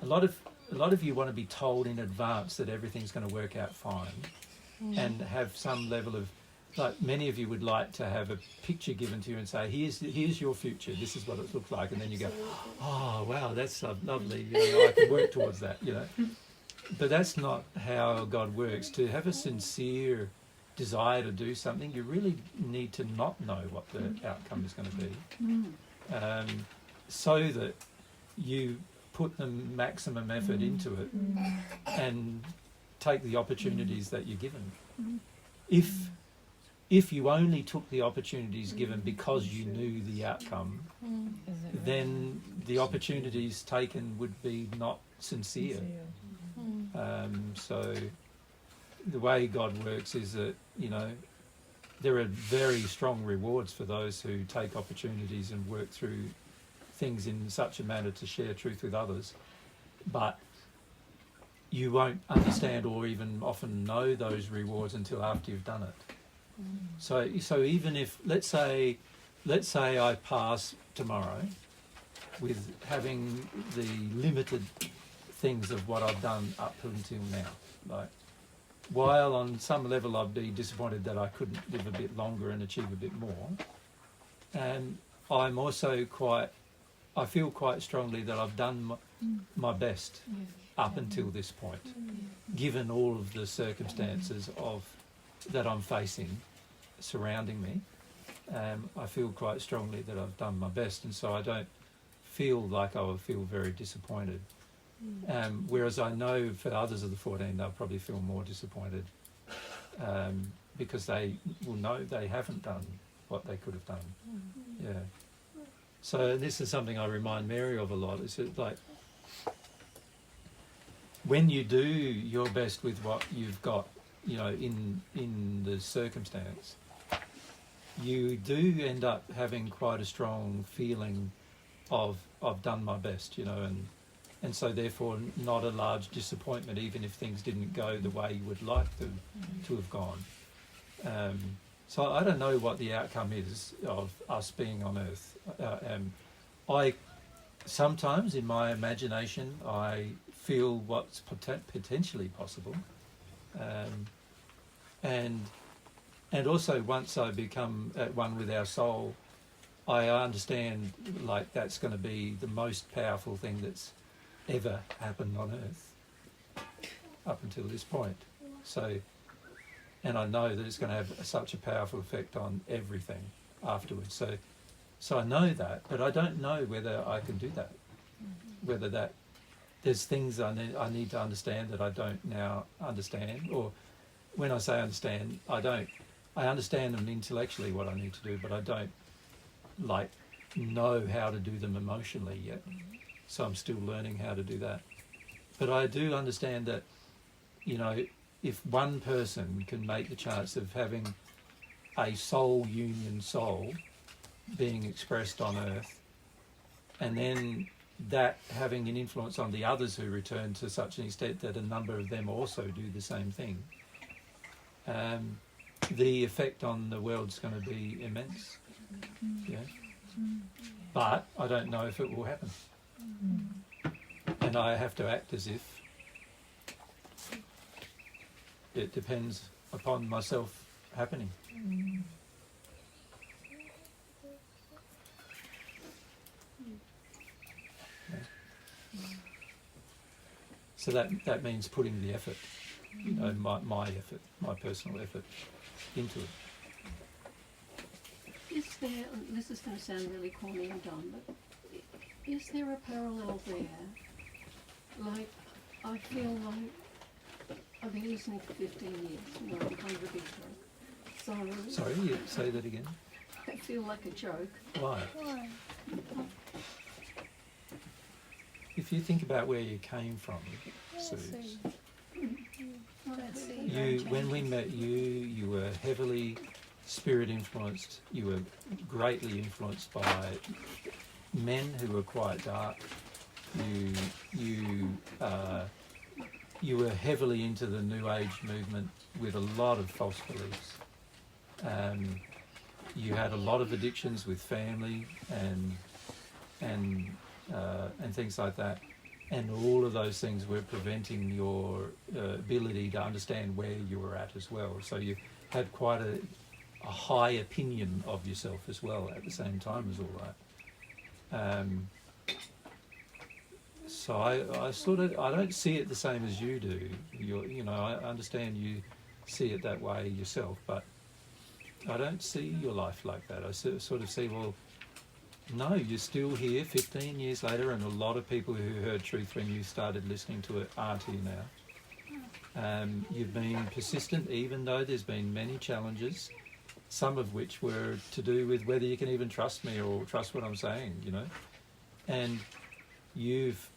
B: a lot of you want to be told in advance that everything's going to work out fine, and have some level of, like, many of you would like to have a picture given to you and say, here's your future, this is what it looks like, and then you go, oh wow, that's lovely, you know, I can work towards that, you know. But that's not how God works. To have a sincere desire to do something, you really need to not know what the outcome is going to be, so that you put the maximum effort into it and take the opportunities that you're given. If you only took the opportunities given because you knew the outcome, then the opportunities taken would be not sincere. So the way God works is that, you know, there are very strong rewards for those who take opportunities and work through things in such a manner to share truth with others, but you won't understand or even often know those rewards until after you've done it. So even if, let's say I pass tomorrow with having the limited things of what I've done up until now, like, while on some level I'd be disappointed that I couldn't live a bit longer and achieve a bit more, and I'm also I feel quite strongly that I've done my best up until this point, given all of the circumstances that I'm facing surrounding me. I feel quite strongly that I've done my best, and so I don't feel like I will feel very disappointed. Whereas I know for others of the 14, they'll probably feel more disappointed, because they will know they haven't done what they could have done. Yeah. So this is something I remind Mary of a lot. Is it like, when you do your best with what you've got, you know, in the circumstance, you do end up having quite a strong feeling of I've done my best, you know, and so therefore not a large disappointment even if things didn't go the way you would like them to have gone. So I don't know what the outcome is of us being on Earth. I sometimes in my imagination I feel what's potentially possible, and also once I become at one with our soul, I understand like that's going to be the most powerful thing that's ever happened on Earth up until this point. So, and I know that it's going to have such a powerful effect on everything afterwards. So I know that, but I don't know whether I can do that. Whether that there's things I need to understand that I don't now understand, or when I say understand, I understand them intellectually what I need to do, but I don't like know how to do them emotionally yet. So I'm still learning how to do that. But I do understand that, you know, if one person can make the chance of having a soul union soul being expressed on Earth, and then that having an influence on the others who return to such an extent that a number of them also do the same thing, the effect on the world's going to be immense. Yeah. But I don't know if it will happen. And I have to act as if it depends upon myself happening. So that means putting the effort, you know, my effort, my personal effort into it.
P: Is there, and this is going to sound really corny and dumb, but is there a parallel there? Like, I feel like I've been listening for 15 years, you know, I'm kind of a big joke. So,
B: Sorry, you say that again?
P: I feel like a joke.
B: Why? If you think about where you came from, Suze, when we met you, you were heavily spirit influenced. You were greatly influenced by men who were quite dark. You were heavily into the New Age movement with a lot of false beliefs. You had a lot of addictions with family and things like that. And all of those things were preventing your ability to understand where you were at as well. So you had quite a high opinion of yourself as well at the same time as all that. So I don't see it the same as you do. I understand you see it that way yourself, but I don't see your life like that. I sort of see, well, no, you're still here 15 years later, and a lot of people who heard truth when you started listening to it aren't here now. You've been persistent even though there's been many challenges, some of which were to do with whether you can even trust me or trust what I'm saying, you know. And you've,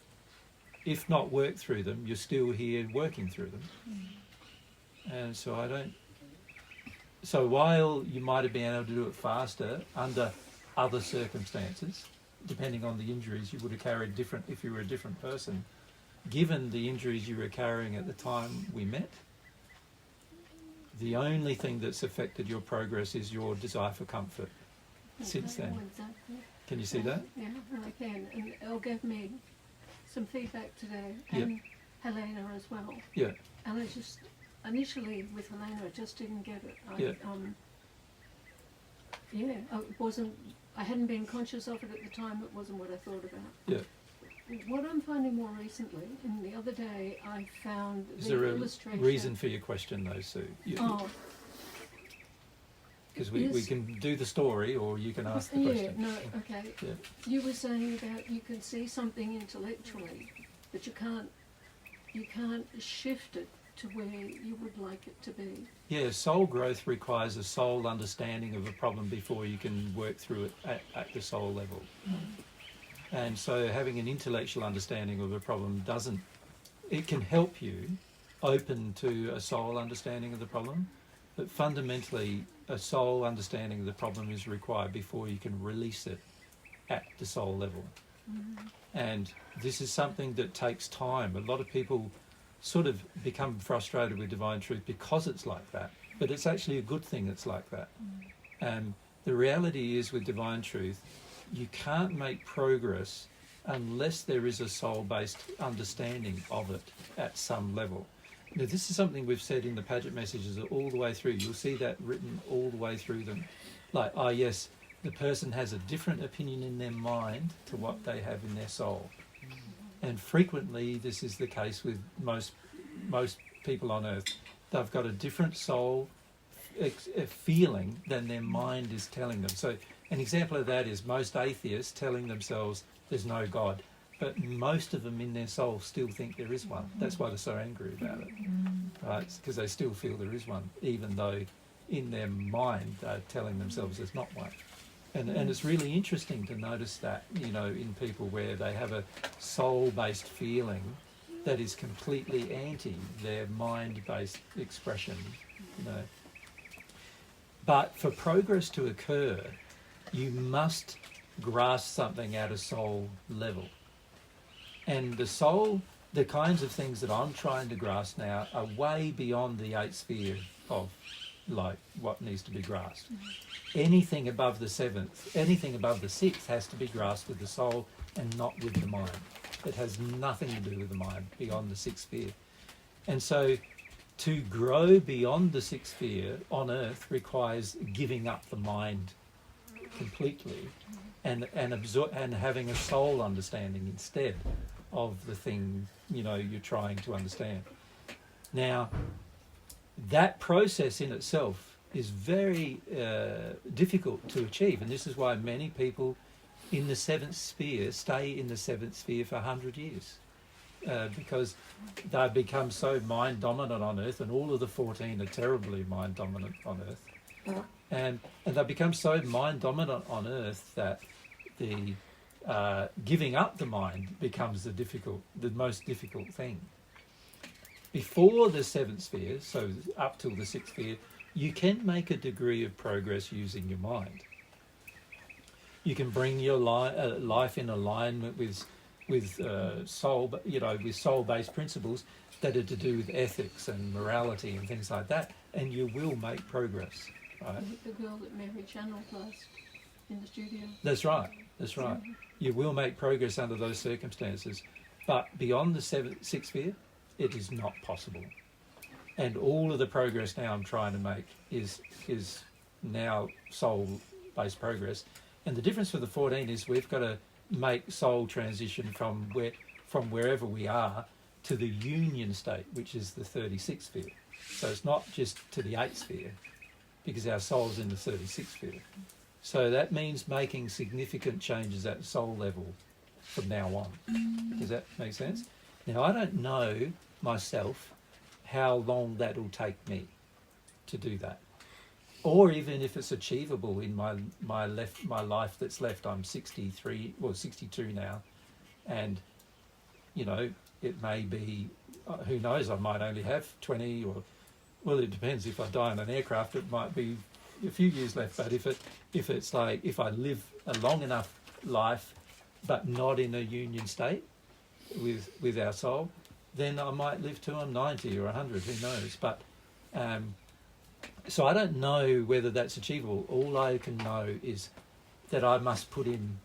B: if not worked through them, you're still here working through them. And so while you might have been able to do it faster under other circumstances, depending on the injuries you would have carried different if you were a different person, given the injuries you were carrying at the time we met, the only thing that's affected your progress is your desire for comfort since then.
P: Exactly.
B: Can you see that?
P: Yeah, I can. And Elle gave me some feedback today, and Helena as well.
B: Yeah.
P: And I just, initially with Helena, I just didn't get it. I hadn't been conscious of it at the time. It wasn't what I thought about.
B: Yeah.
P: What I'm finding more recently, and the other day I found
B: Is
P: the
B: there a
P: illustration.
B: reason for your question though, Sue? Because we can do the story, or you can ask the question.
P: No, okay.
B: Yeah.
P: You were saying about you can see something intellectually, but you can't shift it to where you would like it to be.
B: Yeah, soul growth requires a soul understanding of a problem before you can work through it at the soul level. And so having an intellectual understanding of a problem it can help you open to a soul understanding of the problem, but fundamentally a soul understanding of the problem is required before you can release it at the soul level. And this is something that takes time. A lot of people sort of become frustrated with divine truth because it's like that, but it's actually a good thing it's like that. And the reality is with divine truth, you can't make progress unless there is a soul-based understanding of it at some level. Now, this is something we've said in the Paget messages all the way through. You'll see that written all the way through them. Like, yes, the person has a different opinion in their mind to what they have in their soul. And frequently this is the case with most people on earth. They've got a different soul feeling than their mind is telling them. So an example of that is most atheists telling themselves there's no God, but most of them in their soul still think there is one. That's why they're so angry about it, right? It's because they still feel there is one, even though in their mind they're telling themselves there's not one. And it's really interesting to notice that, you know, in people where they have a soul-based feeling that is completely anti their mind-based expression, you know. But for progress to occur, you must grasp something at a soul level. And the soul, the kinds of things that I'm trying to grasp now are way beyond the 8th sphere of like what needs to be grasped. Anything above the 7th, anything above the 6th has to be grasped with the soul and not with the mind. It has nothing to do with the mind beyond the 6th sphere. And so to grow beyond the 6th sphere on earth requires giving up the mind completely and having a soul understanding instead of the thing, you know, you're trying to understand. Now, that process in itself is very difficult to achieve, and this is why many people in the seventh sphere stay in the seventh sphere for 100 years, because they've become so mind dominant on Earth, and all of the 14 are terribly mind dominant on Earth, and they've become so mind dominant on Earth that the giving up the mind becomes the most difficult thing. Before the seventh sphere, so up till the sixth sphere, you can make a degree of progress using your mind. You can bring your life in alignment with soul, with soul-based principles that are to do with ethics and morality and things like that, and you will make progress. Right?
P: The girl that Mary channeled last in the studio.
B: That's right. That's right. You will make progress under those circumstances, but beyond the sixth sphere, it is not possible. And all of the progress now I'm trying to make is now soul-based progress. And the difference for the 14 is we've got to make soul transition from wherever we are to the union state, which is the 36th sphere. So it's not just to the 8th sphere, because our soul's in the 36th sphere. So that means making significant changes at soul level from now on. Does that make sense? Now, I don't know myself how long that'll take me to do that, or even if it's achievable in my life that's left. I'm 62 now, and it may be, who knows, I might only have 20, or well, it depends. If I die in an aircraft, it might be a few years left. But if I live a long enough life but not in a union state with our soul, then I might live till I'm 90 or 100, who knows. But so I don't know whether that's achievable. All I can know is that I must put in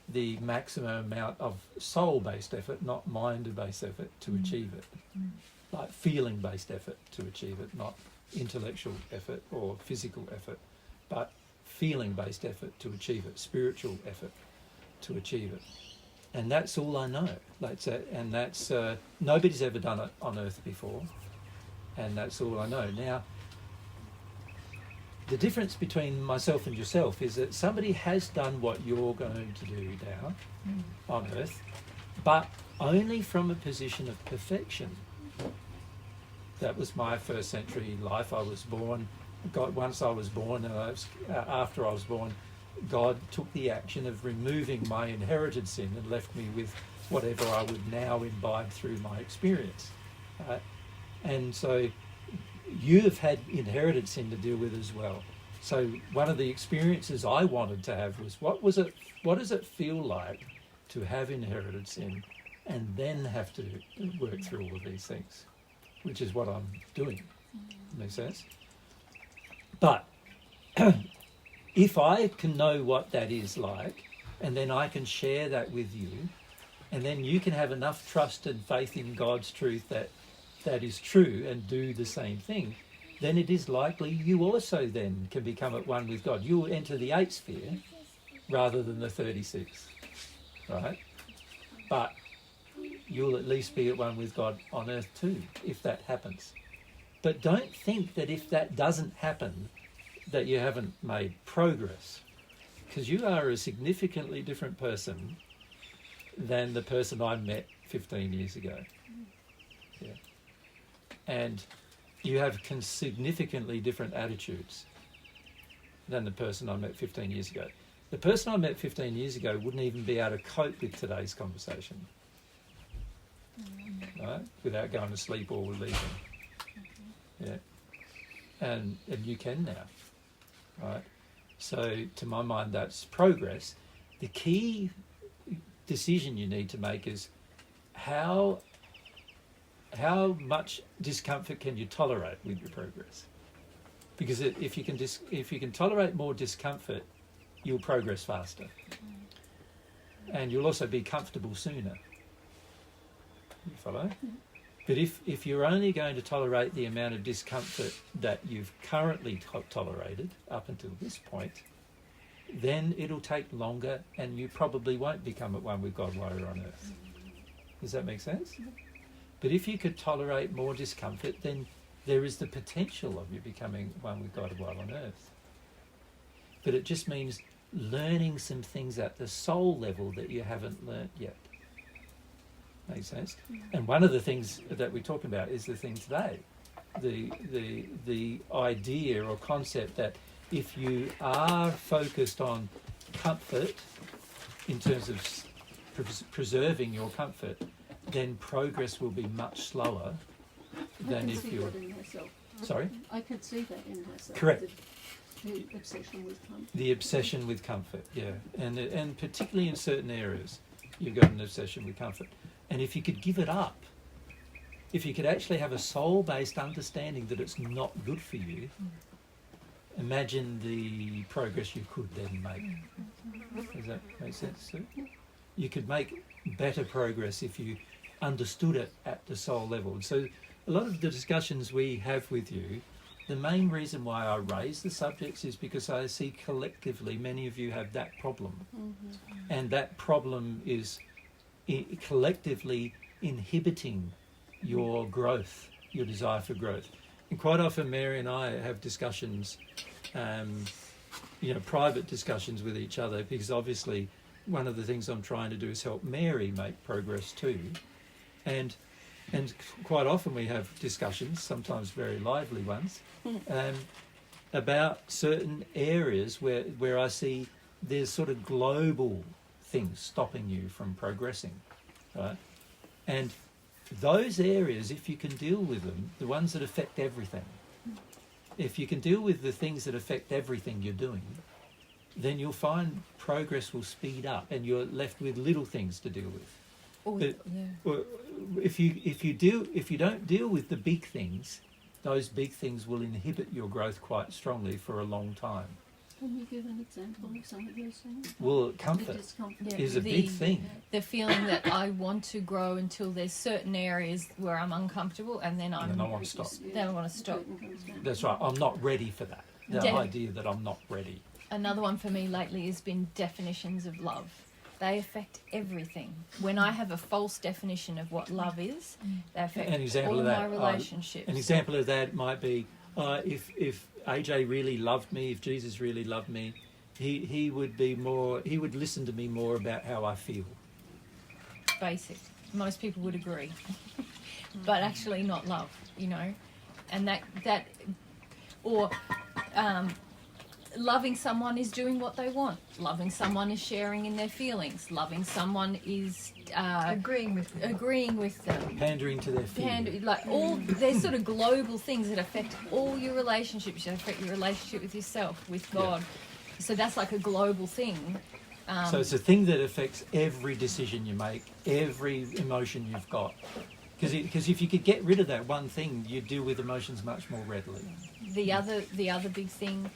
B: the maximum amount of soul-based effort, not mind-based effort, to achieve it. Like feeling-based effort to achieve it, not intellectual effort or physical effort, but feeling-based effort to achieve it, spiritual effort to achieve it. And that's all I know. That's nobody's ever done it on Earth before, and that's all I know. Now, the difference between myself and yourself is that somebody has done what you're going to do now on Earth, but only from a position of perfection. That was my first century life. I was born. Once I was born, and after I was born, God took the action of removing my inherited sin and left me with whatever I would now imbibe through my experience. And so you've had inherited sin to deal with as well. So one of the experiences I wanted to have was, what does it feel like to have inherited sin and then have to work through all of these things, which is what I'm doing. Makes sense? But if I can know what that is like, and then I can share that with you, and then you can have enough trust and faith in God's truth that is true and do the same thing, then it is likely you also then can become at one with God. You will enter the 8th sphere rather than the 36th, right? But you'll at least be at one with God on Earth too, if that happens. But don't think that if that doesn't happen, that you haven't made progress, because you are a significantly different person than the person I met 15 years ago. Yeah. And you have significantly different attitudes than the person I met 15 years ago. The person I met 15 years ago wouldn't even be able to cope with today's conversation, right? Without going to sleep or leaving. Yeah. And you can now, right? So to my mind, that's progress. The key decision you need to make is how much discomfort can you tolerate with your progress? Because if you can tolerate more discomfort, you'll progress faster, and you'll also be comfortable sooner. You follow? But if you're only going to tolerate the amount of discomfort that you've currently tolerated up until this point, then it'll take longer, and you probably won't become at one with God while you're on Earth. Does that make sense? But if you could tolerate more discomfort, then there is the potential of you becoming one with God while on earth. But it just means learning some things at the soul level that you haven't learnt yet. Makes sense? And one of the things that we're talking about is the thing today. The idea or concept that if you are focused on comfort in terms of preserving your comfort, then progress will be much slower than if you're... Sorry?
P: I could see that in myself.
B: Correct.
P: The obsession with comfort.
B: The obsession with comfort, yeah. And particularly in certain areas, you've got an obsession with comfort. And if you could give it up, if you could actually have a soul-based understanding that it's not good for you, imagine the progress you could then make. Does that make sense, Sue? You could make better progress if you understood it at the soul level. So a lot of the discussions we have with you, the main reason why I raise the subjects is because I see collectively many of you have that problem. And that problem is collectively inhibiting your growth, your desire for growth. And quite often Mary and I have discussions, private discussions with each other, because obviously one of the things I'm trying to do is help Mary make progress too. And quite often we have discussions, sometimes very lively ones, about certain areas where I see there's sort of global things stopping you from progressing, right? And those areas, if you can deal with them, the ones that affect everything, if you can deal with the things that affect everything you're doing, then you'll find progress will speed up and you're left with little things to deal with. If you don't deal with the big things, those big things will inhibit your growth quite strongly for a long time.
P: Can you give an example of some of those things?
B: Well, comfort is a big thing.
A: The feeling that I want to grow until there's certain areas where I'm uncomfortable, and then I want to stop. Then I want to stop.
B: That's right. I'm not ready for that. The idea that I'm not ready.
A: Another one for me lately has been definitions of love. They affect everything. When I have a false definition of what love is, they affect all my relationships.
B: An example of that might be if AJ really loved me, if Jesus really loved me, he would listen to me more about how I feel.
A: Basic. Most people would agree. But actually not love, And loving someone is doing what they want. Loving someone is sharing in their feelings. Loving someone is agreeing with them.
B: Pandering to their feelings.
A: There's sort of global things that affect all your relationships. That affect your relationship with yourself, with God. Yeah. So that's like a global thing.
B: So it's a thing that affects every decision you make, every emotion you've got. Because if you could get rid of that one thing, you'd deal with emotions much more readily.
A: The other big thing.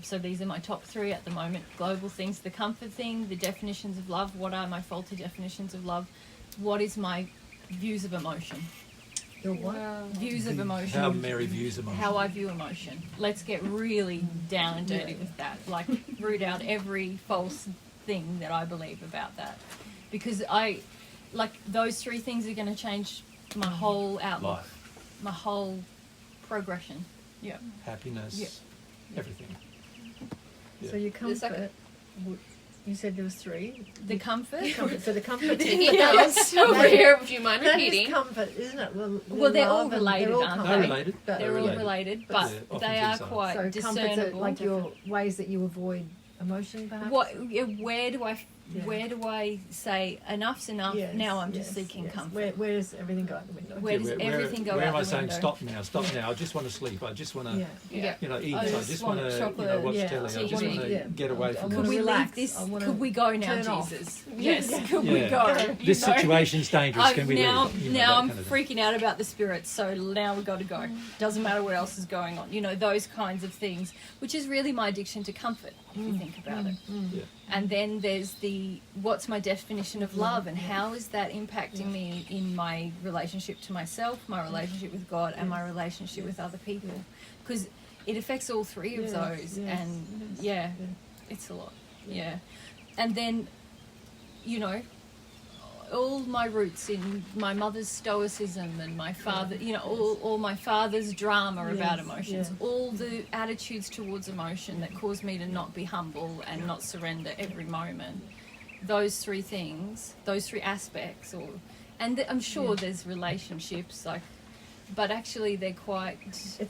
A: So these are my top 3 at the moment. Global things, the comfort thing, the definitions of love. What are my faulty definitions of love? What is my views of emotion?
O: Your what?
A: Views of emotion.
B: How Mary views emotion.
A: How I view emotion. Let's get really down and dirty with that. Like, root out every false thing that I believe about that. Because those 3 things are going to change my whole outlook.
B: Life.
A: My whole progression. Yeah.
B: Happiness. Everything. Yeah.
O: So your comfort, you said there was 3.
A: The comfort?
O: So the comfort
E: over here, would you mind repeating?
O: That is comfort, isn't it?
A: Well, they're all related, aren't they?
B: They're related.
A: They're all related, but they are quite discernible.
O: Like your ways that you avoid emotion, perhaps?
A: Where do I say enough's enough? Now I'm just seeking comfort.
O: Where does everything go out the window?
A: Where does everything go out the window?
B: Where am I saying stop now? I just want to sleep. I just want to eat. I just want to watch telly. I just want to get away from
A: Could we leave this? Could we go now, Jesus? Yes. Could we go?
B: This situation's dangerous. Can we leave?
A: Now I'm freaking out about the spirits. So now we've got to go. Doesn't matter what else is going on. Those kinds of things, which is really my addiction to comfort. If you think about it.
B: Yeah.
A: And then there's what's my definition of love, and how is that impacting me in my relationship to myself, my relationship with God, and my relationship with other people? Because it affects all 3 of those, and it's a lot. Yeah. And then, all my roots in my mother's stoicism and my father, you know, all my father's drama about emotions, all the attitudes towards emotion that caused me to not be humble and not surrender every moment. Those three things, those three aspects, I'm sure there's relationships like. But actually, they're quite.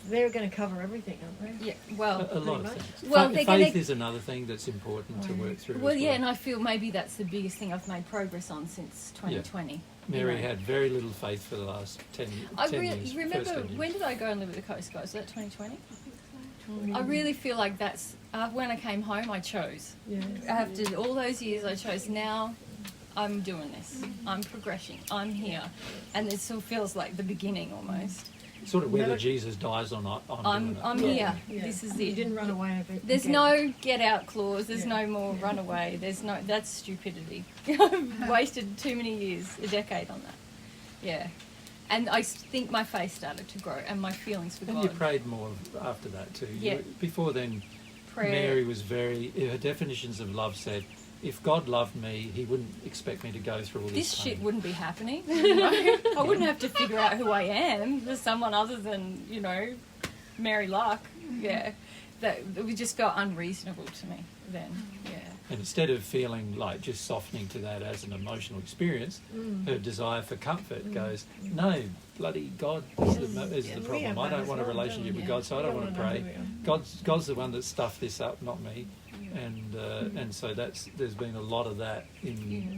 O: They're going to cover everything, aren't they?
A: Yeah, well,
B: a lot of things.
A: Well,
B: faith is another thing that's important to work through.
A: Well, yeah, and I feel maybe that's the biggest thing I've made progress on since 2020.
B: Yeah. Mary had very little faith for the last 10 years.
A: You remember, when did I go and live at the coast, guys? Was that 2020? I really feel like that's when I came home. I chose. After all those years, I chose. Now I'm doing this. I'm progressing. I'm here, and it still feels like the beginning almost.
B: Sort of whether Jesus dies or not.
A: I'm here. This is it.
O: You didn't run away of it.
A: There's no get out clause. There's no more run away. There's no. That's stupidity. I've wasted too many years, a decade on that. Yeah, and I think my faith started to grow, and my feelings for God.
B: And you prayed more after that too.
A: Yeah.
B: Before then,
A: Prayer.
B: Mary was her definitions of love said, if God loved me, he wouldn't expect me to go through all this pain.
A: Shit wouldn't be happening. You know? I wouldn't have to figure out who I am. There's someone other than, you know, Mary Luck. Yeah. That it would just felt unreasonable to me then. Yeah.
B: And instead of feeling like just softening to that as an emotional experience, her desire for comfort goes, no, bloody God is the problem. I don't want a relationship with God, so I don't want to pray. God's the one that stuffed this up, not me. And so there's been a lot of that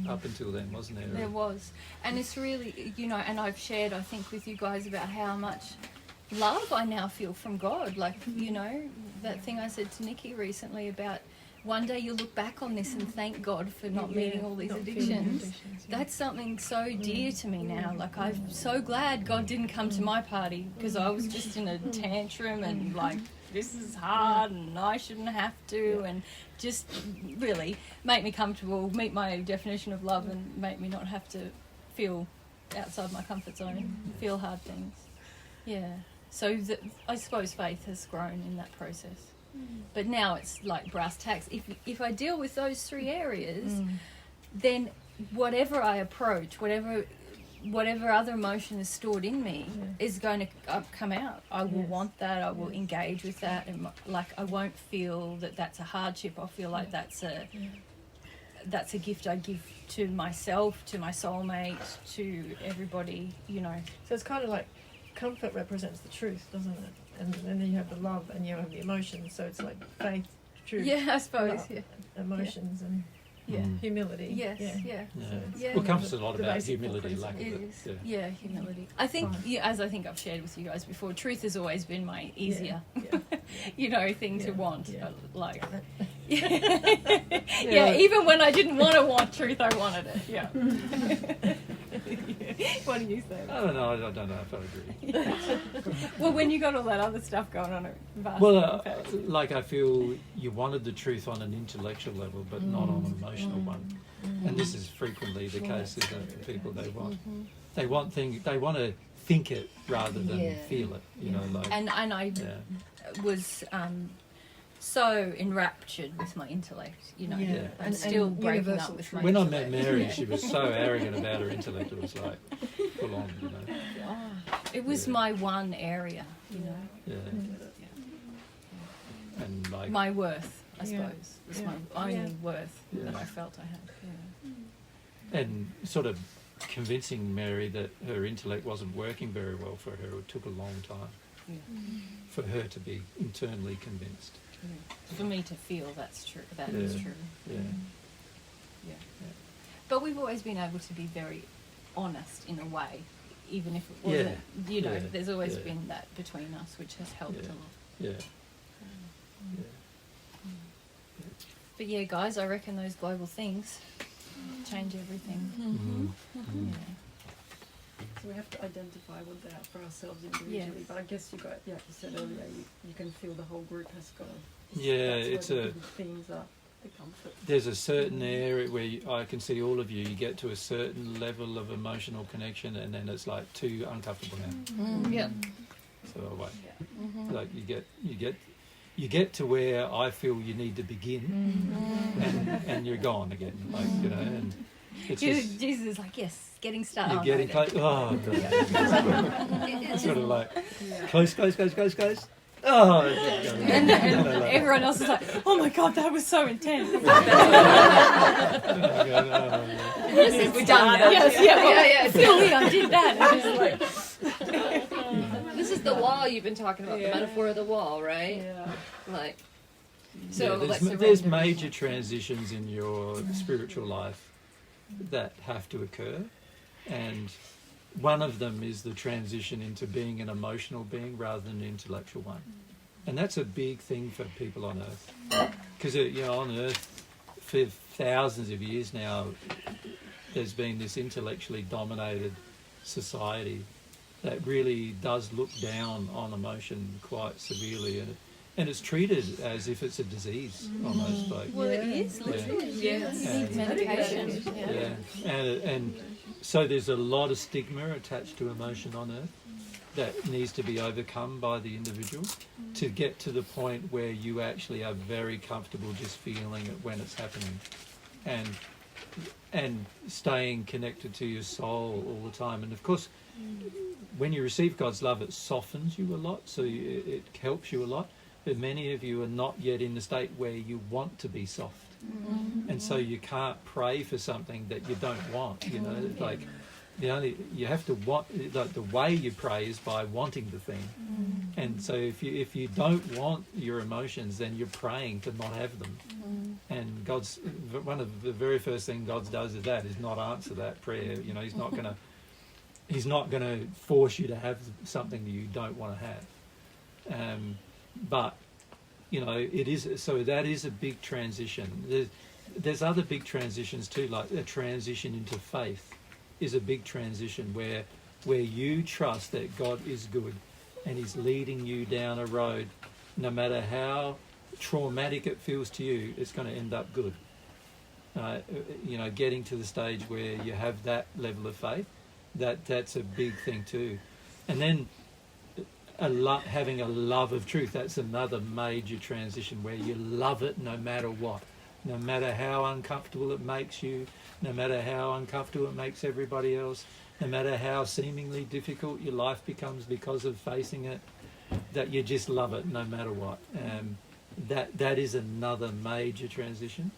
B: up until then, wasn't there?
A: There was. And it's really, you know, and I've shared, I think, with you guys about how much love I now feel from God. Like, you know, that thing I said to Nikki recently about one day you'll look back on this and thank God for not meeting all these addictions. That's something so dear to me now. Like, I'm so glad God didn't come to my party because I was just in a tantrum and like, this is hard and I shouldn't have to, and just really make me comfortable, meet my definition of love, and make me not have to feel outside my comfort zone, feel hard things. Yeah. So I suppose faith has grown in that process. But now it's like brass tacks. If I deal with those three areas, then whatever I approach, whatever other emotion is stored in me is going to come out. I will want that. I will engage with that, and like I won't feel that that's a hardship. I'll feel like that's a gift I give to myself, to my soulmate, to everybody. You know.
O: So it's kind of like comfort represents the truth, doesn't it? And then you have the love and you have the emotions. So it's like faith, truth.
A: Yeah, I suppose.
O: Emotions and. Humility.
A: Yes, yeah.
B: Well, comfort's a lot about humility, lack of it.
A: Yeah, humility. I think, as I think I've shared with you guys before, truth has always been my easier, you know, thing to want. Like, even when I didn't want truth, I wanted it. Yeah. What do you say?
B: I don't know if I agree.
A: Well, when you got all that other stuff going on,
B: like I feel you wanted the truth on an intellectual level, but not on an emotional one. And this is frequently the case with people. They want to think it rather than feel it. You know, like.
A: And I was. So enraptured with my intellect, you know. I'm still breaking up with my
B: When
A: intellect.
B: I met Mary, she was so arrogant about her intellect. It was like full on, you know.
A: It was my one area, you know.
B: And like
A: my worth, I suppose. It was my only worth that I felt I had.
B: And sort of convincing Mary that her intellect wasn't working very well for her. It took a long time for her to be internally convinced.
A: For me to feel that's true. That is true.
B: Yeah.
A: But we've always been able to be very honest in a way, even if it wasn't. You know, there's always been that between us, which has helped a lot. But yeah, guys, I reckon those global things change everything.
I: So we have to identify what they are for ourselves individually. But I guess you said earlier, you can feel the whole group has got.
B: It's a.
I: Themes are the comfort.
B: There's a certain area where I can see all of you. You get to a certain level of emotional connection, and then it's like too uncomfortable now. So like you get to where I feel you need to begin, and you're gone again. Like, you know, and It's just,
A: Jesus is like, yes, getting started.
B: you're getting close. Oh, God. It's sort of like, close. Oh,
A: and everyone else is like, oh my God, that was so intense.
E: We're done now.
A: Yes, yeah. Phil Leon did that. And it's like,
E: This is the wall you've been talking about, the metaphor of the wall, right?
I: Yeah.
E: Like, so
B: there's major transitions in your spiritual life that have to occur, and one of them is the transition into being an emotional being rather than an intellectual one. And that's a big thing for people on Earth. Because, on Earth, for thousands of years now, there's been this intellectually dominated society that really does look down on emotion quite severely. And it's treated as if it's a disease, almost. Like,
A: well, it is, literally. Yeah. It needs medication.
B: Yeah. And so there's a lot of stigma attached to emotion on Earth that needs to be overcome by the individual to get to the point where you actually are very comfortable just feeling it when it's happening, and staying connected to your soul all the time. And of course, when you receive God's love, it softens you a lot, so it helps you a lot. But many of you are not yet in the state where you want to be soft. And so you can't pray for something that you don't want, like you have to want, like, the way you pray is by wanting the thing. And so if you don't want your emotions, then you're praying to not have them. And God's, one of the very first thing God does is not answer that prayer. He's not going to force you to have something that you don't want to have. But it is, so that is a big transition. There's other big transitions too, like a transition into faith is a big transition where you trust that God is good and He's leading you down a road. No matter how traumatic it feels to you, it's going to end up good. Getting to the stage where you have that level of faith, that's a big thing too. And then having a love of truth, that's another major transition where you love it no matter what. No matter how uncomfortable it makes you, no matter how uncomfortable it makes everybody else, no matter how seemingly difficult your life becomes because of facing it, that you just love it no matter what. That is another major transition.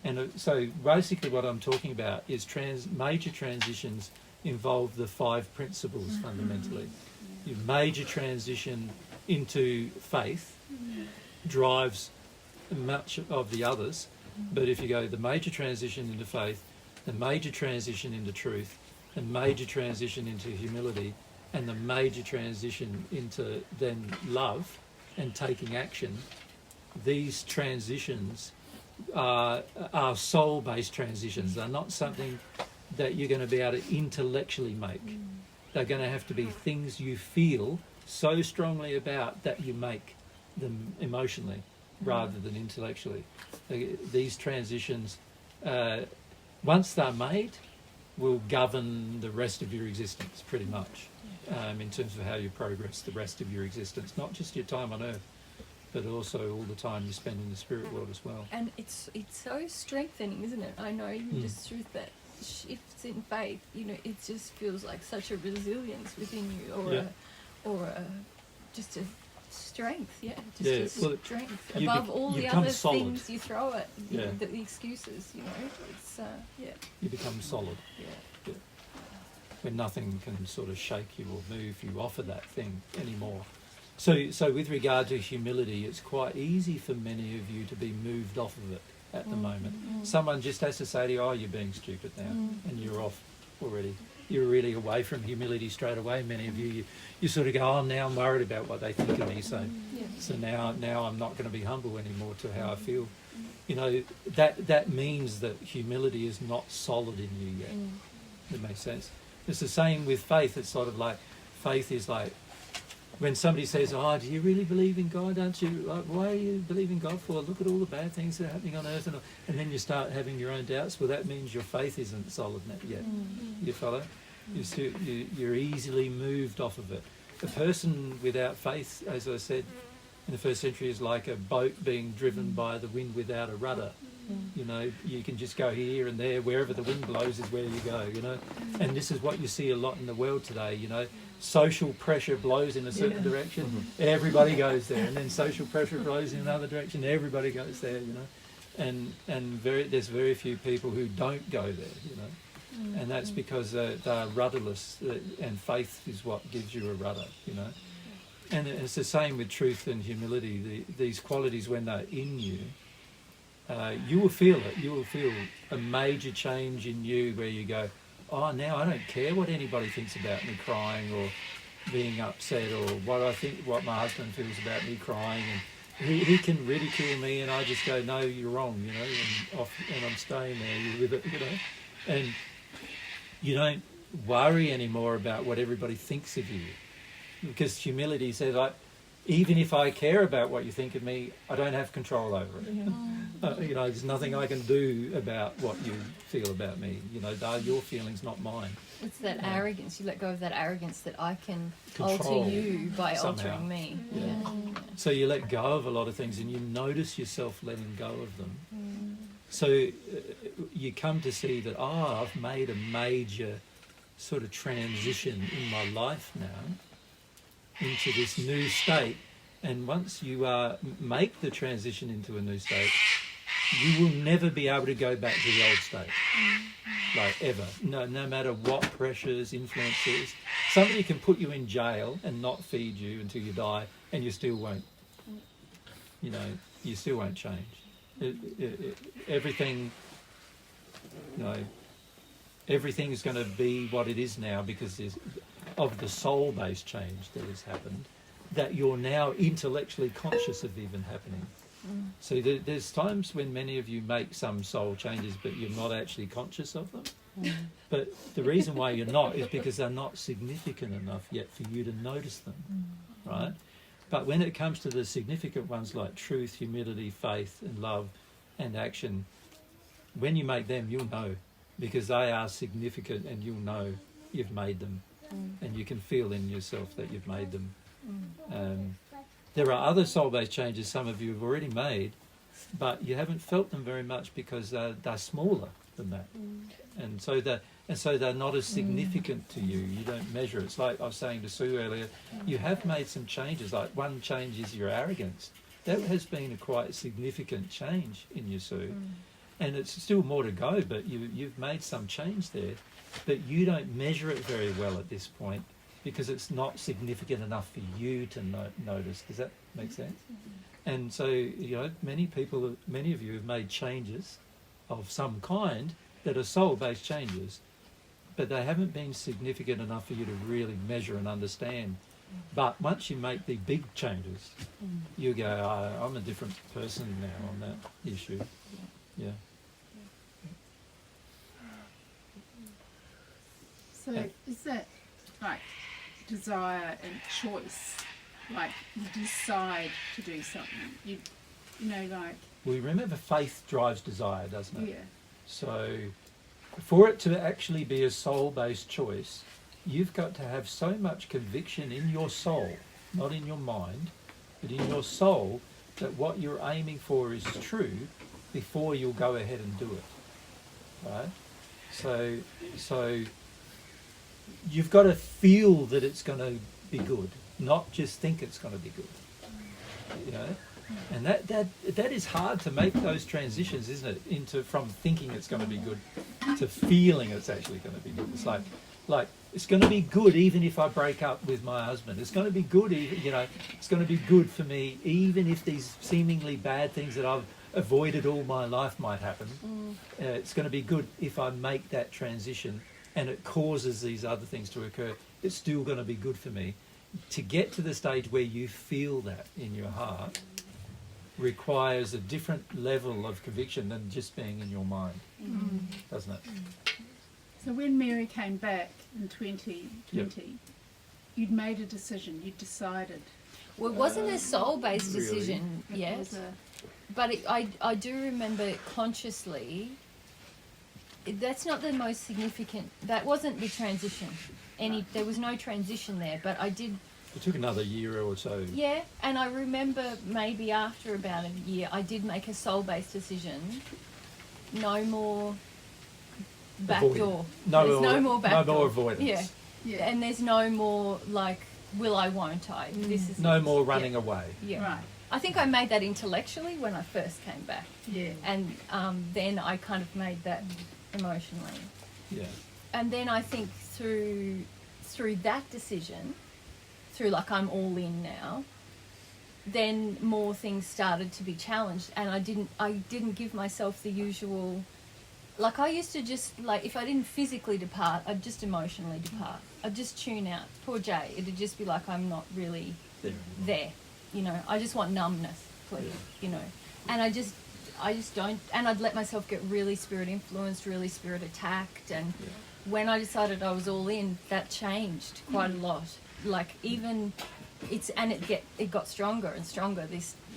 B: And so basically what I'm talking about is major transitions involve the 5 principles fundamentally. Your major transition into faith drives much of the others. But if you go the major transition into faith, the major transition into truth, the major transition into humility, and the major transition into then love and taking action, these transitions are soul-based transitions. They're not something that you're going to be able to intellectually make. They're going to have to be things you feel so strongly about that you make them emotionally rather than intellectually. These transitions, once they're made, will govern the rest of your existence pretty much, in terms of how you progress the rest of your existence, not just your time on Earth, but also all the time you spend in the spirit world as well.
A: And it's so strengthening, isn't it? I know just through that shifts in faith, it just feels like such a resilience within you, or just a strength, strength above all the other
B: solid.
A: things you throw at the excuses. It's
B: You become solid. When nothing can sort of shake you or move you off of that thing anymore. So with regard to humility, it's quite easy for many of you to be moved off of it at the moment. Someone just has to say to you, "Oh, you're being stupid now," and you're off already. You're really away from humility straight away. Many of you sort of go, "Oh, now I'm worried about what they think of me, so now I'm not going to be humble anymore to how I feel." That means that humility is not solid in you yet. That makes sense. It's the same with faith. It's sort of like faith is like when somebody says, "Oh, do you really believe in God? Aren't you? Why are you believing God for? Look at all the bad things that are happening on earth." And then you start having your own doubts. Well, that means your faith isn't solid yet. You follow? You're easily moved off of it. A person without faith, as I said, in the first century is like a boat being driven by the wind without a rudder. You know, you can just go here and there, wherever the wind blows is where you go, you know. And this is what you see a lot in the world today, you know. Social pressure blows in a certain direction, everybody goes there. And then social pressure blows in another direction, everybody goes there, you know. And there's very few people who don't go there, you know. And that's because they're rudderless, and faith is what gives you a rudder, you know. And it's the same with truth and humility. These qualities, when they're in you, you will feel it. You will feel a major change in you where you go, oh, now I don't care what anybody thinks about me crying or being upset, or what my husband feels about me crying. And he can ridicule me, and I just go, no, you're wrong, you know, and I'm staying there with it, you know. And you don't worry anymore about what everybody thinks of you, because humility says, even if I care about what you think of me, I don't have control over it. You know, there's nothing I can do about what you feel about me. You know, they're your feelings, not mine.
A: It's that arrogance. You let go of that arrogance that I can
B: Control
A: alter you by
B: somehow.
A: altering me.
B: Yeah. So you let go of a lot of things, and you notice yourself letting go of them. So you come to see that, I've made a major sort of transition in my life now into this new state. And once you make the transition into a new state, you will never be able to go back to the old state, like ever. No matter what pressures, influences. Somebody can put you in jail and not feed you until you die, and you still won't, you know, you still won't change. Everything, you know, everything is going to be what it is now because of the soul-based change that has happened, that you're now intellectually conscious of even happening. So there's times when many of you make some soul changes, but you're not actually conscious of them. But the reason why you're not is because they're not significant enough yet for you to notice them, right? But when it comes to the significant ones like truth, humility, faith and love and action, when you make them, you'll know, because they are significant, and you'll know you've made them. And you can feel in yourself that you've made them. There are other soul-based changes some of you have already made, but you haven't felt them very much because they're smaller than that. And so they're not as significant to you. You don't measure it. It's like I was saying to Sue earlier, you have made some changes. Like one change is your arrogance. That has been a quite significant change in you, Sue. And it's still more to go, but you've made some change there. But you don't measure it very well at this point because it's not significant enough for you to notice. Does that make sense? And so, you know, many of you have made changes of some kind that are soul-based changes, but they haven't been significant enough for you to really measure and understand. But once you make the big changes, you go, I'm a different person now on that issue. Yeah.
F: So is that like desire and choice? Like you decide to do something. You know, like.
B: Well, remember, faith drives desire, doesn't it?
F: Yeah.
B: So, for it to actually be a soul-based choice, you've got to have so much conviction in your soul, not in your mind, but in your soul, that what you're aiming for is true before you'll go ahead and do it. Right? So you've got to feel that it's going to be good, not just think it's going to be good. You know? And that is hard to make those transitions, isn't it? From thinking it's going to be good to feeling it's actually going to be good. It's like it's going to be good even if I break up with my husband. It's going to be good, even, you know, it's going to be good for me even if these seemingly bad things that I've avoided all my life might happen. It's going to be good if I make that transition and it causes these other things to occur. It's still going to be good for me. To get to the stage where you feel that in your heart requires a different level of conviction than just being in your mind, doesn't it?
F: So when Mary came back in 2020, you'd made a decision, you'd decided.
A: Well, it wasn't a soul-based decision yet, but I do remember consciously, that's not the most significant, that wasn't the transition. There was no transition there, but I did.
B: It took another year or so.
A: Yeah, and I remember maybe after about a year, I did make a soul-based decision no more back
B: Avoid.
A: door.
B: No
A: There's
B: more-
A: no more back
B: no
A: door.
B: more avoidance.
A: Yeah.
F: Yeah.
A: And there's no more like, will I, won't I? This is
B: No
A: it.
B: more running
A: Yeah.
B: away.
A: Yeah.
F: Right.
A: I think I made that intellectually when I first came back.
F: Yeah.
A: And then I kind of made that emotionally.
B: Yeah.
A: And then I think through that decision, through like I'm all in now, then more things started to be challenged, and I didn't give myself the usual, like I used to just, like if I didn't physically depart, I'd just emotionally depart. I'd just tune out. Poor Jay, it'd just be like I'm not really there, you know. I just want numbness, please, you know. And I just don't, and I'd let myself get really spirit influenced, really spirit attacked, and when I decided I was all in, that changed quite a lot. Like even it got stronger and stronger.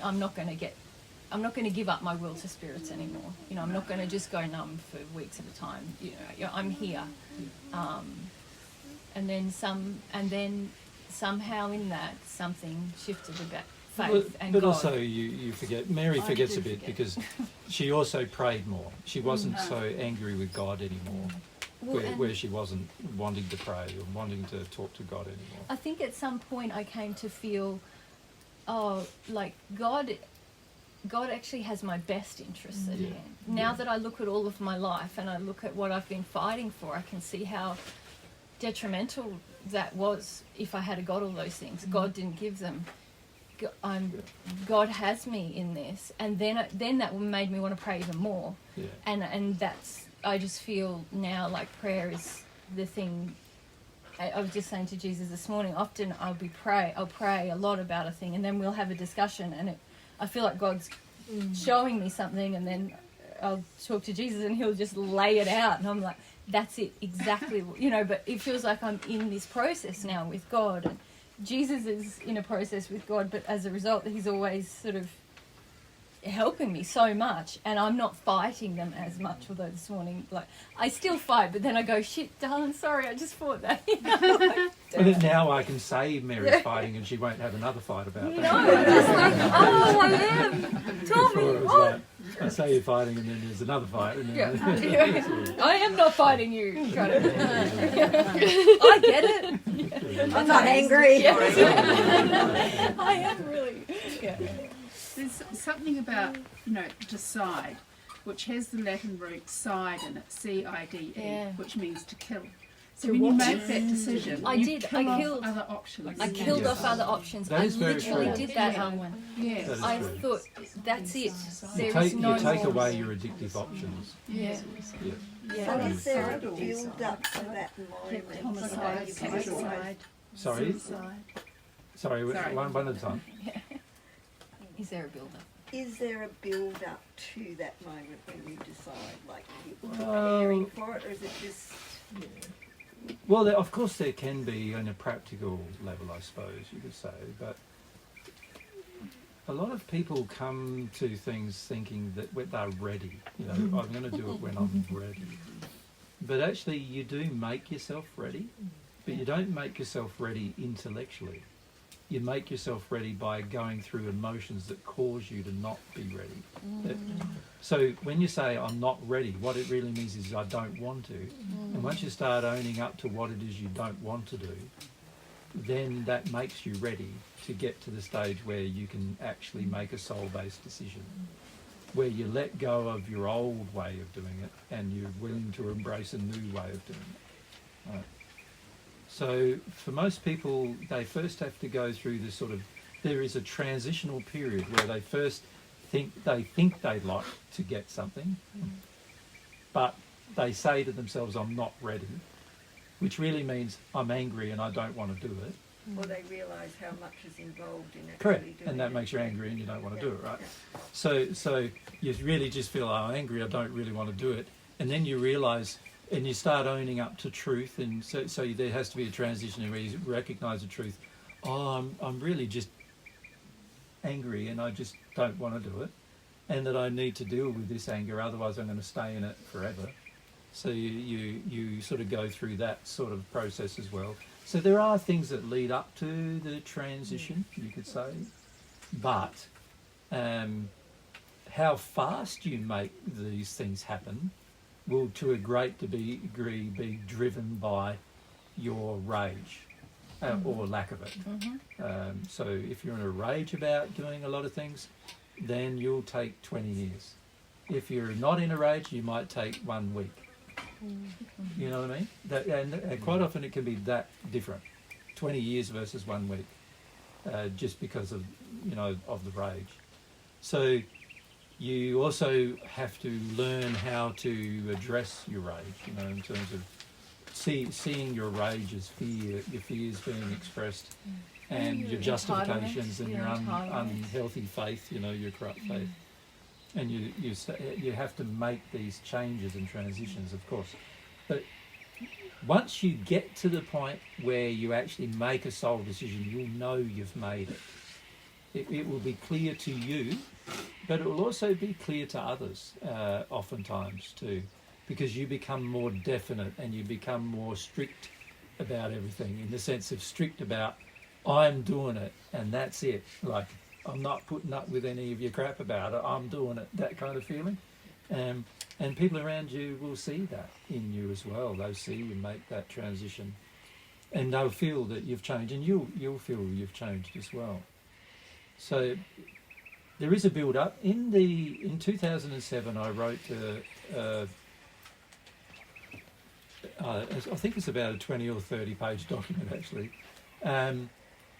A: I'm not going to give up my will to spirits anymore. You know, I'm not going to just go numb for weeks at a time. You know, I'm here. And then somehow in that something shifted about faith and
B: but
A: God.
B: also you forget, Mary forgets a bit because she also prayed more. She wasn't so angry with God anymore.
A: Well,
B: Where she wasn't wanting to pray or wanting to talk to God anymore.
A: I think at some point I came to feel, like God actually has my best interests at hand. Now that I look at all of my life and I look at what I've been fighting for, I can see how detrimental that was if I had got all those things. God didn't give them. God has me in this, and then that made me want to pray even more.
B: Yeah.
A: And that's, I just feel now like prayer is the thing. I was just saying to Jesus this morning, often I'll pray a lot about a thing, and then we'll have a discussion, and I feel like God's showing me something, and then I'll talk to Jesus and he'll just lay it out, and I'm like, that's it, exactly, you know. But it feels like I'm in this process now with God, and Jesus is in a process with God, but as a result he's always sort of helping me so much, and I'm not fighting them as much. Although this morning, like, I still fight, but then I go, shit, darling, sorry, I just fought that. You know, like,
B: But then now I can say Mary's fighting and she won't have another fight about that.
A: no, just like, oh, I am. Tell
B: Before
A: me
B: it was
A: what.
B: like, I say you're fighting and then there's another fight. And then
A: I am not fighting you. Kind of. I get it.
O: I'm not angry.
A: Yes. I am really. Yeah.
F: There's something about, you know, decide, which has the Latin root side in it, C-I-D-E, which means to kill. So when you make that decision,
A: I
F: you
A: did.
F: kill
A: I killed
F: off other options.
A: I killed off other options.
B: That
A: I
B: is very
A: literally
B: true.
A: did that.
F: Yes.
B: That is
A: I
B: true.
A: thought, that's it.
B: You
A: There is no
B: take
A: more.
B: away your addictive options.
F: Yeah.
B: Yeah.
O: So is there a build up to that moment?
B: Sorry? Sorry, one at a time.
A: Is there a build-up?
O: Is there a build up to that moment when you decide, like you're preparing for it, or is it just?
B: Well, of course there can be on a practical level, I suppose you could say, but a lot of people come to things thinking that they're ready. You know, I'm going to do it when I'm ready. But actually, you do make yourself ready, but you don't make yourself ready intellectually. You make yourself ready by going through emotions that cause you to not be ready. So when you say, I'm not ready, what it really means is I don't want to. And once you start owning up to what it is you don't want to do, then that makes you ready to get to the stage where you can actually make a soul-based decision, where you let go of your old way of doing it and you're willing to embrace a new way of doing it. Right. So for most people, they first have to go through this sort of, there is a transitional period where they first think they'd like to get something, but they say to themselves, I'm not ready, which really means I'm angry and I don't want to do it.
O: Or they realise how much is involved in it.
B: Correct, and that makes you angry and you don't want to do it, right? So you really just feel, oh, I'm angry, I don't really want to do it, and then you realise, and you start owning up to truth, and so there has to be a transition where you recognise the truth. Oh, I'm really just angry and I just don't want to do it, and that I need to deal with this anger, otherwise I'm going to stay in it forever. So you sort of go through that sort of process as well. So there are things that lead up to the transition, you could say, but how fast you make these things happen will to a great degree be driven by your rage or lack of it. So if you're in a rage about doing a lot of things, then you'll take 20 years. If you're not in a rage, you might take 1 week. You know what I mean? And quite often it can be that different, 20 years versus 1 week, just because of, of the rage. So you also have to learn how to address your rage, in terms of seeing your rage as fear, your fears being expressed, and your justifications and your unhealthy faith, your corrupt faith. And you have to make these changes and transitions, of course. But once you get to the point where you actually make a soul decision, you'll know you've made it. It will be clear to you, but it will also be clear to others, oftentimes too, because you become more definite and you become more strict about everything, in the sense of strict about, I'm doing it and that's it. Like, I'm not putting up with any of your crap about it, I'm doing it, that kind of feeling. And people around you will see that in you as well. They'll see you make that transition, and they'll feel that you've changed, and you'll feel you've changed as well. So there is a build-up. In 2007, I wrote I think it's about a 20 or 30 page document actually,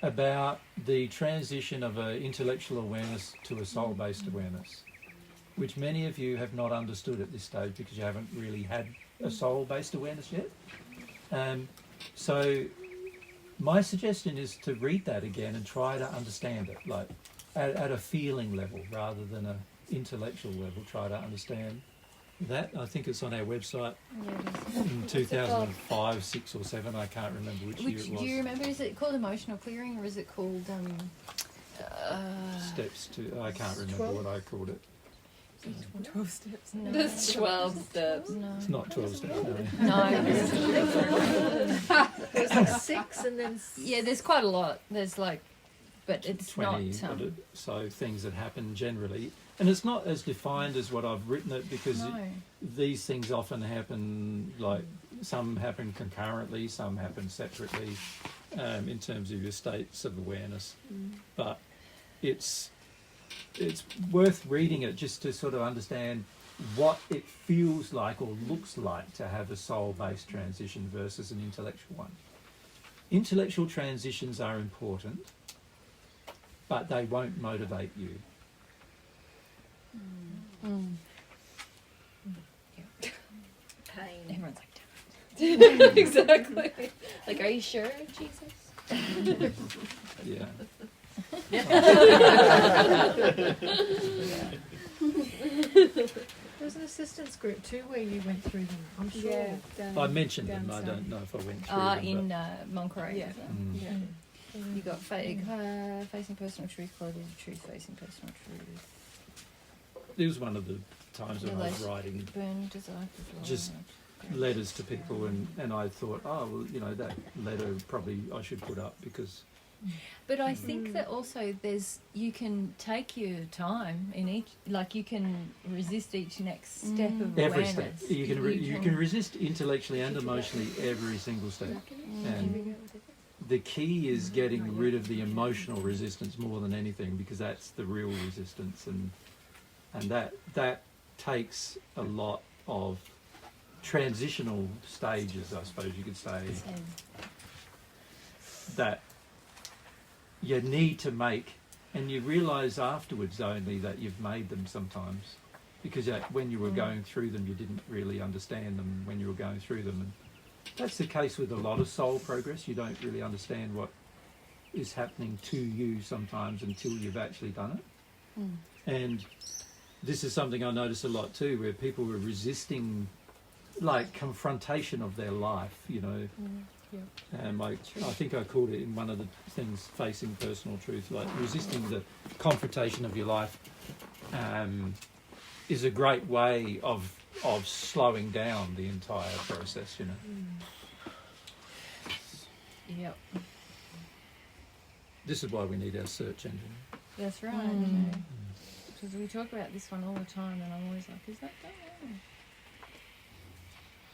B: about the transition of an intellectual awareness to a soul-based awareness, which many of you have not understood at this stage because you haven't really had a soul-based awareness yet. So my suggestion is to read that again and try to understand it, like at a feeling level rather than an intellectual level. Try to understand that. I think it's on our website in 2005, 6 or 7. I can't remember which year it was.
A: Do you remember? Is it called emotional clearing, or is it called
B: steps to? I can't remember 12? What I called it.
I: 12 steps.
E: No. There's 12 steps.
A: No.
B: It's not 12 steps.
A: No.
O: There's like 6 and then...
A: Yeah, there's quite a lot. There's like... But it's
B: 20,
A: not...
B: so things that happen generally. And it's not as defined as what I've written it, because these things often happen, like some happen concurrently, some happen separately, in terms of your states of awareness. But it's worth reading it just to sort of understand what it feels like or looks like to have a soul-based transition versus an intellectual one. Intellectual transitions are important, but they won't motivate you.
A: Pain. Everyone's like,
E: exactly. Like, are you sure, Jesus?
B: Yeah.
O: There's an assistance group too where you went through them, I'm sure.
B: Yeah, I mentioned them, I don't know if I went through them.
A: In Monterey.
O: Yeah.
A: You got facing personal truth, quality of truth, facing personal truth.
B: It was one of the times when I was writing just letters to people, and I thought, that letter probably I should put up because...
A: But I think that also you can take your time in each, like you can resist each next step of
B: every
A: awareness.
B: step. You can resist intellectually and emotionally every single step. And the key is getting rid of the emotional resistance more than anything, because that's the real resistance, and that takes a lot of transitional stages, I suppose you could say, that you need to make, and you realise afterwards only that you've made them sometimes, because when you were going through them you didn't really understand them when you were going through them. And that's the case with a lot of soul progress. You don't really understand what is happening to you sometimes until you've actually done it. And this is something I notice a lot too, where people were resisting like confrontation of their life, And I think I called it in one of the things, facing personal truth, like resisting the confrontation of your life is a great way of slowing down the entire process,
A: Yep.
B: This is why we need our search engine.
A: That's right. Because we talk about this one all the time, and I'm always like, is that done?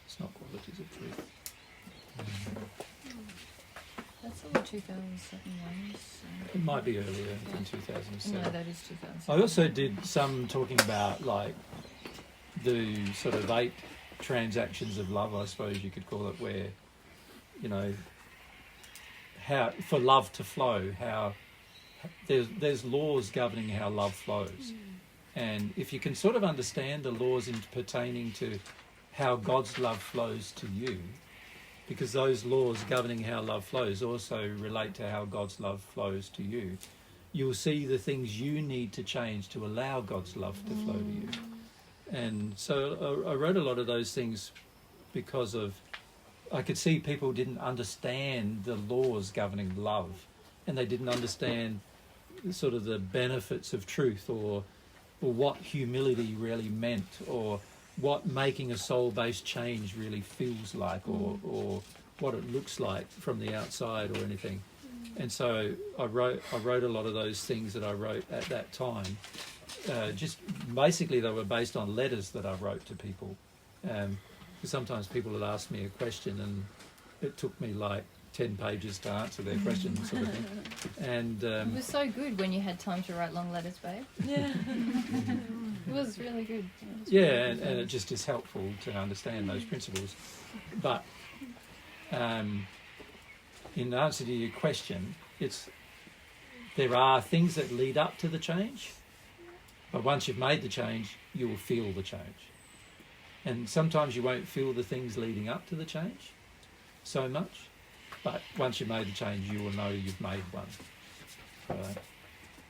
B: It's not qualities of truth.
A: That's all the 2007 ones. So.
B: It might be earlier than 2007.
A: No, that is 2007.
B: I also did some talking about like the sort of 8 transactions of love, I suppose you could call it, where, you know, how for love to flow, how there's laws governing how love flows. And if you can sort of understand the laws pertaining to how God's love flows to you, because those laws governing how love flows also relate to how God's love flows to you, you'll see the things you need to change to allow God's love to flow to you. And so I wrote a lot of those things because of, I could see people didn't understand the laws governing love, and they didn't understand sort of the benefits of truth, or what humility really meant, or what making a soul-based change really feels like, or what it looks like from the outside or anything. And so I wrote a lot of those things that I wrote at that time. Just basically they were based on letters that I wrote to people. Because sometimes people would ask me a question and it took me like 10 pages to answer their question, sort of thing. And
A: it was so good when you had time to write long letters, babe. Yeah. It was really good.
B: Yeah, and it just is helpful to understand those principles. But in answer to your question, there are things that lead up to the change, but once you've made the change, you will feel the change. And sometimes you won't feel the things leading up to the change so much, but once you've made the change, you will know you've made one.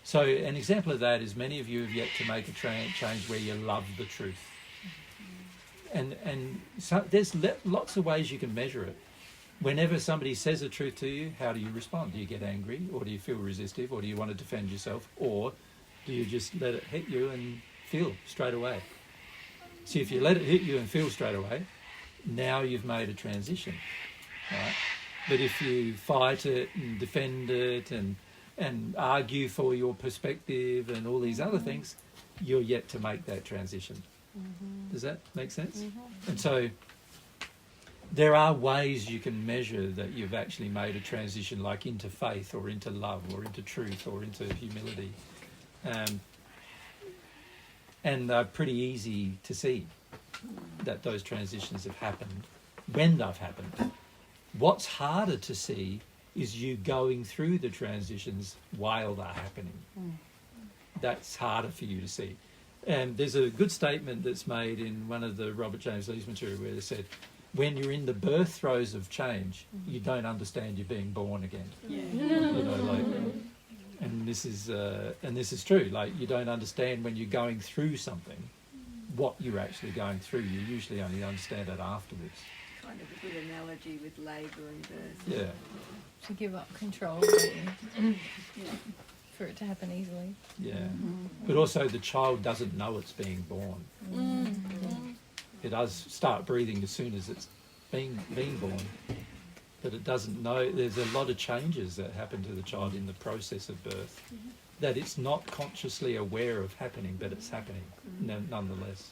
B: So an example of that is many of you have yet to make a change where you love the truth. And so there's lots of ways you can measure it. Whenever somebody says a truth to you, how do you respond? Do you get angry, or do you feel resistive, or do you want to defend yourself, or do you just let it hit you and feel straight away? See, if you let it hit you and feel straight away, now you've made a transition, right? But if you fight it and defend it and argue for your perspective and all these other things, you're yet to make that transition. Mm-hmm. Does that make sense? Mm-hmm. And so there are ways you can measure that you've actually made a transition, like into faith or into love or into truth or into humility. And they're pretty easy to see that those transitions have happened when they've happened. What's harder to see is you going through the transitions while they're happening. That's harder for you to see. And there's a good statement that's made in one of the Robert James Lee's material where they said, when you're in the birth throes of change, you don't understand you're being born again. Yeah. You know, like, and this is true. Like, you don't understand when you're going through something what you're actually going through. You usually only understand it afterwards.
N: Kind of a good analogy with labour and birth.
B: Yeah.
A: To give up control for it to happen easily.
B: Yeah. But also the child doesn't know it's being born. It does start breathing as soon as it's being born, but it doesn't know. There's a lot of changes that happen to the child in the process of birth that it's not consciously aware of happening, but it's happening nonetheless.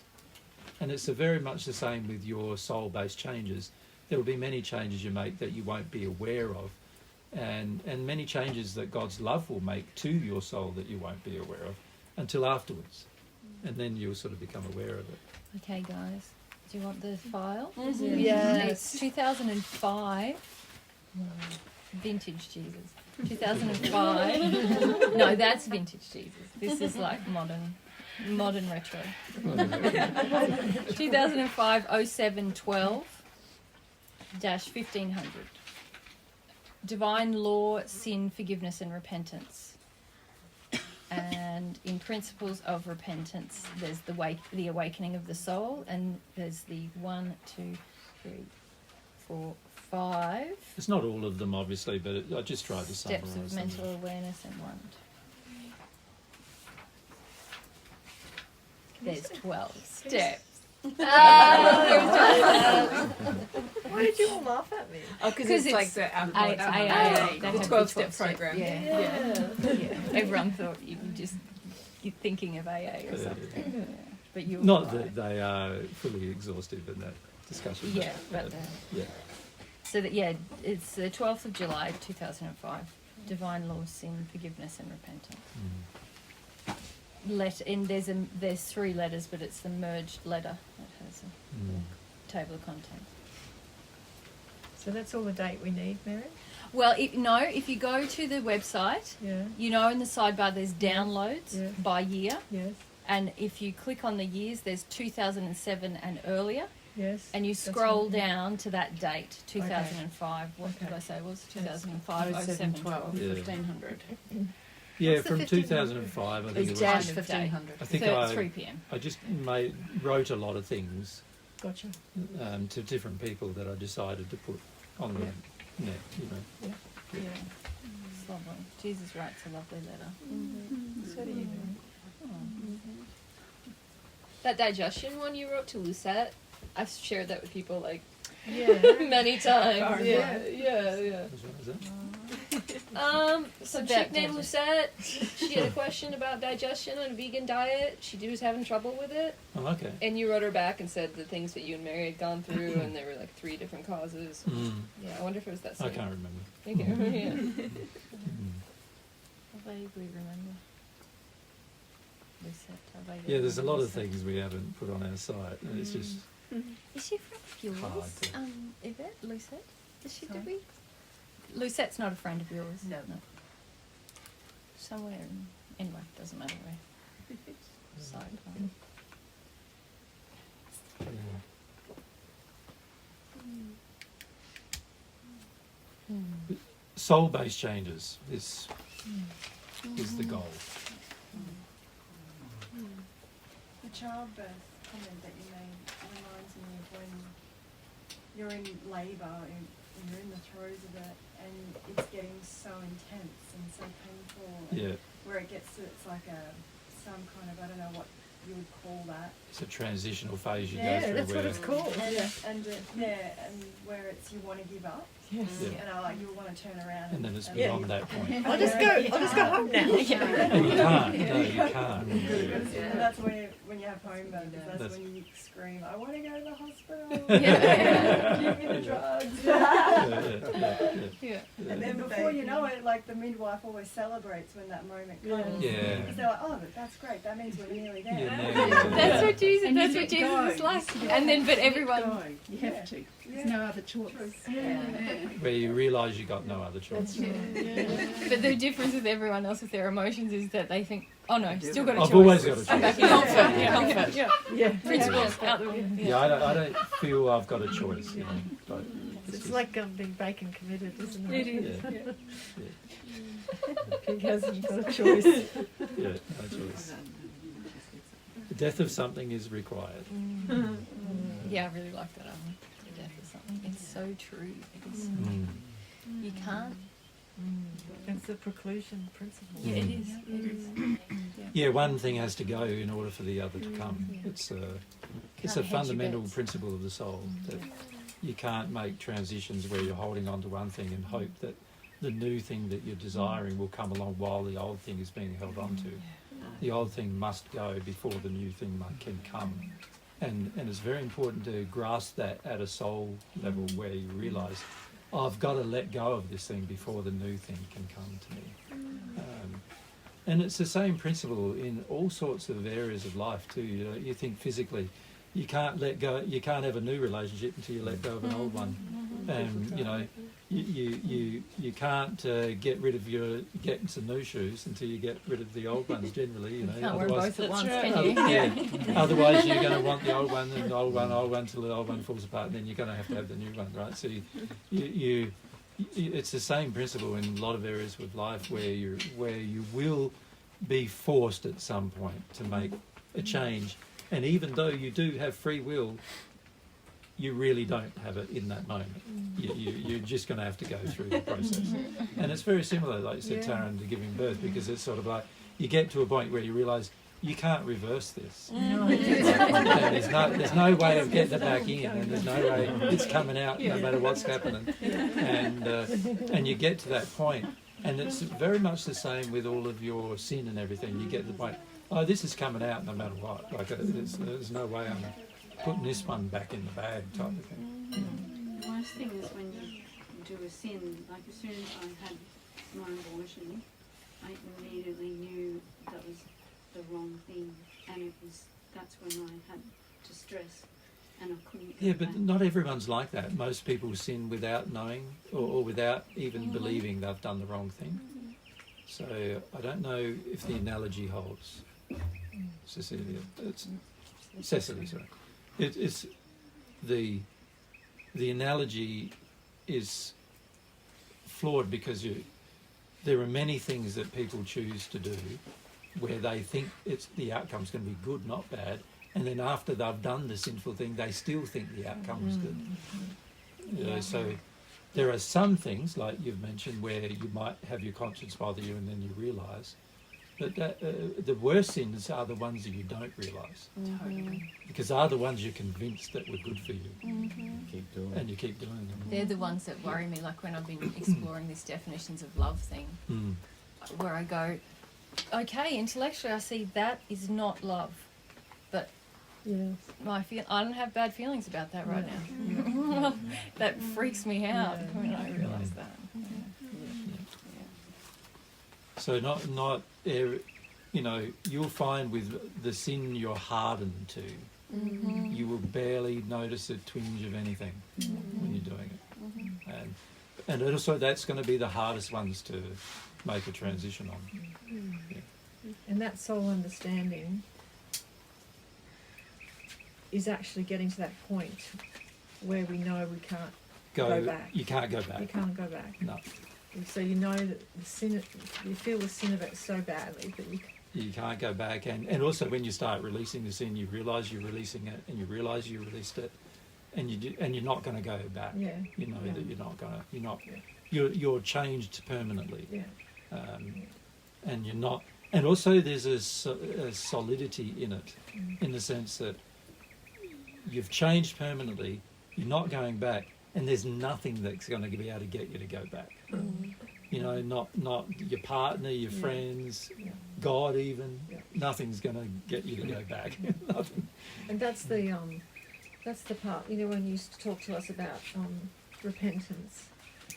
B: And it's very much the same with your soul-based changes. There will be many changes you make that you won't be aware of, and many changes that God's love will make to your soul that you won't be aware of until afterwards. And then you'll sort of become aware of it.
A: Okay, guys. Do you want the file?
O: Mm-hmm.
A: Yeah. It's 2005. Vintage Jesus. 2005. No, that's vintage Jesus. This is like modern retro. 2005 07 12 -1500. Divine law, sin, forgiveness and repentance. And in principles of repentance, there's the awakening of the soul, and there's the 1, 2, 3, 4, 5.
B: It's not all of them, obviously, but I just tried to summarise
A: steps of mental awareness and 1. There's 12 steps.
O: Why did you all laugh at me?
E: Oh, because it's like the
A: AA,
E: the 12-step program.
A: Yeah. Everyone thought you would just thinking of AA or something. Yeah. But you're
B: Not
A: right.
B: that they are fully exhaustive in that discussion.
A: Yeah, but
B: yeah.
A: so that it's the 12th of July 2005. Divine law, sin, forgiveness, and repentance. And there's 3 letters, but it's the merged letter that has a table of contents.
O: So that's all the date we need, Mary?
A: Well, if you go to the website, you know in the sidebar there's downloads by year.
O: Yes.
A: And if you click on the years, there's 2007 and earlier.
O: Yes.
A: And you scroll down to that date, 2005. What did I say? It was 2005, 07, 12,
C: 1500.
B: Yeah,
A: What's the
B: from
A: 1500?
B: 2005, I think
A: It's
B: it was.
A: dash 1500.
B: I think
A: So 3 p.m.
B: I just wrote a lot of things.
O: Gotcha.
B: To different people that I decided to put on the net, you know.
A: Yeah. It's lovely. Jesus writes a lovely letter.
O: So do you.
E: That digestion one you wrote to Lucette, I've shared that with people like many times. Yeah.
B: Which one is that?
E: Some chick named Lucette. She had a question about digestion on a vegan diet. She was having trouble with it.
B: Oh, okay.
E: And you wrote her back and said the things that you and Mary had gone through, and there were like 3 different causes. Yeah, I wonder if it was that same.
B: I can't remember.
E: Thank you. Yeah.
A: I vaguely remember. Lucette, I vaguely
B: Yeah, there's a lot
A: remember
B: of things we haven't put on our site, and it's just
A: Is she a friend of yours?
B: hard to...
A: Yvette? Lucette? Did we? Lusette's not a friend of yours.
C: No.
A: Somewhere anyway, doesn't matter where. Side.
B: Soul-based changes is the goal.
I: The childbirth comment that you made reminds me of when you're in labour and you're in the throes of it and it's getting so intense and so painful. And where it gets to, it's like some kind of, I don't know what you would call that.
B: It's a transitional phase you go
O: Yeah,
B: through
O: that's
B: where...
O: what it's called.
I: And where it's you want to give up.
O: Yes.
B: Yeah.
I: Like you want to turn around.
B: And then it's beyond that point.
O: I'll just go home now.
B: And you can't. No, you can't.
I: And that's when you have home birth. That's when you scream, I want to go to the hospital. Give me the drugs. And then before you know it, like the midwife always celebrates when that moment comes.
B: Yeah.
I: Because they're like, oh, that's great. That means we're nearly there.
A: That's what Jesus.
F: And
A: That's
F: you
A: what
F: let
A: Jesus
F: go.
A: is like. And then, but everyone.
F: Go. You have to. There's no other choice.
B: Where you realise you got no other choice.
A: But the difference with everyone else with their emotions is that they think, oh no, still got a choice.
B: I've always got a choice.
A: I'm back in comfort. Comfort.
O: Yeah.
A: Principles out the window.
B: Yeah, I don't feel I've got a choice. You know, but
O: It's like being bacon committed, isn't it?
A: It is.
O: Pig hasn't got a choice.
B: Yeah, no choice. The death of something is required.
A: Yeah, I really like that. The death of something. It's so true. It is. You can't.
O: It's the preclusion principle.
A: Yeah, it is. It is.
B: Yeah, one thing has to go in order for the other to come. It's a
A: Can't hedge your
B: fundamental
A: bets.
B: principle of the soul that you can't make transitions where you're holding on to one thing and hope that the new thing that you're desiring will come along while the old thing is being held on to. The old thing must go before the new thing can come. And it's very important to grasp that at a soul level where you realise, I've got to let go of this thing before the new thing can come to me. And it's the same principle in all sorts of areas of life too. You know, you think physically, you can't let go. You can't have a new relationship until you let go of an old one. And you know, you can't get rid of getting some new shoes until you get rid of the old ones. Generally, you know.
A: Can't wear both at once,
B: Other-
A: can you?
B: yeah. Otherwise, you're going to want the old one and the old one till the old one falls apart, and then you're going to have the new one, right? So you it's the same principle in a lot of areas of life where you will be forced at some point to make a change, and even though you do have free will, you really don't have it in that moment. You're just going to have to go through the process, and it's very similar, like you said, Taryn, to giving birth, because it's sort of like you get to a point where you realise you can't reverse this.
O: No.
B: And there's no way of getting it back in, and there's no way it's coming out no matter what's happening. And you get to that point, and it's very much the same with all of your sin and everything. You get to the point, oh, this is coming out no matter what. Like, there's no way I'm putting this one back in the bag type of thing.
Q: The worst thing is when you do a sin, like as soon as I had my abortion, I immediately knew that was the wrong thing, and that's when I had distress, and I couldn't go
B: Yeah, but
Q: back.
B: not everyone's like that. Most people sin without knowing or without even believing they've done the wrong thing. So I don't know if the analogy holds. Cecilia, Cecily, sorry. It's the analogy is flawed because there are many things that people choose to do where they think the outcome's going to be good, not bad, and then after they've done the sinful thing, they still think the outcome is good. You know, so there are some things, like you've mentioned, where you might have your conscience bother you and then you realise. But the worst sins are the ones that you don't realise.
A: Totally.
B: Because they're the ones you're convinced that were good for you.
H: Keep doing
B: And you keep doing them.
A: They're the ones that worry me, like when I've been exploring this definitions of love thing, where I go, okay, intellectually I see that is not love, but I don't have bad feelings about that right now. That freaks me out when I realise that.
B: So not you know, you'll find with the sin you're hardened to, you will barely notice a twinge of anything when you're doing it. And also that's going to be the hardest ones to make a transition on.
O: And that soul understanding is actually getting to that point where we know we can't go back.
B: You can't go back.
O: You can't go back.
B: No.
O: And so you know that the sin, you feel the sin of it so badly that
B: you can't go back. And also when you start releasing the sin, you realise you're releasing it, and you realise you released it, and you're not going to go back.
O: Yeah.
B: You know that you're not going to. You're changed permanently.
O: Yeah.
B: And you're not. And also there's a solidity in it, in the sense that you've changed permanently. You're not going back, and there's nothing that's going to be able to get you to go back. You know, not your partner, your friends, God even. Nothing's going to get you to go back. Nothing.
O: And that's the part, you know, when you used to talk to us about repentance,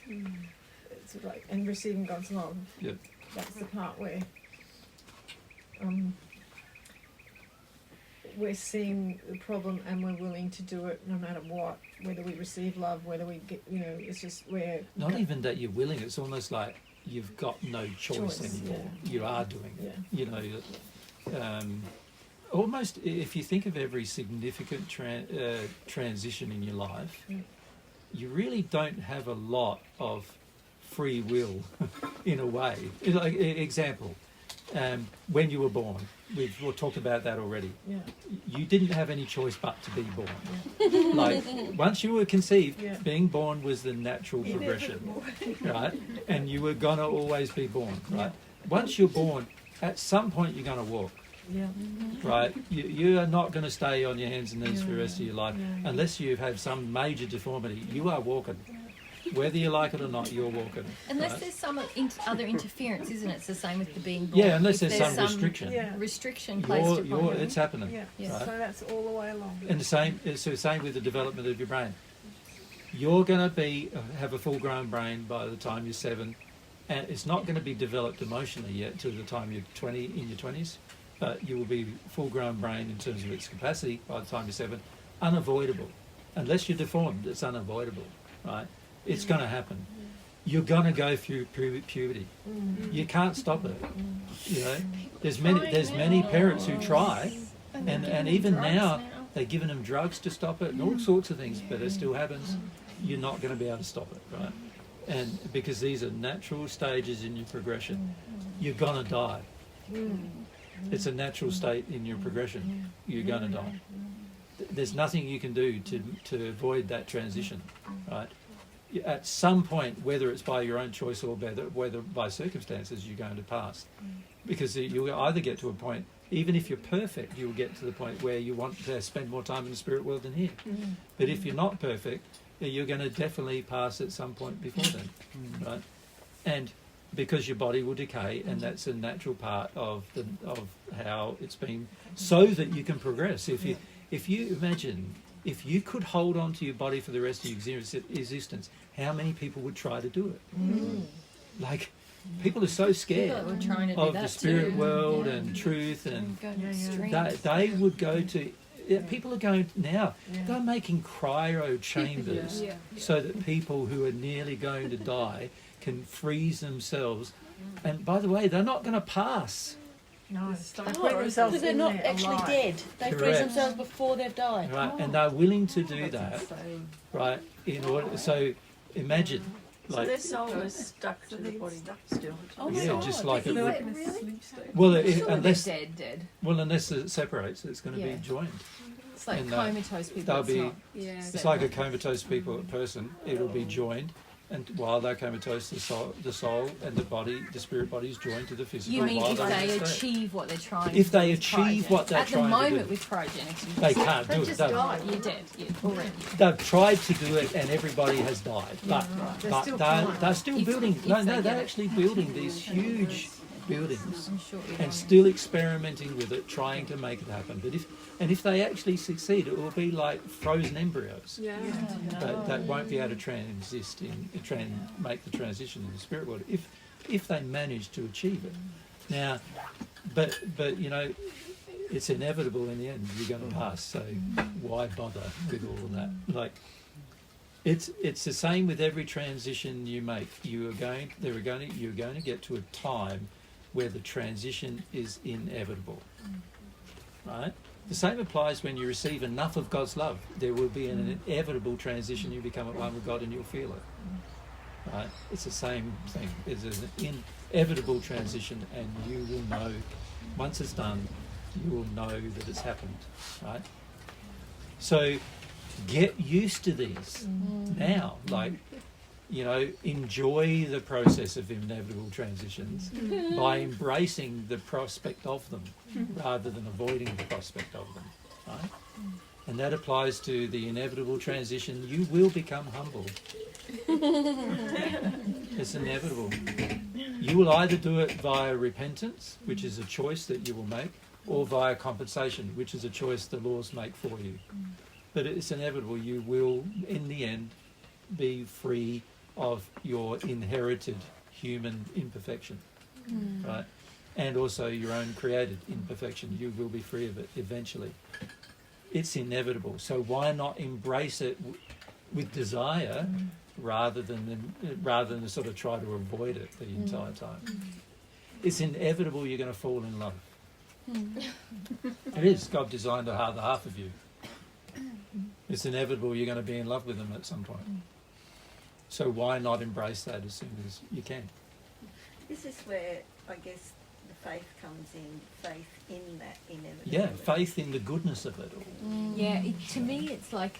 O: it's like, and receiving God's love.
B: Yep.
O: That's the part where we're seeing the problem and we're willing to do it no matter what, whether we receive love, whether we get, you know, it's just where...
B: Not even that you're willing, it's almost like you've got no choice anymore. You are doing it. You know, almost if you think of every significant transition in your life, you really don't have a lot of free will in a way. Like, example, when you were born, we've talked about that already.
O: Yeah.
B: You didn't have any choice but to be born. Yeah. Like, once you were conceived, being born was the natural progression, right? And you were going to always be born, right? Once you're born, at some point you're going to walk.
O: Yeah.
B: Right? You are not going to stay on your hands and knees for the rest of your life unless you have some major deformity. You are walking. Whether you like it or not, you're walking.
A: Unless there's some other interference, isn't it? It's the same with the being born.
B: Yeah, unless there's some restriction.
A: Restriction placed upon you.
B: It's happening.
O: Yeah.
B: Right?
O: So that's all the way along.
B: And it's the same with the development of your brain. You're going to have a full-grown brain by the time you're 7, and it's not going to be developed emotionally yet till the time you're 20, in your 20s. But you will be full-grown brain in terms of its capacity by the time you're 7. Unavoidable. Unless you're deformed, it's unavoidable, right? It's going to happen. You're going to go through puberty. You can't stop it. You know, there's many parents who try, and even now they're giving them drugs to stop it and all sorts of things, but it still happens. You're not going to be able to stop it, right? And because these are natural stages in your progression, you're going to die. It's a natural state in your progression. You're going to die. There's nothing you can do to avoid that transition, right? At some point, whether it's by your own choice or whether by circumstances, you're going to pass. Because you'll either get to a point, even if you're perfect, you'll get to the point where you want to spend more time in the spirit world than here. But if you're not perfect, you're going to definitely pass at some point before then, right? And because your body will decay, and that's a natural part of how it's been, so that you can progress. If you imagine, if you could hold on to your body for the rest of your existence, how many people would try to do it? Like, people are so scared of the spirit world and truth, and they would go to. People are going now. They're making cryo chambers so that people who are nearly going to die can freeze themselves. And by the way, they're not going to pass.
I: No,
C: because they're not actually dead. They freeze themselves before they've died.
B: Right, and they're willing to do that. Right, in order. So imagine.
N: So their soul is stuck to the body still.
C: Oh my
B: yeah,
C: God.
B: just like it would.
F: Really?
B: Well,
A: Surely
B: unless
A: they're dead.
B: well, unless it separates, it's going to be joined.
A: It's like
B: And,
A: comatose people.
B: They'll
A: It's
B: be.
A: not.
B: It's like a comatose person. It'll be joined, and while they're comatose, the soul and the body, the spirit body, is joined to the physical.
A: You mean
B: while
A: if
B: they're
A: they
B: in the state.
A: achieve what they're trying to
B: If
A: do
B: they
A: with
B: achieve what they're
A: at
B: trying
A: the
B: to
A: moment
B: do.
A: with cryogenics,
B: They can't do it.
A: just
B: They've-
A: died. You're dead. You're already.
B: They've tried to do it, and everybody has died. But they're still building. No, they're actually building these huge buildings
A: I'm sure you're
B: and still experimenting with it, trying to make it happen. But if they actually succeed, it will be like frozen embryos that won't be able to make the transition in the spirit world if they manage to achieve it. Now, but you know, it's inevitable in the end. You're going to pass, so why bother with all of that? Like, it's the same with every transition you make. You're going to get to a time where the transition is inevitable, right? The same applies when you receive enough of God's love. There will be an inevitable transition. You become at one with God, and you'll feel it, right? It's the same thing. There's an inevitable transition, and you will know once it's done. You will know that it's happened, right? So get used to these now. Like, you know, enjoy the process of inevitable transitions by embracing the prospect of them rather than avoiding the prospect of them, right? And that applies to the inevitable transition. You will become humble. It's inevitable. You will either do it via repentance, which is a choice that you will make, or via compensation, which is a choice the laws make for you. But it's inevitable. You will, in the end, be free of your inherited human imperfection, right? And also your own created imperfection. You will be free of it eventually. It's inevitable. So why not embrace it with desire rather than sort of try to avoid it the entire time? It's inevitable you're going to fall in love. It is. God designed the other half of you. It's inevitable you're going to be in love with them at some point. So why not embrace that as soon as you can?
N: This is where, I guess, the faith comes in, faith in that inevitability.
B: Yeah, faith in the goodness of it all.
A: Yeah, to me it's like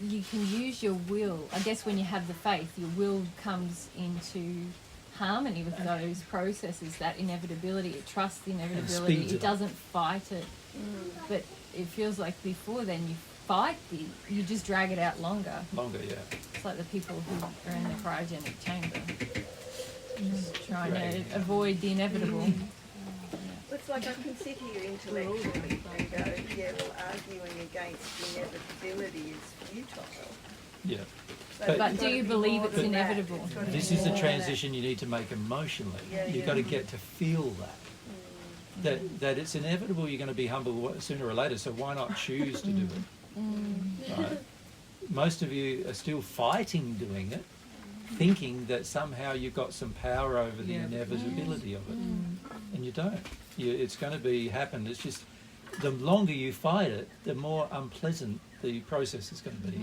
A: you can use your will. I guess when you have the faith, your will comes into harmony with those processes, that inevitability. It trusts the inevitability. It doesn't fight it. But it feels like before then you fight you just drag it out longer.
B: Longer, yeah.
A: It's like the people who are in the cryogenic chamber, just trying to avoid the inevitable.
N: It's like I can sit here intellectually and go, yeah, well, arguing against inevitability is futile.
B: Yeah.
A: But do you believe it's inevitable?
B: This is the transition you need to make emotionally. You've got to get to feel that. That it's inevitable you're going to be humble sooner or later, so why not choose to do it? Right? Most of you are still fighting doing it, thinking that somehow you've got some power over the inevitability of it. And you don't. It's going to happen. It's just the longer you fight it, the more unpleasant the process is going to be.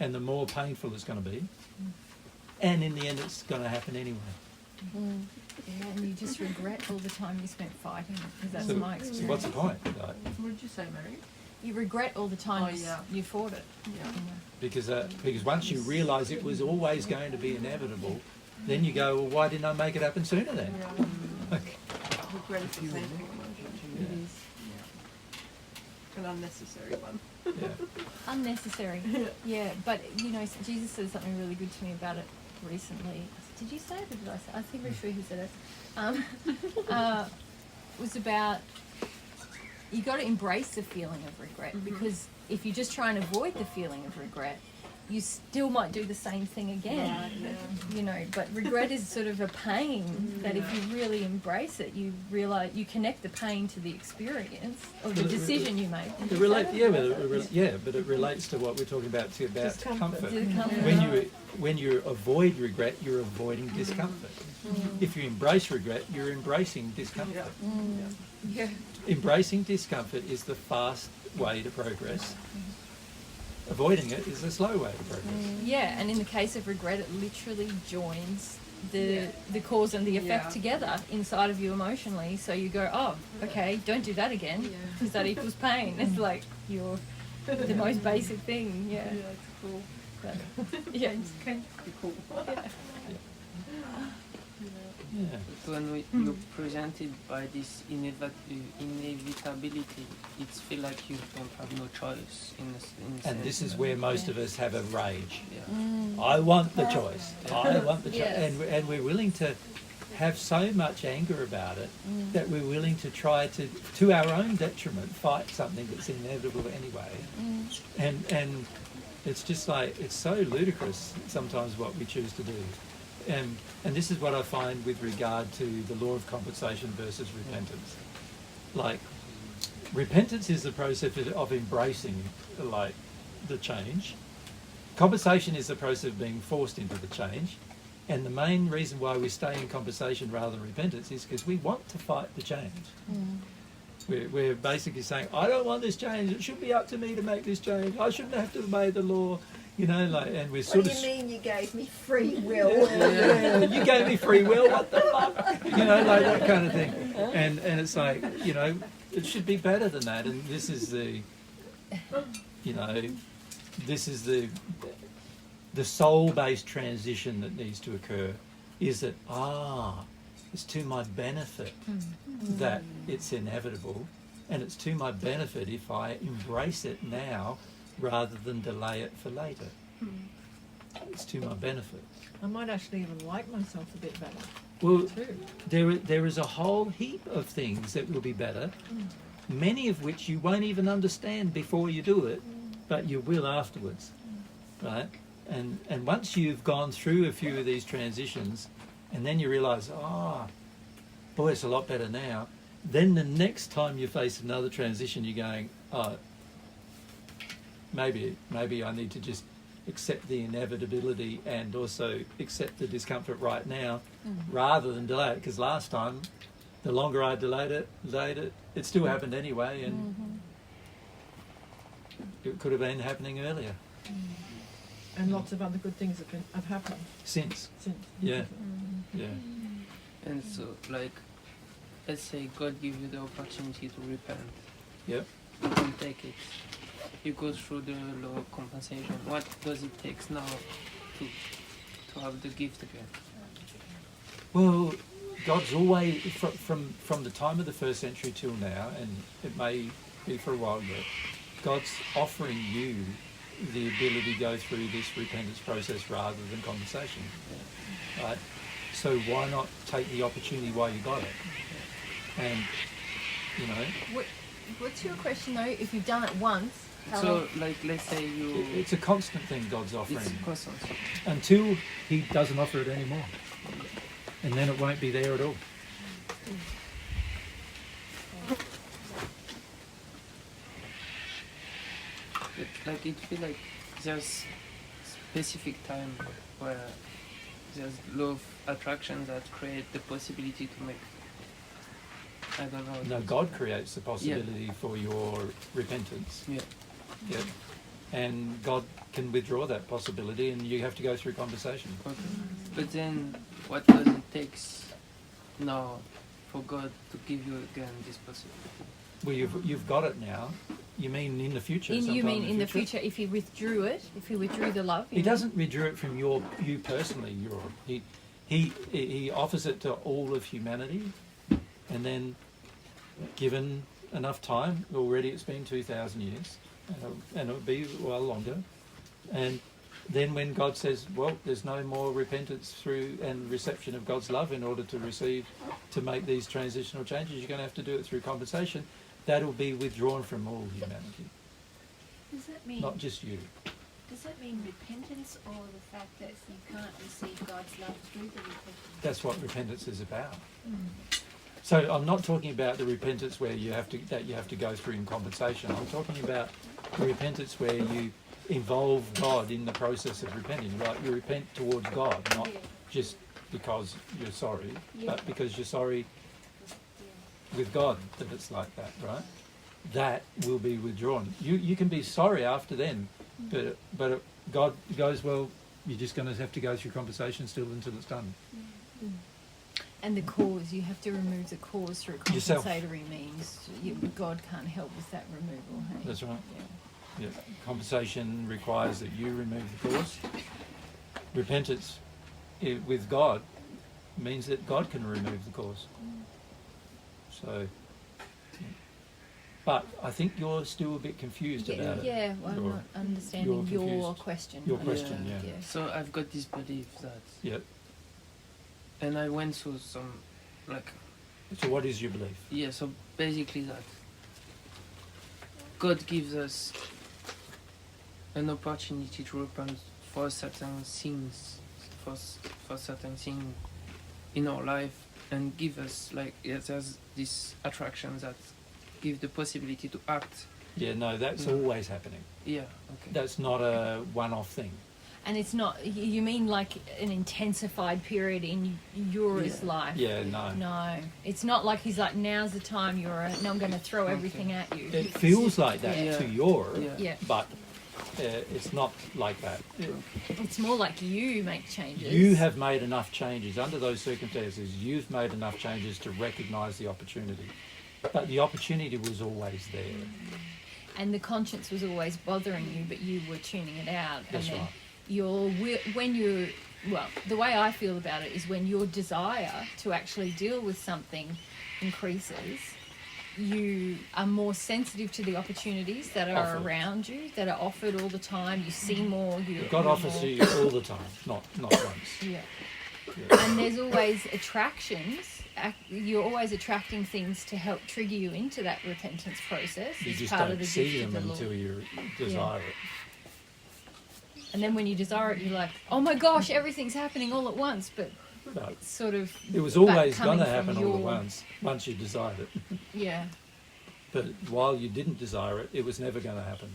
B: And the more painful it's going to be. And in the end, it's going to happen anyway.
A: Yeah, and you just regret all the time you spent fighting, because that's my experience.
B: So what's the point?
C: What did you say, Mary?
A: You regret all the time you fought it.
C: Yeah.
B: Because once you realise it was always going to be inevitable, then you go, well, why didn't I make it happen sooner then?
C: Regret is the same thing emotion. It is an unnecessary one.
A: Unnecessary. Yeah, but you know, Jesus said something really good to me about it recently. did you say it or did I say? I think I'm sure he said it. Was about you got to embrace the feeling of regret, because if you just try and avoid the feeling of regret, you still might do the same thing again.
F: Right, yeah.
A: You know, but regret is sort of a pain that if you really embrace it, you realise you connect the pain to the experience or the decision you make.
B: It but it relates to what we're talking about too, about comfort. When you avoid regret, you're avoiding discomfort. If you embrace regret, you're embracing discomfort. Embracing discomfort is the fast way to progress. Avoiding it is a slow way to progress.
A: Yeah, and in the case of regret, it literally joins the cause and the effect together inside of you emotionally. So you go, oh, okay, don't do that again, because that equals pain. It's like the most basic thing. Yeah,
C: it's cool.
A: But, yeah,
C: it's kind of cool.
K: When you're presented by this inevitability, it feels like you don't have no choice.
B: And this is where most of us have a rage. I want the choice. I want the choice. And we're willing to have so much anger about it that we're willing to try to our own detriment, fight something that's inevitable anyway. And it's just like, it's so ludicrous sometimes what we choose to do. And this is what I find with regard to the law of compensation versus repentance. Like, repentance is the process of embracing, like, the change. Compensation is the process of being forced into the change. And the main reason why we stay in compensation rather than repentance is because we want to fight the change. We're basically saying, I don't want this change. It should be up to me to make this change. I shouldn't have to obey the law. You know, like, and we're sort of...
O: What do you mean you gave me free will?
B: You gave me free will, what the fuck? You know, like that kind of thing. And it's like, you know, it should be better than that. And this is the, you know, this is the soul-based transition that needs to occur, is that, it's to my benefit that it's inevitable, and it's to my benefit if I embrace it now rather than delay it for later. It's to my benefit.
O: I might actually even like myself a bit better.
B: Well, there is a whole heap of things that will be better, many of which you won't even understand before you do it, but you will afterwards, right? And once you've gone through a few of these transitions, and then you realise, boy, it's a lot better now. Then the next time you face another transition, you're going, maybe I need to just accept the inevitability and also accept the discomfort right now, rather than delay it. Because last time, the longer I delayed it, it still happened anyway, and it could have been happening earlier.
O: And lots of other good things have happened
B: since. Yeah.
K: And so, like, let's say God gives you the opportunity to repent.
B: Yep.
K: You don't take it. You go through the law of compensation. What does it take now to have the gift again?
B: Well, God's always, from the time of the first century till now, and it may be for a while yet, God's offering you the ability to go through this repentance process rather than compensation. Right? So why not take the opportunity while you got it? And, you know...
A: What's your question though, if you've done it once?
K: So, like, let's say you...
B: It's a constant thing God's offering.
K: It's constant.
B: Until He doesn't offer it anymore. And then it won't be there at all.
K: Like, it feels like there's specific time where there's law of attraction that create the possibility to make... I don't know.
B: No, God creates the possibility for your repentance.
K: Yeah.
B: Yep. And God can withdraw that possibility, and you have to go through conversation.
K: Okay. But then, what does it take now for God to give you again this possibility?
B: Well, you've got it now. You mean in the future?
A: You mean in the future if He withdrew it, if He withdrew the love?
B: He doesn't withdraw it from you personally. He offers it to all of humanity, and then, given enough time, already it's been 2,000 years, and it'll be well longer, and then when God says, well, there's no more repentance through and reception of God's love in order to make these transitional changes, you're going to have to do it through compensation. That'll be withdrawn from all humanity,
D: Does that mean?
B: not just you.
D: Does that mean repentance, or the fact that you can't receive God's love through the repentance?
B: That's what repentance is about. So I'm not talking about the repentance where you have to go through in compensation. I'm talking about the repentance where you involve God in the process of repenting. Like you repent towards God, not just because you're sorry, but because you're sorry with God that it's like that, right? That will be withdrawn. You can be sorry after then, but God goes, well, you're just going to have to go through compensation still until it's done.
A: And the cause, you have to remove the cause through
B: Yourself.
A: compensatory means. God can't help with that removal. Hey?
B: That's right. Yeah. Compensation requires that you remove the cause. Repentance with God means that God can remove the cause. So, but I think you're still a bit confused about it.
A: Yeah, well, I'm not understanding your question.
B: Your question, yeah.
K: So I've got this belief that.
B: Yep.
K: And I went through some, like.
B: So what is your belief?
K: Yeah. So basically that. God gives us an opportunity to repent for certain things, for certain things in our life, and give us there's this attraction that give the possibility to act.
B: Yeah, no, that's always happening.
K: Yeah, okay.
B: That's not a one-off thing.
A: And it's not, you mean like an intensified period in your life?
B: Yeah, no.
A: No. It's not like he's like, now's the time and I'm going to throw everything at you.
B: It feels like that to your, but it's not like that.
A: It's more like you make changes.
B: You have made enough changes. Under those circumstances, you've made enough changes to recognise the opportunity. But the opportunity was always there.
A: And the conscience was always bothering you, but you were tuning it out.
B: That's right.
A: The way I feel about it is when your desire to actually deal with something increases, you are more sensitive to the opportunities that are around you, that are offered all the time. You see more.
B: God offers to you all the time, not once.
A: Yeah. And there's always attractions. You're always attracting things to help trigger you into that repentance process.
B: You
A: as
B: just
A: part
B: don't
A: of the
B: see
A: gift
B: them
A: of the
B: until
A: Lord.
B: you desire it.
A: And then when you desire it, you're like, oh my gosh, everything's happening all at once. But
B: No.
A: it's sort of...
B: It was always
A: coming
B: going to
A: from
B: happen all at once you desired it.
A: Yeah.
B: But while you didn't desire it, it was never going to happen.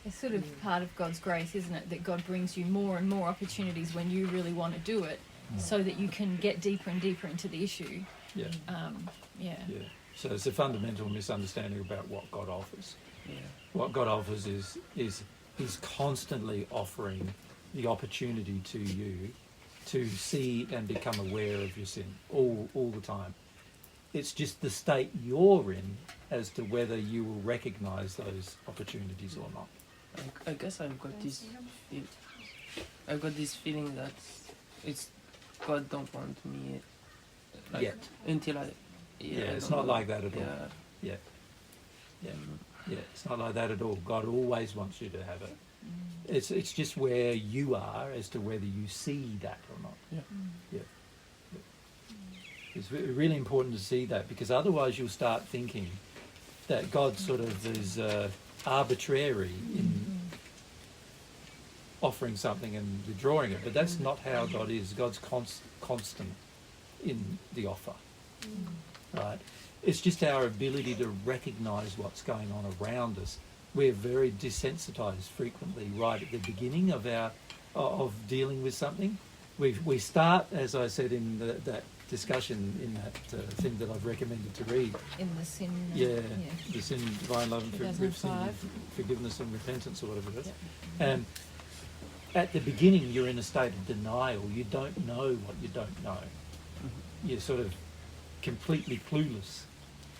A: It's sort of part of God's grace, isn't it? That God brings you more and more opportunities when you really want to do it, so that you can get deeper and deeper into the issue.
B: Yeah.
A: Yeah.
B: So it's a fundamental misunderstanding about what God offers.
K: Yeah.
B: What God offers is He's constantly offering the opportunity to you to see and become aware of your sin all the time. It's just the state you're in as to whether you will recognise those opportunities or not.
K: I guess I've got this feeling that it's God don't want me
B: Yet.
K: Until I
B: It's not like that at all. Yeah. It's not like that at all. God always wants you to have it. It's just where you are as to whether you see that or not. Yeah. It's really important to see that, because otherwise you'll start thinking that God sort of is arbitrary in offering something and withdrawing it. But that's not how God is. God's constant in the offer. Right? It's just our ability to recognise what's going on around us. We're very desensitised frequently right at the beginning of dealing with something. We start, as I said in that discussion in that thing that I've recommended to read.
A: In the sin.
B: The sin, divine love, and
A: 2005.
B: forgiveness and repentance, or whatever it is. And at the beginning, you're in a state of denial. You don't know what you don't know. You're sort of completely clueless.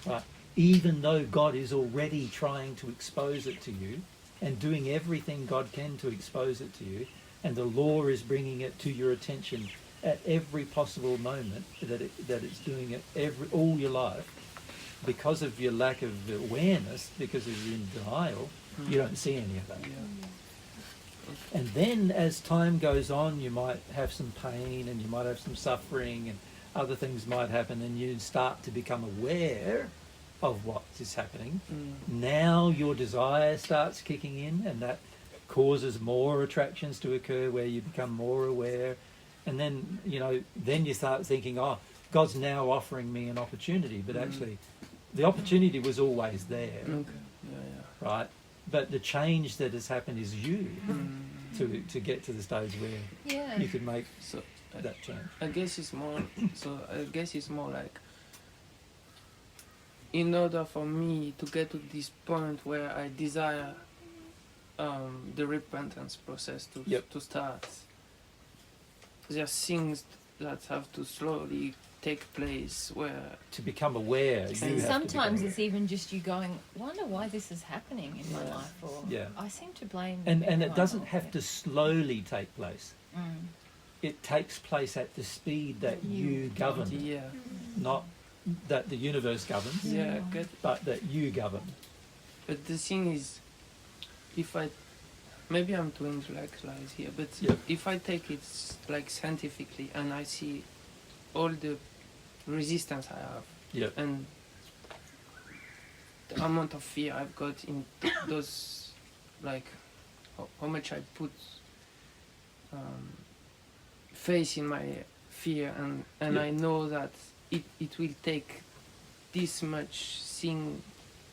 B: Right? Even though God is already trying to expose it to you and doing everything God can to expose it to you, and the law is bringing it to your attention at every possible moment that it's doing it all your life, because of your lack of awareness, because of your denial, you don't see any of that. And then as time goes on, you might have some pain and you might have some suffering and other things might happen, and you start to become aware of what is happening. Now your desire starts kicking in, and that causes more attractions to occur where you become more aware. And then, then you start thinking, oh, God's now offering me an opportunity. But actually, the opportunity was always there. Right? But the change that has happened is you to get to the stage where you could make that change.
K: I guess it's more like, in order for me to get to this point where I desire the repentance process to start, there are things that have to slowly take place where
B: to become aware.
A: Sometimes it's even just you going, wonder why this is happening in my life, or I seem to blame.
B: And it doesn't have to slowly take place. It takes place at the speed that you govern, not that the universe governs, but that you govern.
K: But the thing is, maybe I'm too intellectualized here, but if I take it like scientifically and I see all the resistance I have and the amount of fear I've got in those, like how much I put faith in my fear, and I know that it will take this much thing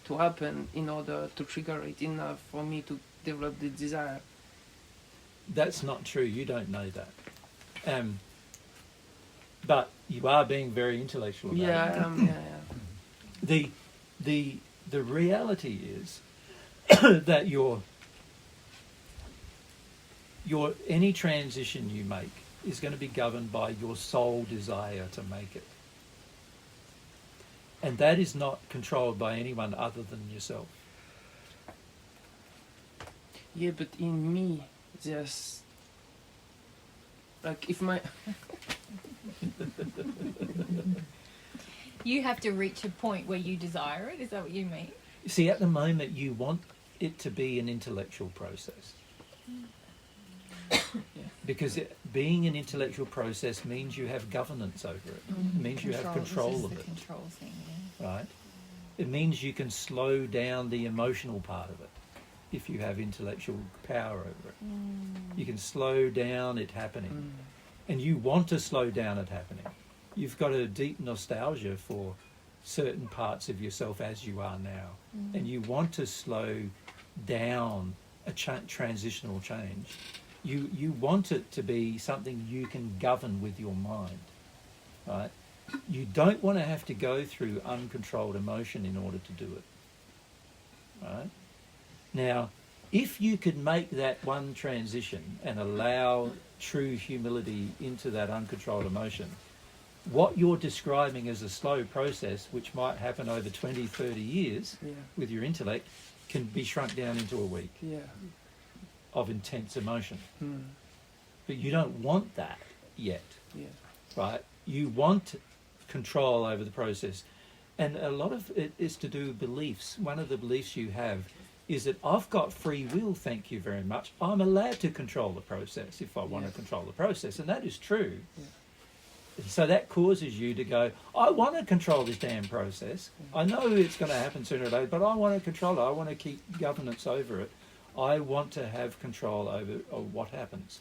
K: to happen in order to trigger it enough for me to develop the desire.
B: That's not true. You don't know that. But you are being very intellectual about it. The reality is that your any transition you make is going to be governed by your sole desire to make it. And that is not controlled by anyone other than yourself.
K: Yeah, but in me, there's like if my
A: you have to reach a point where you desire it. Is that what you mean?
B: See, at the moment, you want it to be an intellectual process. Because being an intellectual process means you have governance over it. It means you have control of it.
A: Control thing,
B: right? It means you can slow down the emotional part of it if you have intellectual power over it. You can slow down it happening. And you want to slow down it happening. You've got a deep nostalgia for certain parts of yourself as you are now. And you want to slow down a transitional change. You want it to be something you can govern with your mind, right? You don't want to have to go through uncontrolled emotion in order to do it, right? Now, if you could make that one transition and allow true humility into that uncontrolled emotion, what you're describing as a slow process, which might happen over 20, 30 years with your intellect, can be shrunk down into a week of intense emotion. But you don't want that yet, right? You want control over the process. And a lot of it is to do with beliefs. One of the beliefs you have is that I've got free will, thank you very much. I'm allowed to control the process if I want to control the process. And that is true. So that causes you to go, I want to control this damn process. I know it's going to happen sooner or later, but I want to control it. I want to keep governance over it. I want to have control over what happens.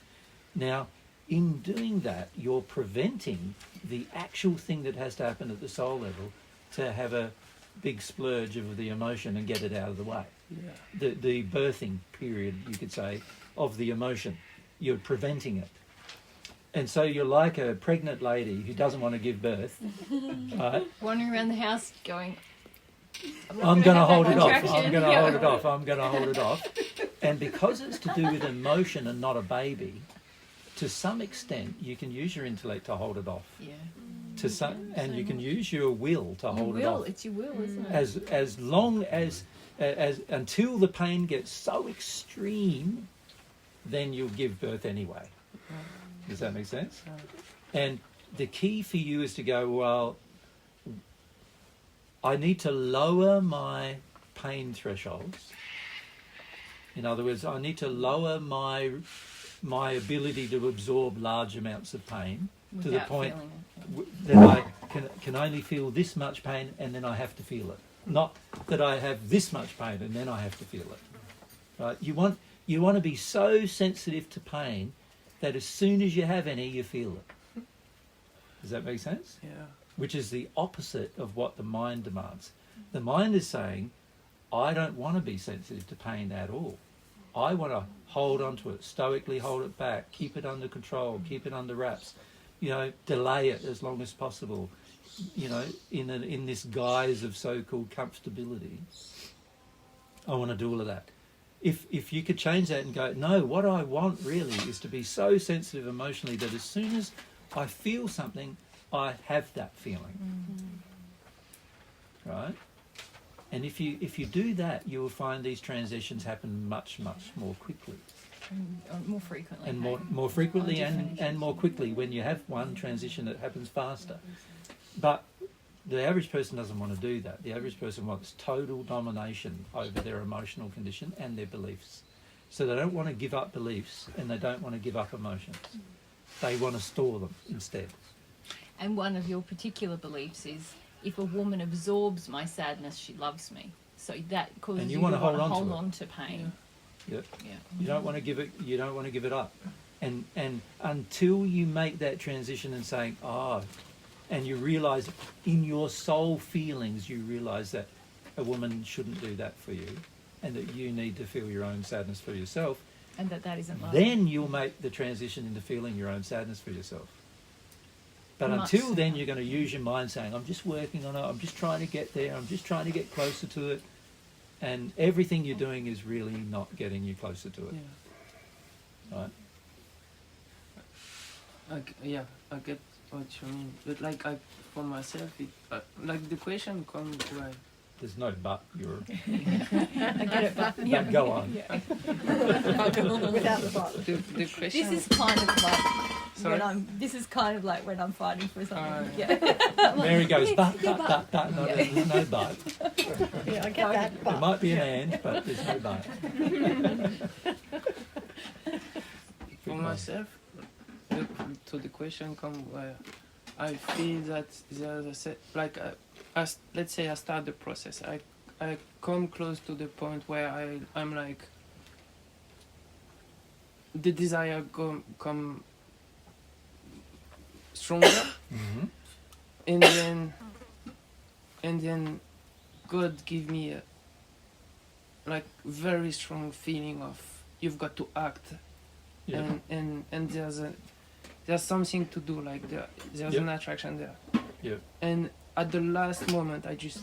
B: Now, in doing that, you're preventing the actual thing that has to happen at the soul level to have a big splurge of the emotion and get it out of the way. The birthing period, you could say, of the emotion. You're preventing it. And so you're like a pregnant lady who doesn't want to give birth, right?
A: Wandering around the house going,
B: I'm going to hold it off. I'm going to hold it off. I'm going to hold it off. And because it's to do with emotion and not a baby, to some extent, you can use your intellect to hold it off. To some, and you can use your will to hold it off.
A: It's your will, isn't it?
B: As long as until the pain gets so extreme, then you'll give birth anyway. Does that make sense? And the key for you is to go, well, I need to lower my pain thresholds In other words, I need to lower my ability to absorb large amounts of pain to the
A: Without
B: point
A: feeling
B: that I can only feel this much pain and then I have to feel it. Not that I have this much pain and then I have to feel it. Right? You want to be so sensitive to pain that as soon as you have any, you feel it. Does that make sense?
K: Yeah.
B: Which is the opposite of what the mind demands. The mind is saying, I don't want to be sensitive to pain at all. I want to hold on to it, stoically hold it back, keep it under control, keep it under wraps, delay it as long as possible, in this guise of so-called comfortability. I want to do all of that. If you could change that and go, no, what I want really is to be so sensitive emotionally that as soon as I feel something, I have that feeling. Right? And if you do that, you will find these transitions happen much, much more quickly.
A: And more frequently.
B: And more frequently and more quickly when you have one transition that happens faster. But the average person doesn't want to do that. The average person wants total domination over their emotional condition and their beliefs. So they don't want to give up beliefs and they don't want to give up emotions. They want to store them instead.
A: And one of your particular beliefs is, if a woman absorbs my sadness, she loves me. So that causes
B: And
A: you
B: you want
A: to
B: to hold
A: hold
B: on
A: on to pain.
B: Yep.
A: Yeah.
B: You don't want to give it. You don't want to give it up. And until you make that transition and saying, and you realise in your soul feelings, you realise that a woman shouldn't do that for you, and that you need to feel your own sadness for yourself.
A: And that isn't love.
B: Then you'll make the transition into feeling your own sadness for yourself. But until then, you're going to use your mind saying, I'm just working on it, I'm just trying to get there, I'm just trying to get closer to it. And everything you're doing is really not getting you closer to it.
K: Yeah.
B: Right?
K: I get what you mean. But for myself, the question comes where...
B: There's no but, you're...
A: I get it, but...
B: Yeah. Go on.
A: Yeah.
O: Without the but.
K: The question...
A: This is kind of like...
K: Sorry?
A: This is kind of like when I'm fighting for something.
B: Mary goes, but, no, there's no but.
O: Yeah, I get that, but.
B: There might be an and, but there's no but.
K: For myself, the question comes where I feel that there's let's say I start the process. I come close to the point where I'm like, the desire come stronger, and then God give me a very strong feeling of you've got to act, and there's something to do, there's an attraction there, and at the last moment I just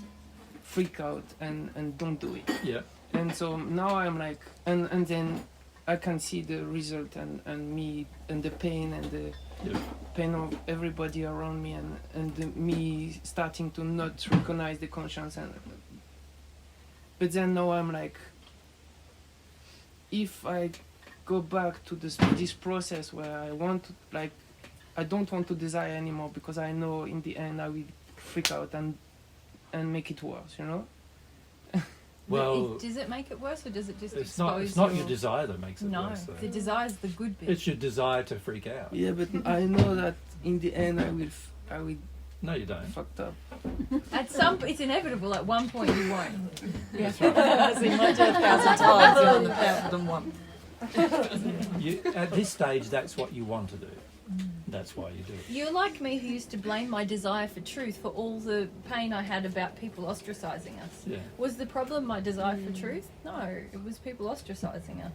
K: freak out and don't do it, and so now I'm like, and then I can see the result and me and the pain and the pain of everybody around me and me starting to not recognize the conscience, but then now I'm like, if I go back to this process where I want to, I don't want to desire anymore because I know in the end I will freak out and make it worse,
B: Well,
A: does it make it worse, or does it just
B: it's
A: expose
B: not your desire that makes it worse.
A: No, the desire is the good bit.
B: It's your desire to freak out.
K: Yeah, but I know that in the end I will.
B: No, you don't.
K: Fucked up.
A: It's inevitable. At one point, you won't.
B: That's right.
C: As in my 10,000 times rather than one.
B: At this stage, that's what you want to do. That's why you do it.
A: You're like me, who used to blame my desire for truth for all the pain I had about people ostracizing us.
B: Yeah.
A: Was the problem my desire for truth? No, it was people ostracizing us.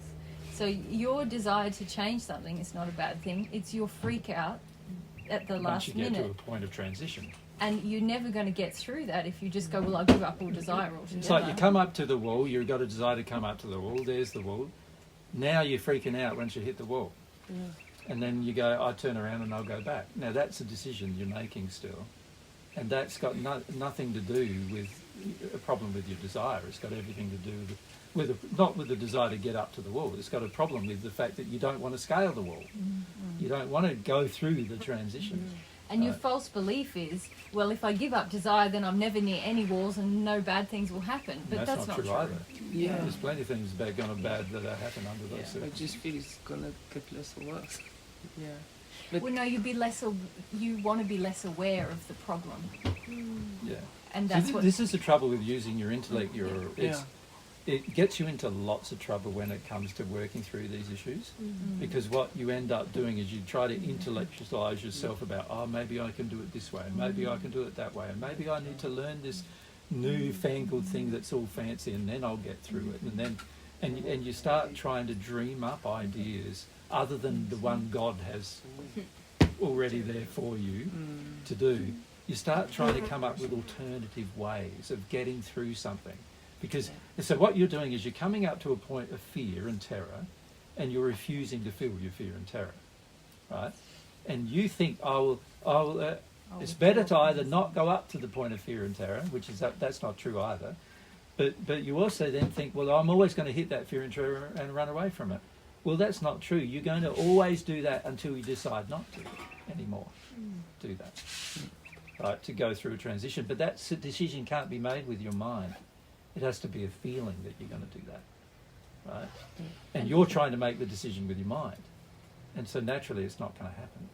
A: So your desire to change something is not a bad thing. It's your freak out at the last minute.
B: Once you get to a point of transition.
A: And you're never going to get through that if you just go, well, I'll give up all desire altogether.
B: It's like you come up to the wall, you've got a desire to come up to the wall, there's the wall. Now you're freaking out once you hit the wall.
A: Yeah.
B: And then you go, I turn around and I'll go back. Now that's a decision you're making still. And that's got nothing to do with a problem with your desire. It's got everything to do not with the desire to get up to the wall. It's got a problem with the fact that you don't want to scale the wall. You don't want to go through the transition.
A: And your false belief is, well, if I give up desire, then I'm never near any walls and no bad things will happen. But that's not true
B: either.
K: Yeah.
B: There's plenty of things gone bad that happen under those
K: I
B: circumstances.
K: just feel it's gonna get less worse. Yeah. But
A: well, no, you want to be less aware of the problem.
B: Yeah.
A: And that's
B: this is the trouble with using your intellect. It gets you into lots of trouble when it comes to working through these issues, because what you end up doing is you try to intellectualize yourself about, oh, maybe I can do it this way, maybe I can do it that way, and maybe I need to learn this new-fangled thing that's all fancy, and then I'll get through it. And you start trying to dream up ideas other than the one God has already there for you to do. You start trying to come up with alternative ways of getting through something. Because, so what you're doing is you're coming up to a point of fear and terror, and you're refusing to feel your fear and terror, right? And you think, it's better to either not go up to the point of fear and terror, which is that's not true either, but you also then think, well, I'm always going to hit that fear and terror and run away from it. Well, that's not true. You're going to always do that until you decide not to anymore do that, right, to go through a transition. But that decision can't be made with your mind. It has to be a feeling that you're going to do that, right? And you're trying to make the decision with your mind. And so naturally it's not going to happen.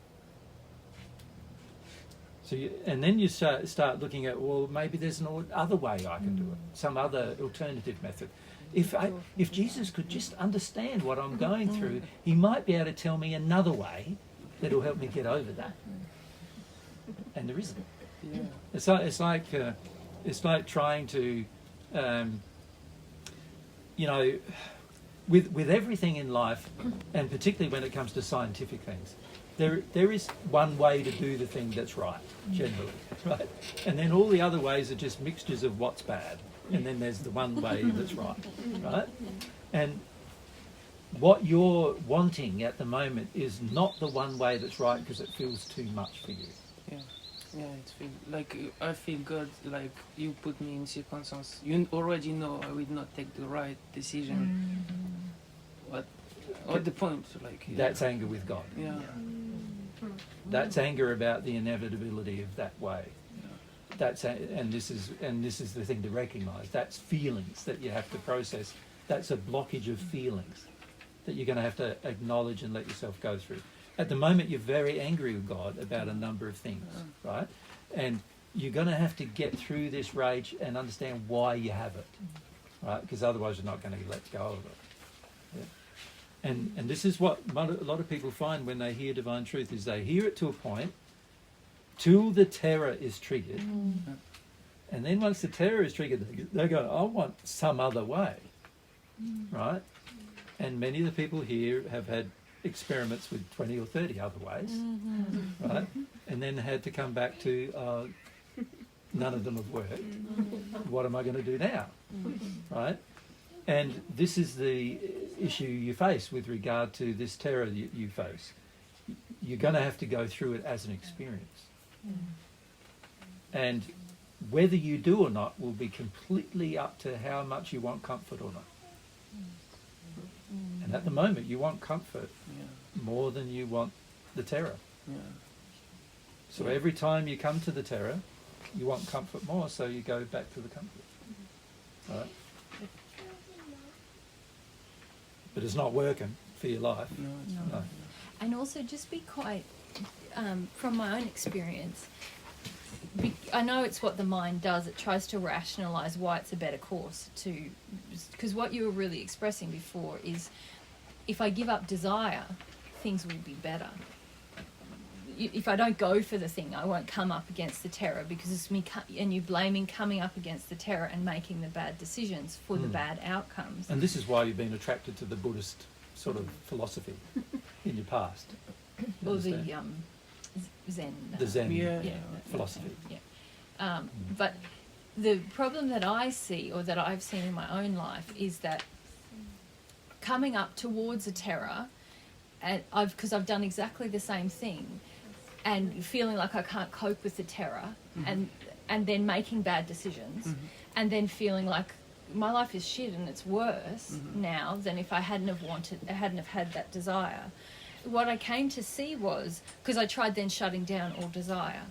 B: So and then you start looking at, well, maybe there's no other way I can do it, some other alternative method. If Jesus could just understand what I'm going through, he might be able to tell me another way that will help me get over that. And there isn't. Yeah. It's like trying to, with everything in life, and particularly when it comes to scientific things, there is one way to do the thing that's right, generally, right? And then all the other ways are just mixtures of what's bad. And then there's the one way that's right, right? And what you're wanting at the moment is not the one way that's right because it feels too much for you.
K: Yeah, it's like I feel God, like you put me in circumstances. You already know I will not take the right decision. What the point? Like
B: that's anger with God.
K: Yeah.
B: That's anger about the inevitability of that way. And this is the thing to recognise. That's feelings that you have to process. That's a blockage of feelings that you're going to have to acknowledge and let yourself go through. At the moment, you're very angry with God about a number of things, right? And you're going to have to get through this rage and understand why you have it, right? Because otherwise you're not going to let go of it. Yeah? And this is what a lot of people find when they hear divine truth, is they hear it to a point till the terror is triggered. And then once the terror is triggered, they go, I want some other way, right? And many of the people here have had experiments with 20 or 30 other ways, right? And then had to come back to, none of them have worked. What am I going to do now, right? And this is the issue you face with regard to this terror you face. You're going to have to go through it as an experience. And whether you do or not will be completely up to how much you want comfort or not. And at the moment, you want comfort more than you want the terror. So every time you come to the terror, you want comfort more, so you go back to the comfort. Right? But it's not working for your life. No.
A: And also just be quite, from my own experience, I know it's what the mind does. It tries to rationalise why it's a better course to, because what you were really expressing before is, if I give up desire, things will be better. If I don't go for the thing, I won't come up against the terror, because it's me, and you're blaming coming up against the terror and making the bad decisions for the bad outcomes.
B: And this is why you've been attracted to the Buddhist sort of philosophy in your past.
A: Or the Zen.
B: The Zen philosophy.
A: Yeah. But the problem that I see, or that I've seen in my own life, is that coming up towards a terror, and because I've done exactly the same thing, and feeling like I can't cope with the terror, and then making bad decisions, and then feeling like my life is shit and it's worse now than if I hadn't have had that desire. what I came to see was, because I tried then shutting down all desire,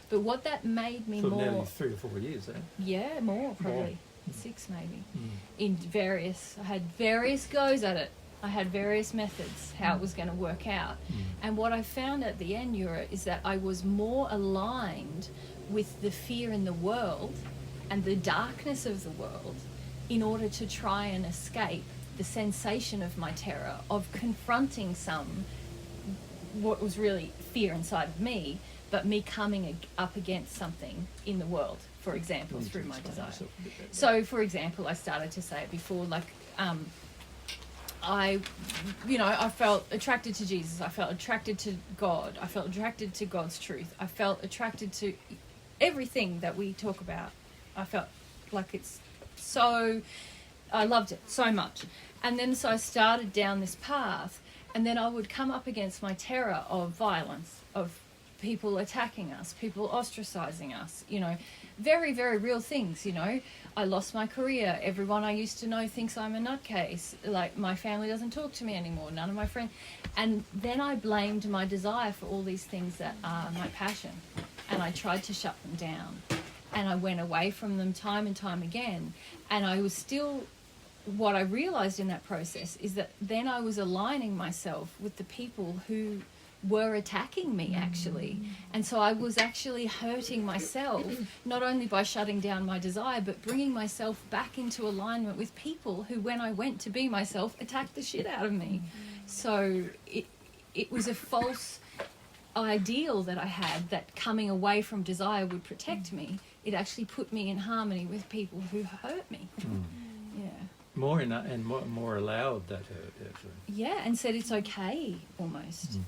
A: but what that made me
B: For
A: more...
B: nearly 3 or 4 years, eh?
A: Yeah, more probably. 6 maybe.
B: Mm.
A: I had various goes at it. I had various methods how it was going to work out. And what I found at the end, Yura, is that I was more aligned with the fear in the world and the darkness of the world in order to try and escape the sensation of my terror, of confronting what was really fear inside of me, but me coming up against something in the world, for example, through my desire. So, for example, I started to say it before, like, I felt attracted to Jesus. I felt attracted to God. I felt attracted to God's truth. I felt attracted to everything that we talk about. I felt like I loved it so much. And then so I started down this path, and then I would come up against my terror of violence, of people attacking us, people ostracizing us, very, very real things, I lost my career. Everyone I used to know thinks I'm a nutcase. Like, my family doesn't talk to me anymore. None of my friends. And then I blamed my desire for all these things that are my passion. And I tried to shut them down. And I went away from them time and time again. And I was still... What I realized in that process is that then I was aligning myself with the people who were attacking me, actually. And so I was actually hurting myself, not only by shutting down my desire, but bringing myself back into alignment with people who, when I went to be myself, attacked the shit out of me. So it was a false ideal that I had, that coming away from desire would protect me. It actually put me in harmony with people who hurt me. Yeah.
B: More allowed that hurt, actually.
A: Yeah, and said it's okay, almost.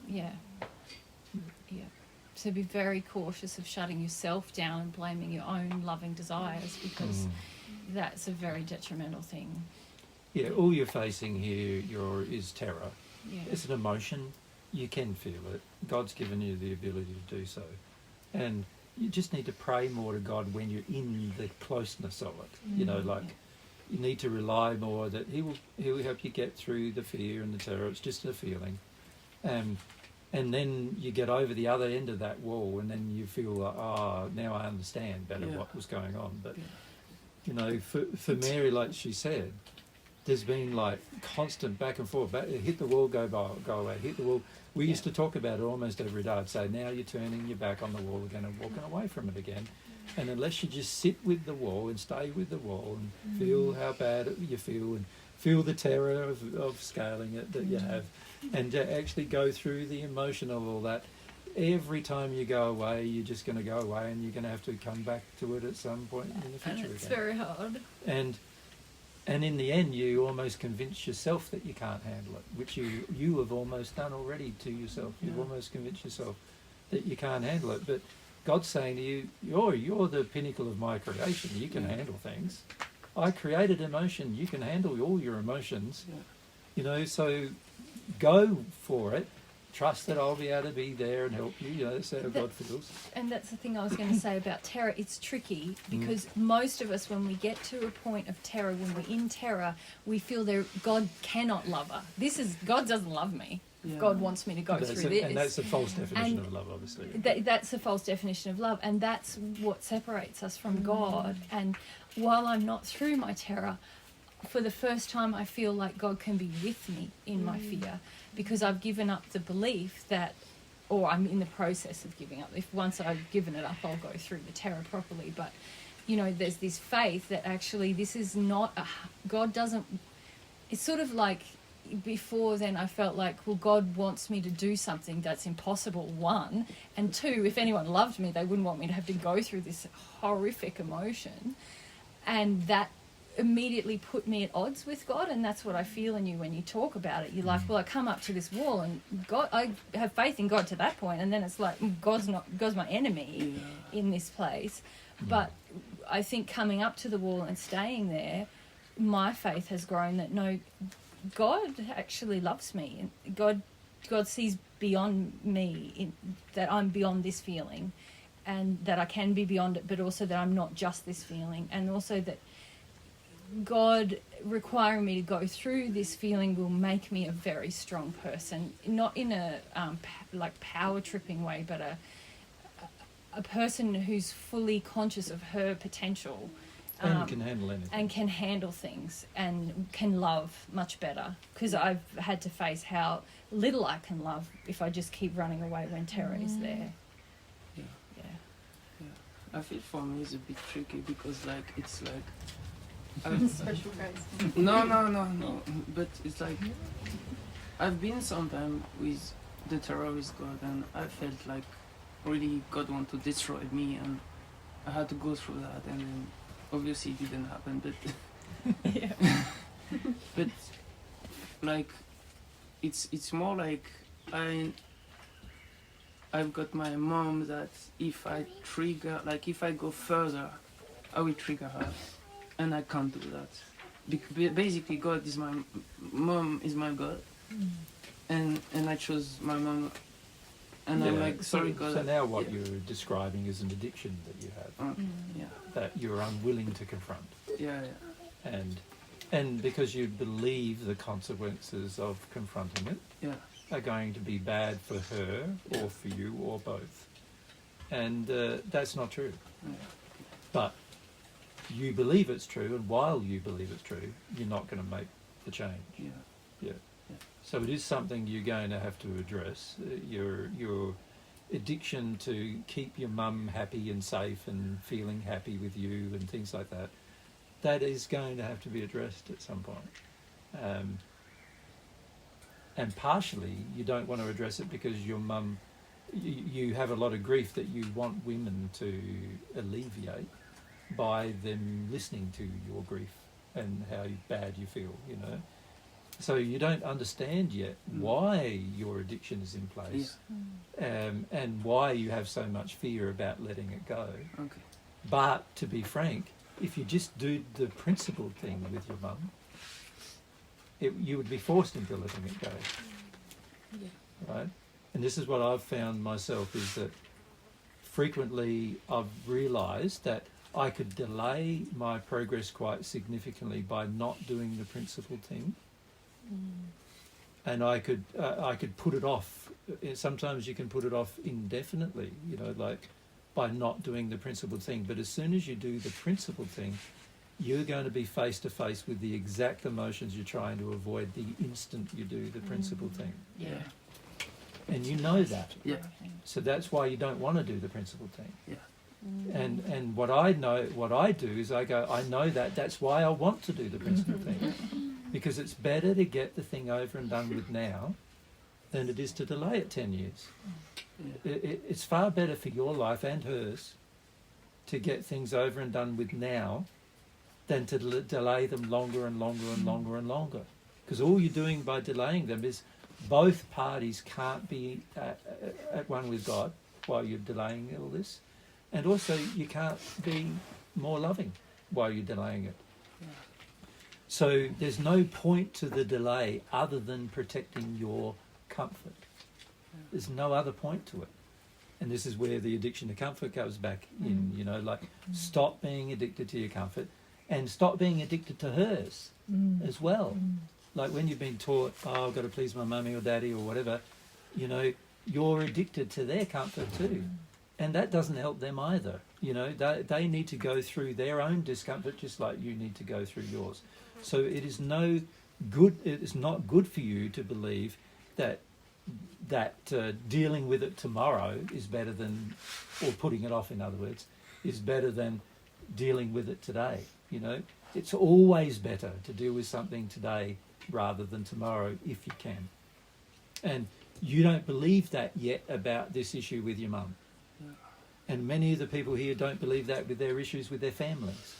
A: Yeah. So be very cautious of shutting yourself down and blaming your own loving desires, because that's a very detrimental thing.
B: Yeah, all you're facing here is terror.
A: Yeah.
B: It's an emotion. You can feel it. God's given you the ability to do so. And you just need to pray more to God when you're in the closeness of it. You need to rely more that He will help you get through the fear and the terror. It's just a feeling. And then you get over the other end of that wall, and then you feel like, now I understand better what was going on. But, for Mary, like she said, there's been like constant back and forth. Hit the wall, go away, hit the wall. We used to talk about it almost every day. I'd say, now you're turning your back on the wall again and walking away from it again. And unless you just sit with the wall and stay with the wall and feel how bad you feel, and feel the terror of scaling it that you have, and to actually go through the emotion of all that, every time you go away, you're just going to go away, and you're going to have to come back to it at some point in the future
A: And it's
B: again.
A: very hard.
B: And in the end, you almost convince yourself that you can't handle it, which you have almost done already to yourself. You've almost convinced yourself that you can't handle it. But God's saying to you, you're the pinnacle of my creation. You can handle things. I created emotion. You can handle all your emotions. So go for it. Trust that I'll be able to be there and help you. That's how God feels.
A: And that's the thing I was going to say about terror. It's tricky because most of us, when we get to a point of terror, when we're in terror, we feel God cannot love us. God doesn't love me. Yeah. God wants me to go through this.
B: And that's a false definition of love, obviously.
A: That's a false definition of love. And that's what separates us from God. And while I'm not through my terror, for the first time I feel like God can be with me in my fear, because I've given up the belief that, or I'm in the process of giving up. Once I've given it up, I'll go through the terror properly. But, there's this faith that actually this is not, God doesn't, it's sort of like, before then I felt like, well, God wants me to do something that's impossible, one, and two, if anyone loved me, they wouldn't want me to have to go through this horrific emotion. And that immediately put me at odds with God, and that's what I feel in you when you talk about it. You're like, well, I come up to this wall, and God, I have faith in God to that point, and then it's like, God's my enemy in this place. But I think coming up to the wall and staying there, my faith has grown that no, God actually loves me, and God sees beyond me, that I'm beyond this feeling, and that I can be beyond it, but also that I'm not just this feeling, and also that God requiring me to go through this feeling will make me a very strong person, not in a like power tripping way, but a person who's fully conscious of her potential.
B: And can handle anything.
A: And can handle things and can love much better, because I've had to face how little I can love if I just keep running away when terror is there.
K: I feel for me it's a bit tricky because like it's like
I: Special case.
K: no, but it's like I've been sometime with the terrorist God and I felt like really God wanted to destroy me and I had to go through that and then obviously it didn't happen, but but like it's more like I've got my mom that if I trigger, like if I go further, I will trigger her, and I can't do that. Basically, God is my mom is my God, and I chose my mom, and I'm like, sorry, God.
B: So now what you're describing is an addiction that you have, that you're unwilling to confront. And because you believe the consequences of confronting it are going to be bad for her or for you or both. And that's not true. But you believe it's true, and while you believe it's true, you're not going to make the change. So it is something you're going to have to address. Your addiction to keep your mum happy and safe and feeling happy with you and things like that, that is going to have to be addressed at some point. And partially you don't want to address it because your mum, you have a lot of grief that you want women to alleviate by them listening to your grief and how bad you feel, you know. So you don't understand yet why your addiction is in place, and why you have so much fear about letting it go. But to be frank, if you just do the principled thing with your mum, you would be forced into letting it go. Right? And this is what I've found myself, is that frequently I've realised that I could delay my progress quite significantly by not doing the principled thing. And I could put it off. Sometimes you can put it off indefinitely, you know, like by not doing the principled thing. But as soon as you do the principled thing, you're going to be face to face with the exact emotions you're trying to avoid the instant you do the principled thing. And you know that. So that's why you don't want to do the principled thing. And what I do is I know that that's why I want to do the principled thing. Because it's better to get the thing over and done with now than it is to delay it 10 years. It's far better for your life and hers to get things over and done with now than to delay them longer and longer and longer and longer. Because all you're doing by delaying them is both parties can't be at one with God while you're delaying all this. And also you can't be more loving while you're delaying it. So there's no point to the delay other than protecting your comfort. There's no other point to it. And this is where the addiction to comfort comes back in, you know, like stop being addicted to your comfort and stop being addicted to hers as well. Like when you've been taught, oh, I've got to please my mummy or daddy or whatever, you know, you're addicted to their comfort too. And that doesn't help them either. You know, they need to go through their own discomfort just like you need to go through yours. So it is not good for you to believe that dealing with it tomorrow is better than, or putting it off in other words, is better than dealing with it today. You know, it's always better to deal with something today rather than tomorrow if you can. And you don't believe that yet about this issue with your mum. And many of the people here don't believe that with their issues with their families.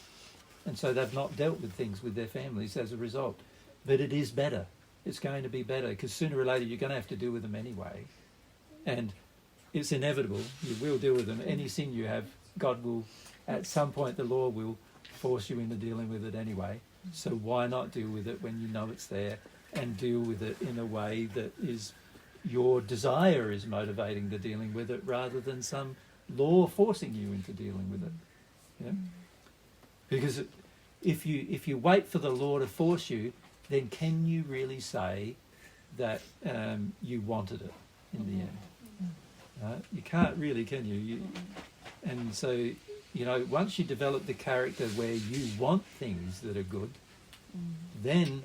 B: And so they've not dealt with things with their families as a result. But it is better. It's going to be better because sooner or later you're going to have to deal with them anyway. And it's inevitable. You will deal with them. Any sin you have, God will, at some point the law will force you into dealing with it anyway. So why not deal with it when you know it's there and deal with it in a way that is your desire is motivating the dealing with it rather than some law forcing you into dealing with it. Yeah? Because if you wait for the law to force you, then can you really say that you wanted it in the end? You can't really, can you? And so, you know, once you develop the character where you want things that are good, then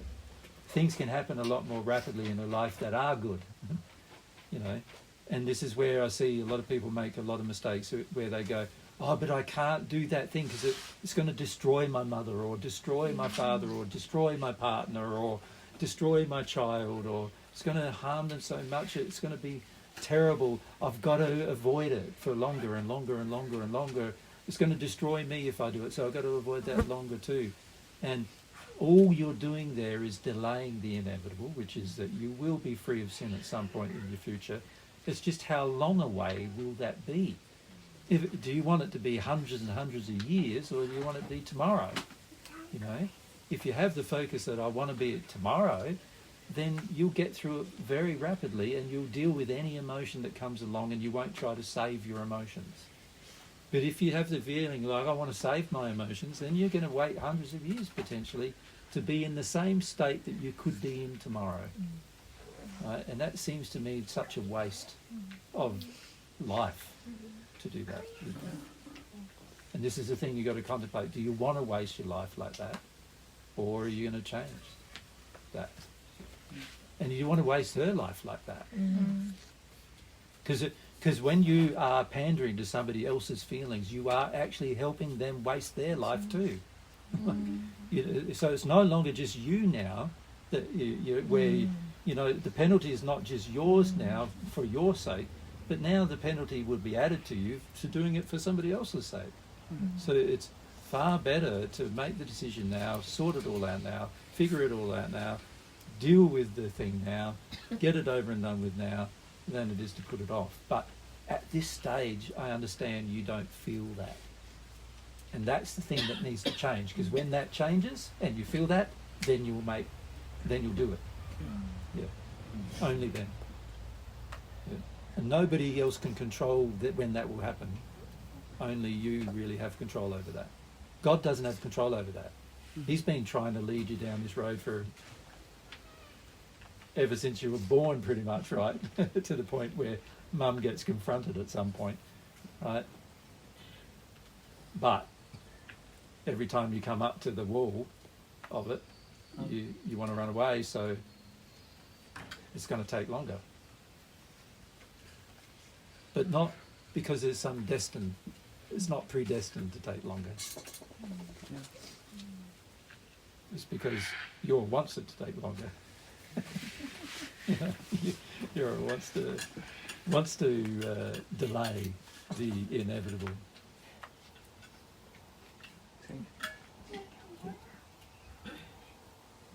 B: things can happen a lot more rapidly in a life that are good, you know. And this is where I see a lot of people make a lot of mistakes, where they go, oh, but I can't do that thing because it's going to destroy my mother, or destroy my father, or destroy my partner, or destroy my child, or it's going to harm them so much, it's going to be terrible. I've got to avoid it for longer and longer and longer and longer. It's going to destroy me if I do it, so I've got to avoid that longer too. And all you're doing there is delaying the inevitable, which is that you will be free of sin at some point in your future. It's just how long away will that be? Do you want it to be hundreds and hundreds of years, or do you want it to be tomorrow? You know, if you have the focus that I want to be it tomorrow, then you'll get through it very rapidly, and you'll deal with any emotion that comes along, and you won't try to save your emotions. But if you have the feeling like, I want to save my emotions, then you're going to wait hundreds of years potentially to be in the same state that you could be in tomorrow. Right? And that seems to me such a waste of life to do that. And this is the thing you've got to contemplate. Do you want to waste your life like that? Or are you going to change that? And you want to waste her life like that? Because when you are pandering to somebody else's feelings, you are actually helping them waste their life too. So it's no longer just you now, that where you know the penalty is not just yours now for your sake, but now the penalty would be added to you for doing it for somebody else's sake. So it's far better to make the decision now, sort it all out now, figure it all out now, deal with the thing now, get it over and done with now, than it is to put it off. But at this stage, I understand you don't feel that. And that's the thing that needs to change, because when that changes and you feel that, then you'll do it. Yeah. Only then. Yeah. And nobody else can control that when that will happen. Only you really have control over that. God doesn't have control over that. He's been trying to lead you down this road for ever since you were born, pretty much, right? To the point where mum gets confronted at some point, right? But every time you come up to the wall of it, you want to run away, so it's going to take longer. But not because there's some destined, it's not predestined to take longer. It's because you're wants it to take longer. You're wants to delay the inevitable.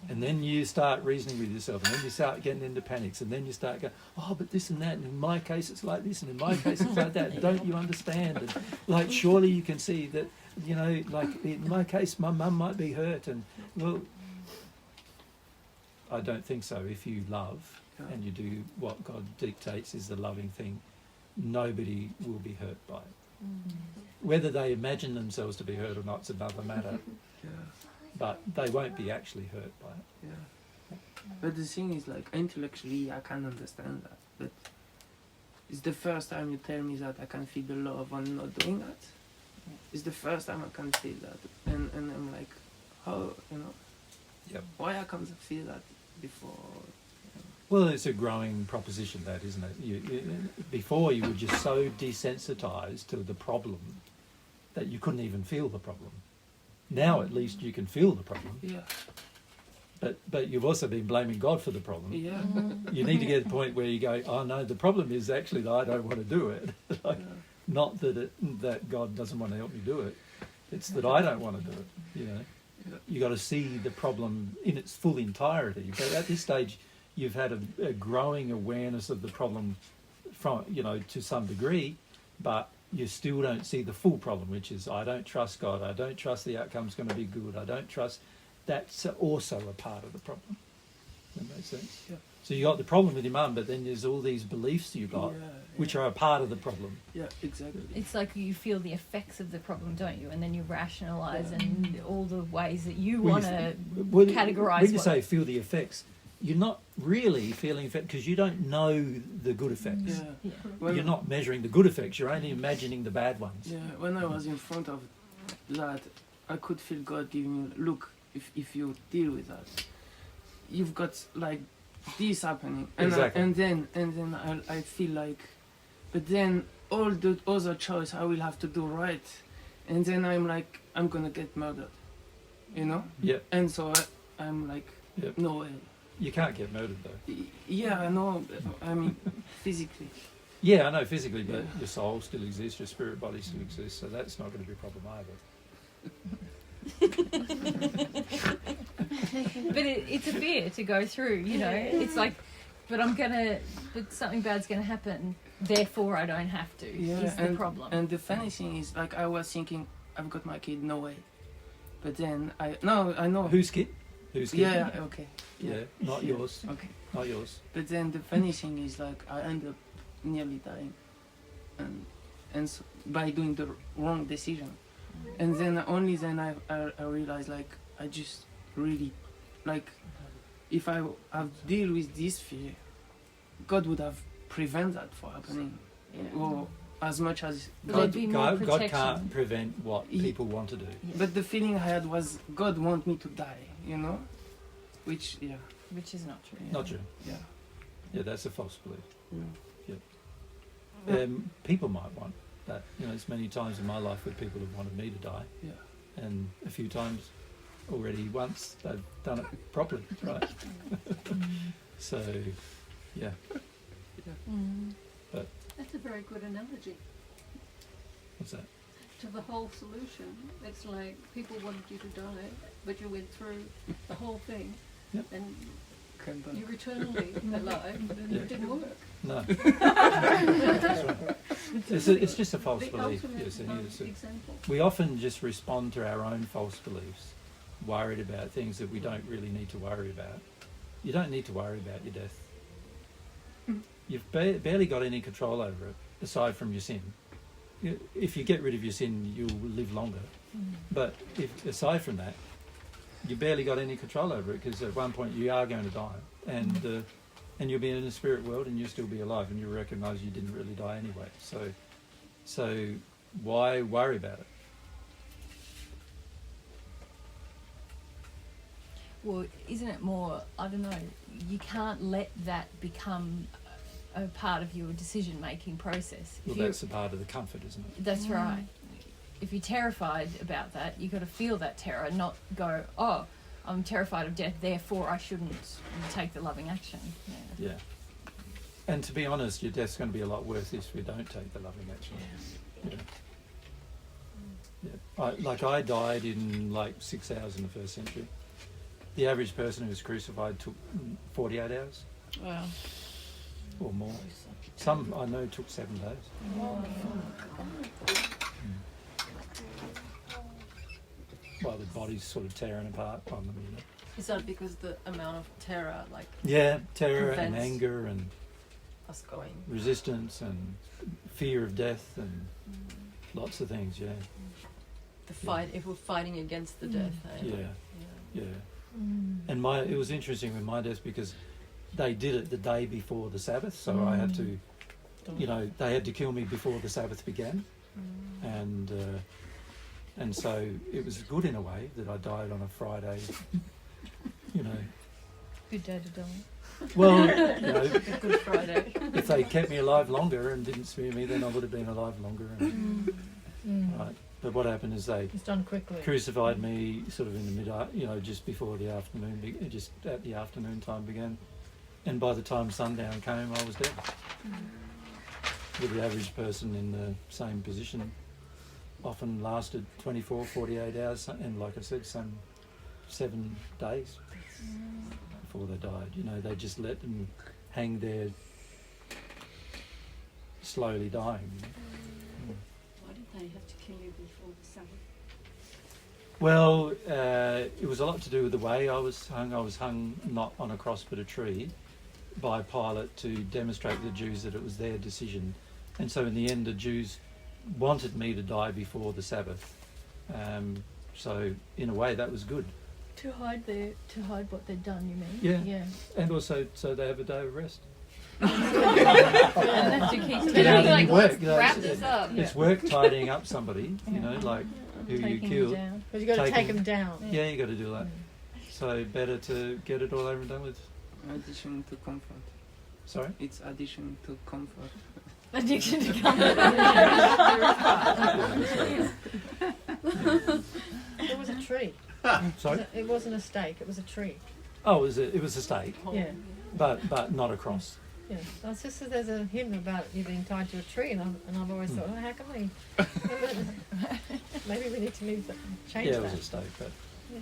B: And then you start reasoning with yourself, and then you start getting into panics, and then you start going, oh, but this and that, and in my case it's like this, and in my case it's like that, don't you understand? And like, surely you can see that, you know, like in my case my mum might be hurt, and well, I don't think so. If you love and you do what God dictates is the loving thing, nobody will be hurt by it. Whether they imagine themselves to be hurt or not is another matter. But they won't be actually hurt by it.
K: But the thing is, like, intellectually I can understand that, but it's the first time you tell me that I can feel the love on not doing that. It's the first time I can feel that, and I'm like, how, you know, why I can't feel that before?
B: Well, it's a growing proposition, that, isn't it? Before you were just so desensitized to the problem that you couldn't even feel the problem. Now at least you can feel the problem. But you've also been blaming God for the problem. You need to get to the point where you go, oh no, the problem is actually that I don't want to do it. Not that God doesn't want to help me do it. It's that I don't want to do it. You know, you got to see the problem in its full entirety. But at this stage, you've had a growing awareness of the problem from, you know, to some degree, but you still don't see the full problem, which is I don't trust God, I don't trust the outcome's going to be good, I don't trust. That's also a part of the problem. That makes sense? So you got the problem with your mum, but then there's all these beliefs you got, which are a part of the problem.
K: Yeah, exactly.
A: It's like you feel the effects of the problem, don't you? And then you rationalise and all the ways that you want to categorise.
B: When you say feel the effects, you're not really feeling effects because you don't know the good effects.
K: Yeah.
B: You're not measuring the good effects, you're only imagining the bad ones.
K: Yeah, when I was in front of that, I could feel God giving me, look, if you deal with that, you've got like this happening. And,
B: Exactly.
K: and then I feel like, but then all the other choice I will have to do right. And then I'm like, I'm gonna get murdered, you know?
B: Yeah.
K: And so I'm like, no way.
B: You can't get murdered though.
K: Yeah, I know. I mean, physically.
B: Yeah, I know physically, but your soul still exists, your spirit body still exists, so that's not going to be a problem either.
A: But it's a fear to go through, you know. It's like, but something bad's going to happen, therefore I don't have to, is the problem.
K: And the funny thing is, like, I was thinking, I've got my kid, no way. But then, I know.
B: Whose kid? Whose kid?
K: Yeah, okay.
B: Yeah, not yours.
K: Okay.
B: Not yours.
K: But then the funny thing is, like, I end up nearly dying. And so, by doing the wrong decision. And then only then I realized, like, I just really, like, if I have deal with this fear, God would have prevented that from happening. Or as much as
B: God can't prevent what people want to do.
K: But the feeling I had was God want me to die, you know? Which is not true.
B: Not true.
K: Yeah.
B: Yeah, that's a false belief.
K: Yeah.
B: Yeah. People might want that. You know, there's many times in my life where people have wanted me to die.
K: Yeah.
B: And a few times already once they've done it properly, right? So, yeah. But
P: that's a very good analogy
B: what's that?
P: to the whole solution. It's like people wanted you to die, but you went through the whole thing, and you're eternally alive, and it didn't work.
B: No. That's right. It's just a false
P: The
B: belief.
P: ultimate
B: Yes,
P: example.
B: we often just respond to our own false beliefs, worried about things that we don't really need to worry about. You don't need to worry about your death. You've barely got any control over it, aside from your sin. If you get rid of your sin, you'll live longer. But aside from that, you barely got any control over it, because at one point you are going to die, and you'll be in the spirit world, and you'll still be alive, and you'll recognise you didn't really die anyway. So why worry about it?
A: Well, isn't it more, I don't know, you can't let that become a part of your decision-making process.
B: Well, that's a part of the comfort, isn't it?
A: That's right. If you're terrified about that, you've got to feel that terror, not go, oh, I'm terrified of death, therefore I shouldn't take the loving action.
B: Yeah. And to be honest, your death's going to be a lot worse if you don't take the loving action. Yeah. I died in like 6 hours in the first century. The average person who was crucified took 48 hours.
C: Wow.
B: Or more. Some I know took 7 days. While the body's sort of tearing apart on them, you know.
C: Is that because the amount of terror, like...
B: Yeah, terror and
C: prevents
B: anger and
C: us going...
B: resistance and fear of death and lots of things, yeah.
C: The fight, if we're fighting against the death, eh?
B: Yeah. And it was interesting with my death because they did it the day before the Sabbath, so I had to, you know, they had to kill me before the Sabbath began, and so it was good in a way that I died on a Friday, you know.
A: Good day to die.
B: Well, you know,
A: Good Friday.
B: if they kept me alive longer and didn't spear me, then I would have been alive longer. Right. But what happened is they
O: It's done quickly.
B: crucified me sort of in the just before the afternoon, just at the afternoon time began. And by the time sundown came, I was dead. With the average person in the same position often lasted 24, 48 hours, and like I said, some 7 days before they died. You know, they just let them hang there, slowly dying.
P: Why did they have to kill you before the Sabbath?
B: Well, it was a lot to do with the way I was hung. I was hung not on a cross but a tree. by Pilate to demonstrate to the Jews that it was their decision. And so in the end, the Jews wanted me to die before the Sabbath. So in a way, that was good.
A: To hide what they'd done, you mean?
B: Yeah.
A: Yeah.
B: And also so they have a day of rest.
A: And have to keep
B: Like, work.
E: wrap this up.
B: It's work tidying up somebody, you know, like who you killed.
O: Because you've got to take them down.
B: Yeah, you got to do that. So better to get it all over and done with.
K: Addition to comfort.
B: Sorry?
K: It's addition to comfort.
A: Addiction to comfort.
O: It was a tree.
B: Sorry?
O: It wasn't a stake, it was a tree.
B: Oh, it was a stake,
O: Yeah.
B: but not a cross.
O: Yeah. Well, it's just that there's a hymn about you being tied to a tree, and I've always thought, oh, how can we? Maybe we need to change
B: Yeah,
O: that.
B: it was a stake, but
O: Yeah.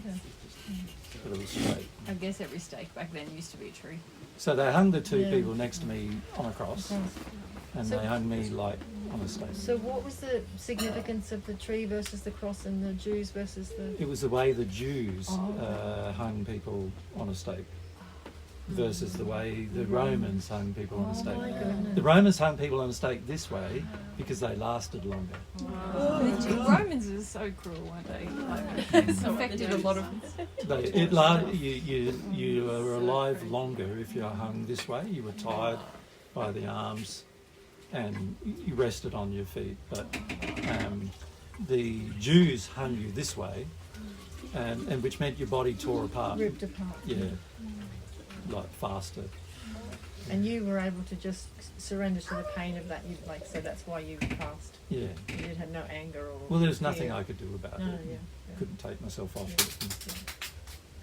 B: it was straight.
A: I guess every stake back then used to be a tree.
B: So they hung the two
O: Yeah.
B: people next to me on a cross, and
O: So-
B: they hung me like on a stake.
O: So what was the significance of the tree versus the cross, and the Jews versus the...
B: It was the way the Jews
O: Oh.
B: hung people on a stake versus the way the Romans hung people on a stake.
O: my goodness.
B: The Romans hung people on a stake this way because they lasted longer.
A: The Romans were so cruel, weren't they? Like, affected a lot of.
B: You were alive longer if you were hung this way. You were tied by the arms and you rested on your feet. But the Jews hung you this way, and which meant your body tore apart.
O: Ripped apart.
B: Yeah, like faster.
O: And you were able to just surrender to the pain of that. So that's why you passed.
B: Yeah.
O: You had no anger or.
B: Well, there's nothing
O: fear.
B: I could do about
O: No,
B: it.
O: yeah.
B: Couldn't take myself off it.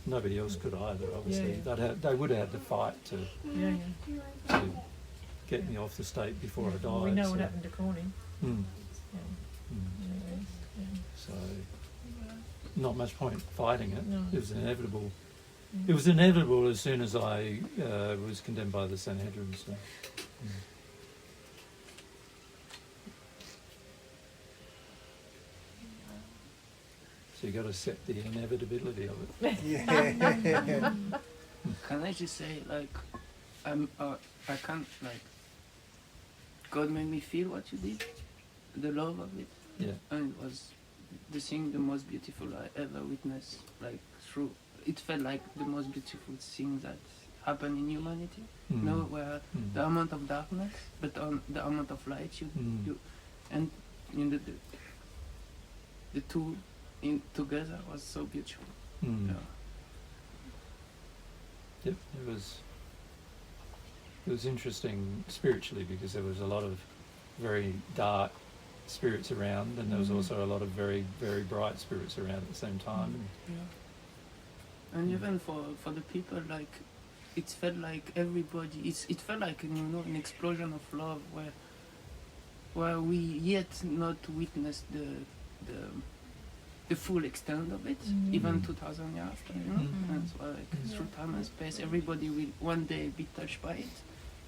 B: Nobody else could either. Obviously,
O: Yeah.
B: they would have had to fight to get me off the stake before I died.
O: We know
B: so.
O: what happened to Corning.
B: Mm.
O: Yeah.
B: So, not much point fighting it.
O: No.
B: It was inevitable. It was inevitable as soon as I was condemned by the Sanhedrin. So. So you got to accept the inevitability of it.
G: Yeah.
K: Can I just say, like, I can't, like, God made me feel what you did, the love of it.
B: Yeah.
K: And it was the thing, the most beautiful I ever witnessed, like, through, it felt like the most beautiful thing that happened in humanity. You know, where the amount of darkness, but on the amount of light and in the two together was so beautiful. Yeah.
B: Yep, it was interesting spiritually because there was a lot of very dark spirits around, and there was also a lot of very, very bright spirits around at the same time.
K: Yeah. And even for the people, like, it felt like everybody. It felt like an explosion of love where we yet not witnessed the full extent of it, even 2,000 years after, you know. And so, like, through time and space, everybody will one day be touched by it,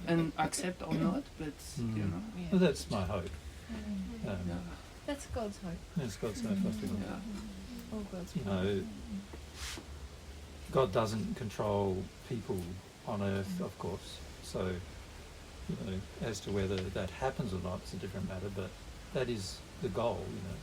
K: and accept or not. But you know,
B: Well, that's my hope.
A: That's God's hope.
B: That's God's hope. I feel.
A: All God's
B: You know, God doesn't control people on earth, of course. So, you know, as to whether that happens or not, it's a different matter. But that is the goal, you know.